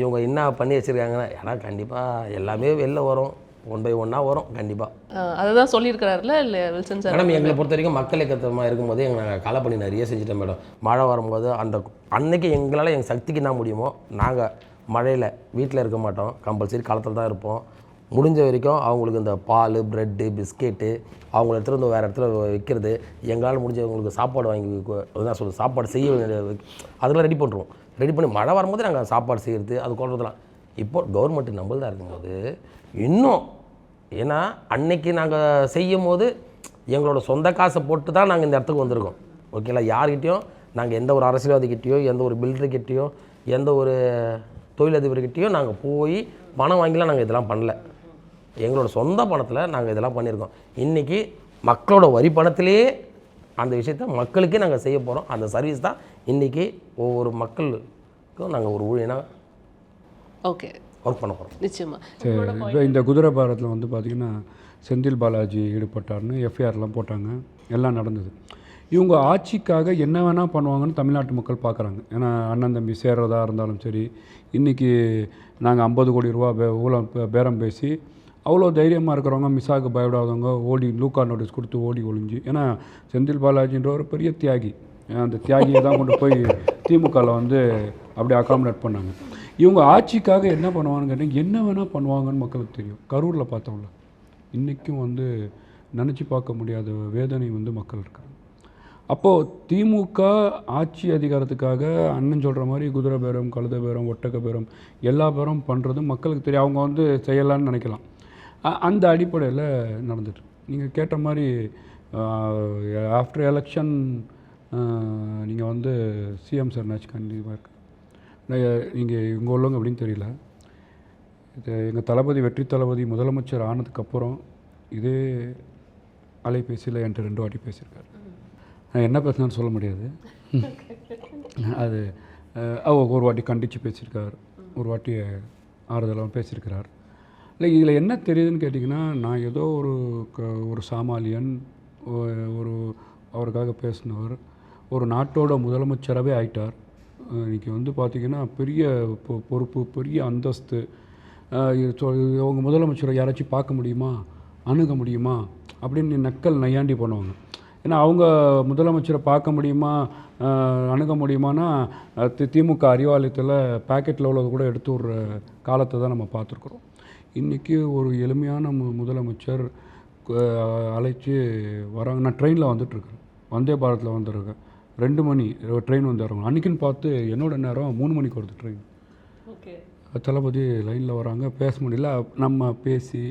இவங்க என்ன பண்ணி வச்சுருக்காங்கன்னா. ஏன்னா கண்டிப்பாக எல்லாமே வெளில வரும், 1 by 1 வரும் கண்டிப்பாக. அதுதான் சொல்லியிருக்கிறாருல இல்லை வில்சன் சார். மேடம் எங்களை பொறுத்த வரைக்கும் மக்கள் இயக்கத்தமாக இருக்கும்போது நாங்கள் களை பண்ணி நிறைய செஞ்சுட்டோம் மேடம். மழை வரும்போது அன்னைக்கு எங்களால் எங்கள் சக்திக்கு என்ன முடியுமோ நாங்கள் மழையில் வீட்டில் இருக்க மாட்டோம், கம்பல்சரி களத்தில் தான் இருப்போம். முடிஞ்ச வரைக்கும் அவங்களுக்கு இந்த பால் ப்ரெட்டு பிஸ்கெட்டு அவங்கள எடுத்துகிட்டு வந்து வேறு இடத்துல வைக்கிறது, எங்களால் முடிஞ்சவங்களுக்கு சாப்பாடு வாங்கி தான் சொல்லுது, சாப்பாடு செய்ய அதெல்லாம் ரெடி பண்ணுறோம். ரெடி பண்ணி மழை வரும்போது நாங்கள் சாப்பாடு செய்கிறது அது கொள்றதுலாம். இப்போ கவர்மெண்ட் நம்மள்தான் இருக்கும்போது இன்னும், ஏன்னா அன்னைக்கு நாங்கள் செய்யும் போது எங்களோட சொந்த காசை போட்டு தான் நாங்கள் இந்த இடத்துக்கு வந்திருக்கோம். ஓகேங்களா, யார்கிட்டையும் நாங்கள் எந்த ஒரு அரசியல்வாதிக்கிட்டேயோ எந்த ஒரு பில்டர்கிட்டையோ எந்த ஒரு தொழிலதிபர்கிட்டையோ நாங்கள் போய் பணம் வாங்கிலாம் நாங்கள் இதெல்லாம் பண்ணல. எங்களோட சொந்த பணத்தில் நாங்கள் இதெல்லாம் பண்ணியிருக்கோம். இன்றைக்கி மக்களோட வரி பணத்திலே அந்த விஷயத்த மக்களுக்கே நாங்கள் செய்ய போகிறோம். அந்த சர்வீஸ் தான் இன்றைக்கி ஒவ்வொரு மக்களுக்கும் நாங்கள் ஒரு ஊழியனாக ஓகே ஒர்க் பண்ண போகிறோம். நிச்சயமாக இந்த குதிரை பாரத்தில் வந்து பார்த்திங்கன்னா செந்தில் பாலாஜி ஈடுபட்டார்னு எஃப்ஐஆர்லாம் போட்டாங்க, எல்லாம் நடந்தது. இவங்க ஆட்சிக்காக என்ன வேணால் பண்ணுவாங்கன்னு தமிழ்நாட்டு மக்கள் பார்க்குறாங்க. ஏன்னா அண்ணன் தம்பி சேர்றதா இருந்தாலும் சரி, இன்றைக்கி நாங்கள் 50 கோடி ரூபா ஊழல் பேரம் பேசி அவ்வளோ தைரியமாக இருக்கிறவங்க, மிஸ்ஸாக பயப்படாதவங்க ஓடி லூக்கா நோட்டீஸ் கொடுத்து ஓடி ஒழிஞ்சு. ஏன்னா செந்தில் பாலாஜின்ற ஒரு பெரிய தியாகி, அந்த தியாகியை தான் கொண்டு போய் திமுகவில் வந்து அப்படி அகாமடேட் பண்ணாங்க. இவங்க ஆட்சிக்காக என்ன பண்ணுவாங்கன்னு கேட்டிங்கன்னா என்ன வேணால் பண்ணுவாங்கன்னு மக்களுக்கு தெரியும். கரூரில் பார்த்தோம்ல, இன்றைக்கும் வந்து நினச்சி பார்க்க முடியாத வேதனை வந்து மக்கள் இருக்காங்க. அப்போது திமுக ஆட்சி அதிகாரத்துக்காக அண்ணன் சொல்கிற மாதிரி குதிரை பேரம், கழுத பேரம், ஒட்டக்க பேரம் எல்லா பேரும் பண்ணுறது மக்களுக்கு தெரியும். அவங்க வந்து செய்யலான்னு நினைக்கலாம். அந்த அடிப்படையில் நடந்துட்டு நீங்கள் கேட்ட மாதிரி ஆஃப்டர் எலெக்ஷன் நீங்கள் வந்து சிஎம் சார் மேட்ச் கண்டிப்பாக இருக்கு. நீங்கள் இங்கே உள்ளவங்க அப்படின்னு தெரியல, இது எங்கள் தளபதி வெற்றி தளபதி முதலமைச்சர் ஆனதுக்கப்புறம் இதே அலைபேசியில் என்கிட்ட 2 வாட்டி பேசியிருக்காரு. நான் என்ன பேசினான்னு சொல்ல முடியாது. அது ஒரு வாட்டி கண்டித்து பேசியிருக்கார், ஒரு வாட்டி ஆறுதலாக பேசியிருக்கிறார். இல்லை இதில் என்ன தெரியுதுன்னு கேட்டிங்கன்னா, நான் ஏதோ ஒரு சாமானியன், ஒரு அவருக்காக பேசினவர் ஒரு நாட்டோட முதலமைச்சராகவே ஆயிட்டார். இன்றைக்கி வந்து பார்த்திங்கன்னா பெரிய பொறுப்பு, பெரிய அந்தஸ்து. அவங்க முதலமைச்சரை யாராச்சும் பார்க்க முடியுமா, அணுக முடியுமா அப்படின்னு நக்கல் நையாண்டி பண்ணுவாங்க. ஏன்னா அவங்க முதலமைச்சரை பார்க்க முடியுமா, அணுக முடியுமானா திமுக அறிவாலயத்தில் பேக்கெட்டில் உள்ளது கூட எடுத்து விடுற காலத்தை தான் நம்ம பார்த்துருக்குறோம். இன்றைக்கி ஒரு எளிமையான முதலமைச்சர் அழைச்சி வராங்க. நான் ட்ரெயினில் வந்துட்டுருக்கேன், வந்தே பாரத்தில் வந்துருக்கேன். 2 மணி ட்ரெயின் வந்து இறங்கணும். அன்றைக்கின்னு பார்த்து என்னோடய நேரம் 3 மணிக்கு வருது ட்ரெயின். தளபதி லைனில் வராங்க, பேச முடியல. நம்ம பேசி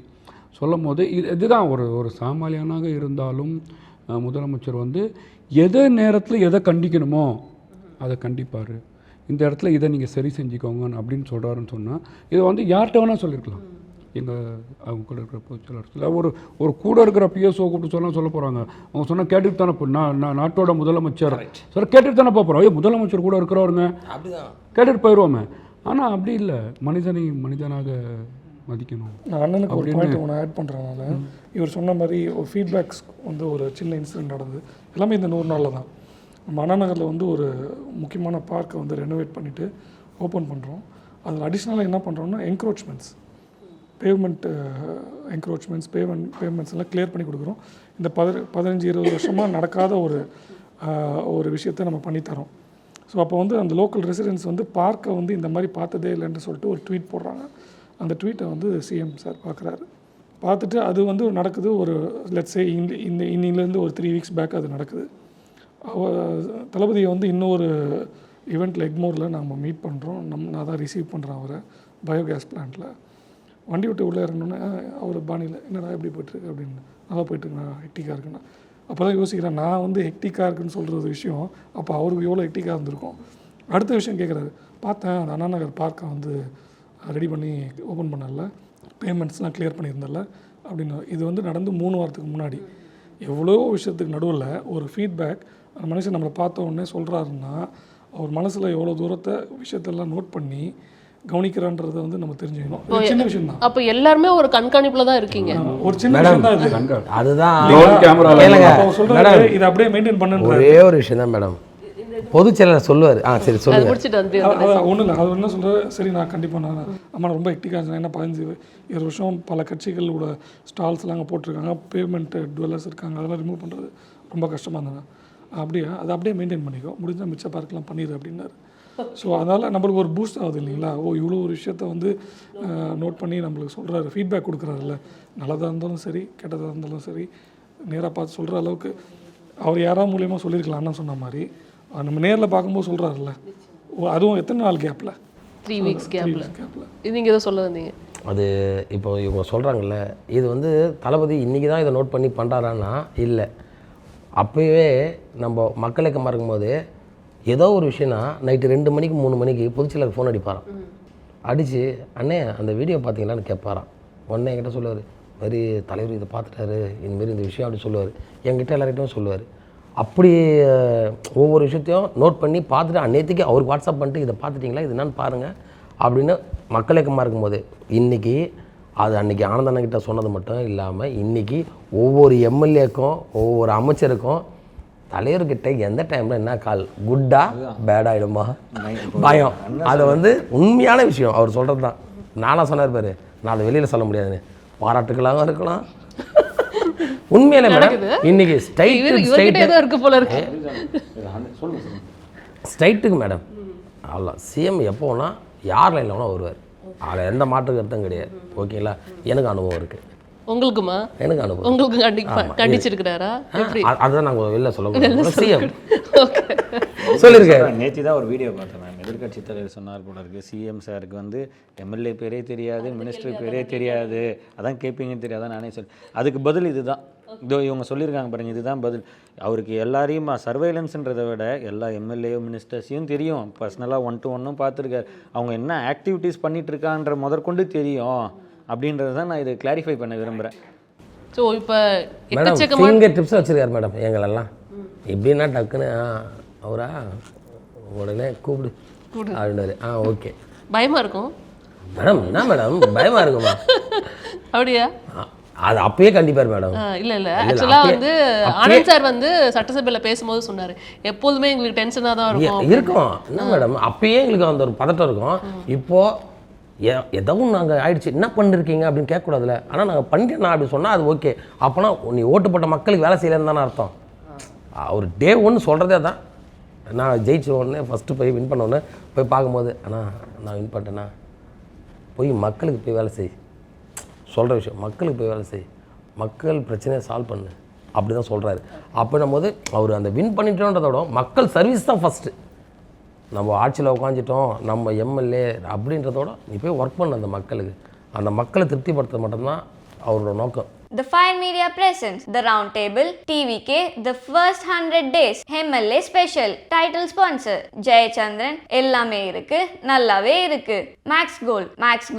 சொல்லும் போது இதுதான் ஒரு சாமானியனாக இருந்தாலும் முதலமைச்சர் வந்து எதை நேரத்தில் எதை கண்டிக்கணுமோ அதை கண்டிப்பார். இந்த இடத்துல இதை நீங்கள் சரி செஞ்சுக்கோங்க அப்படின்னு சொல்கிறாருன்னு சொன்னால் இதை வந்து யார்கிட்ட வேணால் சொல்லியிருக்கலாம். அவங்க கூட இருக்கிற பொதுச்செயலாளர் ஒரு கூட இருக்கிற பிஎஸ்ஓ கூப்பிட்டு சொல்ல போகிறாங்க. அவங்க சொன்னால் கேட்டுட்டு தானே நான் நாட்டோட முதலமைச்சர் கேட்டுட்டு தானே போகிறோம். முதலமைச்சர் கூட இருக்கிறவருங்க கேட்டுட்டு போயிடுவோமே. ஆனால் அப்படி இல்லை, மனிதனை மனிதனாக மதிக்கணும். நான் அண்ணனுக்கு ஒரு பாயிண்ட் ஒன்று ஆட் பண்ணுறதுனால, இவர் சொன்ன மாதிரி ஒரு ஃபீட்பேக்ஸ் வந்து ஒரு சின்ன இன்சிடென்ட் நடந்தது. எல்லாமே இந்த 100 நாளில் தான். நம்ம அண்ணா நகரில் வந்து ஒரு முக்கியமான பார்க்கை வந்து ரெனோவேட் பண்ணிவிட்டு ஓப்பன் பண்ணுறோம். அதில் அடிஷ்னலாக என்ன பண்ணுறோம்னா என்க்ரோச்மெண்ட்ஸ், பேமெண்ட் என்க்ரோச்மெண்ட்ஸ், பேமெண்ட்ஸ் எல்லாம் கிளியர் பண்ணி கொடுக்குறோம். இந்த 15-20 வருஷமாக நடக்காத ஒரு விஷயத்தை நம்ம பண்ணித்தரோம். ஸோ அப்போ வந்து அந்த லோக்கல் ரெசிடென்ட்ஸ் வந்து பார்க்கை வந்து இந்த மாதிரி பார்த்ததே இல்லைன்னு சொல்லிட்டு ஒரு ட்வீட் போடுறாங்க. அந்த ட்வீட்டை வந்து சிஎம் சார் பார்க்குறாரு. பார்த்துட்டு அது வந்து நடக்குது. ஒரு லெட்ஸே இன்னிலேருந்து ஒரு 3 வீக்ஸ் பேக் அது நடக்குது. தளபதியை வந்து இன்னொரு ஈவெண்ட்டில் எக்மோரில் நம்ம மீட் பண்ணுறோம். நான் தான் ரிசீவ் பண்ணுறேன் அவரை பயோகேஸ் பிளான்ட்டில். வண்டி விட்டு உள்ளே இறங்கினோன்னே அவர் பாணியில் என்னடா எப்படி போய்ட்டுருக்கு அப்படின்னு. நல்லா போய்ட்டுருக்குண்ணா, ஹெக்டிக்காக இருக்குண்ணா. அப்போ தான் யோசிக்கிறேன், நான் வந்து ஹெக்டிக்காக இருக்குன்னு சொல்கிறது விஷயம், அப்போ அவருக்கு எவ்வளோ ஹெக்டிக்காக இருந்திருக்கும். அடுத்த விஷயம் கேட்குறாரு, பார்த்தேன் அந்த அண்ணா நகர் பார்க்கை வந்து ரெடி பண்ணி ஓப்பன் பண்ணல, பேமெண்ட்ஸ்லாம் கிளியர் பண்ணியிருந்தல அப்படின்னு. இது வந்து நடந்து 3 வாரத்துக்கு முன்னாடி. எவ்வளோ விஷயத்துக்கு நடுவில் ஒரு ஃபீட்பேக் அந்த மனுஷன் நம்மளை பார்த்த உடனே சொல்கிறாருன்னா, அவர் மனசில் எவ்வளோ தூரத்தை விஷயத்தெல்லாம் நோட் பண்ணி கவனிக்கிறான்றதை வந்து நம்ம தெரிஞ்சுக்கணும். சின்ன விஷயம் தான். அப்போ எல்லாருமே ஒரு கண்காணிப்பில் தான் இருக்கீங்க. ஒரு சின்ன விஷயம் தான் இது. அதுதான் சொல்கிறாரு, இதை அப்படியே மெயின்டைன் பண்ணுன்ற ஒரே ஒரு விஷயம் தான் மேடம். பொதுச்செயலாளர் சொல்லுவார். சரி சொல்லுங்கள். ஒன்றும் இல்லை, அது என்ன சொல்கிறார், சரி நான் கண்டிப்பாக நான் அம்மா ரொம்ப ஹெக்டிக்காக இருந்தேன். ஏன்னா 15-20 வருஷம் பல கட்சிகளோட ஸ்டால்ஸ்லாம் அங்கே போட்டிருக்காங்க, பேமெண்ட் டுவெல்லர்ஸ் இருக்காங்க, அதெல்லாம் ரிமூவ் பண்ணுறது ரொம்ப கஷ்டமாக இருந்தாங்க. அப்படியே அதை அப்படியே மெயின்டைன் பண்ணிக்கோ, முடிஞ்சால் மிச்ச பார்க்கலாம் பண்ணிடு அப்படின்னாரு. ஸோ அதனால் நம்மளுக்கு ஒரு பூஸ்ட் ஆகுது இல்லைங்களா. இவ்வளோ ஒரு விஷயத்த வந்து நோட் பண்ணி நம்மளுக்கு சொல்கிறாரு, ஃபீட்பேக் கொடுக்குறாருல்ல. நல்லதாக இருந்தாலும் சரி, கெட்டதாக இருந்தாலும் சரி, நேராக பார்த்து சொல்கிற அளவுக்கு அவர் யாராவது மூலியமாக சொல்லியிருக்கலாம். அண்ணன் சொன்ன மாதிரி நம்ம நேரில் பார்க்கும்போது சொல்கிறாருல்ல, அதுவும் எத்தனை நாள் கேப்பில், 3 வீக்ஸ் கேப்பில். இது நீங்கள் எதோ சொல்ல வந்தீங்க. அது இப்போ இவங்க சொல்கிறாங்கல்ல, இது வந்து தளபதி இன்றைக்கி தான் இதை நோட் பண்ணி பண்ணுறாரான்னா இல்லை. அப்போவே நம்ம மக்கள் இயக்கமாக இருக்கும்போது ஏதோ ஒரு விஷயம்னா நைட்டு 2 மணிக்கு 3 மணிக்கு பொதுச்செயலாளர் ஃபோன் அடிப்பாராம். அடித்து அண்ணே அந்த வீடியோ பார்த்தீங்களான்னு கேட்பாராம். உடனே என்கிட்ட சொல்லுவார், மாதிரி தலைவர் இதை பார்த்துட்டாரு, இந்தமாரி இந்த விஷயம் அப்படி சொல்லுவார். என்கிட்ட எல்லார்கிட்டையும் சொல்லுவார். அப்படி ஒவ்வொரு விஷயத்தையும் நோட் பண்ணி பார்த்துட்டு அன்னையத்துக்கு அவருக்கு வாட்ஸ்அப் பண்ணிட்டு இதை பார்த்துட்டிங்களா, இது என்னன்னு பாருங்கள் அப்படின்னு மக்கள் இயக்கமாக இருக்கும்போது. இன்றைக்கி அது அன்றைக்கி ஆனந்தண்ணக்கிட்ட சொன்னது மட்டும் இல்லாமல் இன்றைக்கி ஒவ்வொரு எம்எல்ஏக்கும் ஒவ்வொரு அமைச்சருக்கும் தலைவர்கிட்ட எந்த டைமில் என்ன கால் குட்டா பேடாகிடுமா பயம். அதை வந்து உண்மையான விஷயம் அவர் சொல்கிறது தான். நானாக சொன்னார் பாரு, நான் அதை வெளியில் சொல்ல முடியாதுன்னு. பாராட்டுக்களாக இருக்கலாம், உண்மையில மேடம். இன்னைக்கு ஸ்ட்ரைட்டுக்கு மேடம் அல்ல சிஎம் எப்போனா யார் லைனில் வேணால் வருவார், அதில் எந்த மாற்று கருத்தும் கிடையாது. ஓகேங்களா, எனக்கு அனுபவம் இருக்குது. உங்களுக்குமா? எனக்கு அனுபவம். உங்களுக்கு கண்டிச்சிருக்கிறாரா? அதுதான் நாங்கள் வெளில சொல்ல சிஎம் சொல்லியிருக்காரு. நேற்று தான் ஒரு வீடியோ பார்த்தேன் நான், எதிர்கட்சி தலைவர் சொன்னார் போல இருக்கு, சிஎம் சாருக்கு வந்து எம்எல்ஏ பேரே தெரியாது, மினிஸ்டர் பேரே தெரியாது, அதான் கேட்பீங்கன்னு தெரியாதான் நானே சொல்லி. அதுக்கு பதில் இதுதான், இதோ இவங்க சொல்லியிருக்காங்க பாருங்க, இதுதான் பதில். அவருக்கு எல்லாரையும் சர்வைலன்ஸ்ன்றதை விட எல்லா எம்எல்ஏ மினிஸ்டர்ஸையும் தெரியும், பர்சனலாக 1-to-1 பார்த்துருக்காரு, அவங்க என்ன ஆக்டிவிட்டீஸ் பண்ணிட்டு இருக்கான்ற முதற்கொண்டு தெரியும் அப்படின்றது தான் நான் இதை கிளாரிஃபை பண்ண விரும்புகிறேன். ஸோ இப்போ மேடம் ஃபிங்கர் டிப்ஸ் வச்சுருக்காரு மேடம் எங்களெல்லாம். எப்படின்னா டக்குன்னு அவரா உடனே கூப்பிடு அப்படின்னாரு. ஓகே. பயமாக இருக்கும் மேடம். என்ன மேடம் பயமாக இருக்குமா? அப்படியா? அது அப்பயே கண்டிப்பார் மேடம். இல்லை ஆக்சுவலாக வந்து ஆனந்த் சார் வந்து சட்டசபையில் பேசும்போது சொன்னார், எப்போதுமே எங்களுக்கு டென்ஷனாக தான் இருக்கும். என்ன மேடம் அப்பயே எங்களுக்கு அந்த ஒரு பதட்டம் இருக்கும். இப்போது எதுவும் நாங்கள் ஆயிடுச்சு என்ன பண்ணிருக்கீங்க அப்படின்னு கேட்கக்கூடாதுல. ஆனால் நாங்கள் பண்ணிட்டேன் அப்படி சொன்னால் அது ஓகே. அப்போனா நீ ஓட்டு போட்ட மக்களுக்கு வேலை செய்யலன்னு தானே அர்த்தம். அவர் டே 1 சொல்கிறதே தான். நான் ஜெயிச்ச உடனே ஃபஸ்ட்டு போய் வின் பண்ண உடனே போய் பார்க்கும்போது, ஆனால் நான் வின் பண்ணிட்டேன்னா போய் மக்களுக்கு போய் வேலை செய், சொல்கிற விஷயம் மக்களுக்கு போய் வேலை செய், மக்கள் பிரச்சனையை சால்வ் பண்ணு அப்படி தான் சொல்கிறாரு. அப்படின்னும் போது அவர் அந்த வின் பண்ணிட்டோன்றதோட மக்கள் சர்வீஸ் தான் ஃபஸ்ட்டு. நம்ம ஆட்சியில் உட்காந்துட்டோம் நம்ம எம்எல்ஏ அப்படின்றதோட நீ போய் ஒர்க் பண்ண அந்த மக்களுக்கு, அந்த மக்களை திருப்திப்படுத்த மட்டும்தான் அவரோட நோக்கம். The Fire Media presents The Round Table, TVK, The First 100 Days, MLA Special, Title Sponsor, Jayachandran, எல்லாமே இருக்கு, நல்லாவே இருக்கு. Max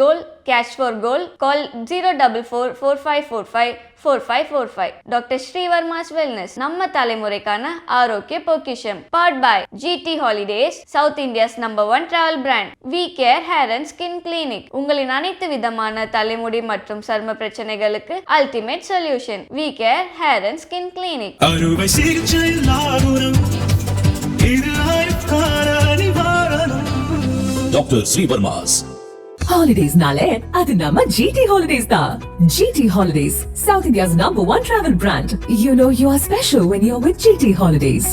Gold, Cash for Gold, call 04445454545. Dr. Srivarma's Wellness, நம்ம தலைமுறைக்கான ஆரோக்கிய பொக்கிஷம். Powered by GT Holidays, South India's #1 travel brand. We Care Hair and Skin Clinic, உங்களின் அனைத்து விதமான தலைமுடி மற்றும் சர்ம பிரச்சனைகளுக்கு ultimate solution. We Care Hair and Skin Clinic. அறுவை சிகிச்சை லாகுரம் இது ஆயுட்கால நிவாரணம். Doctor Srivarma's. Holidays nale adu nama GT Holidays da. GT Holidays, South India's #1 travel brand. You know you are special when you're with GT Holidays.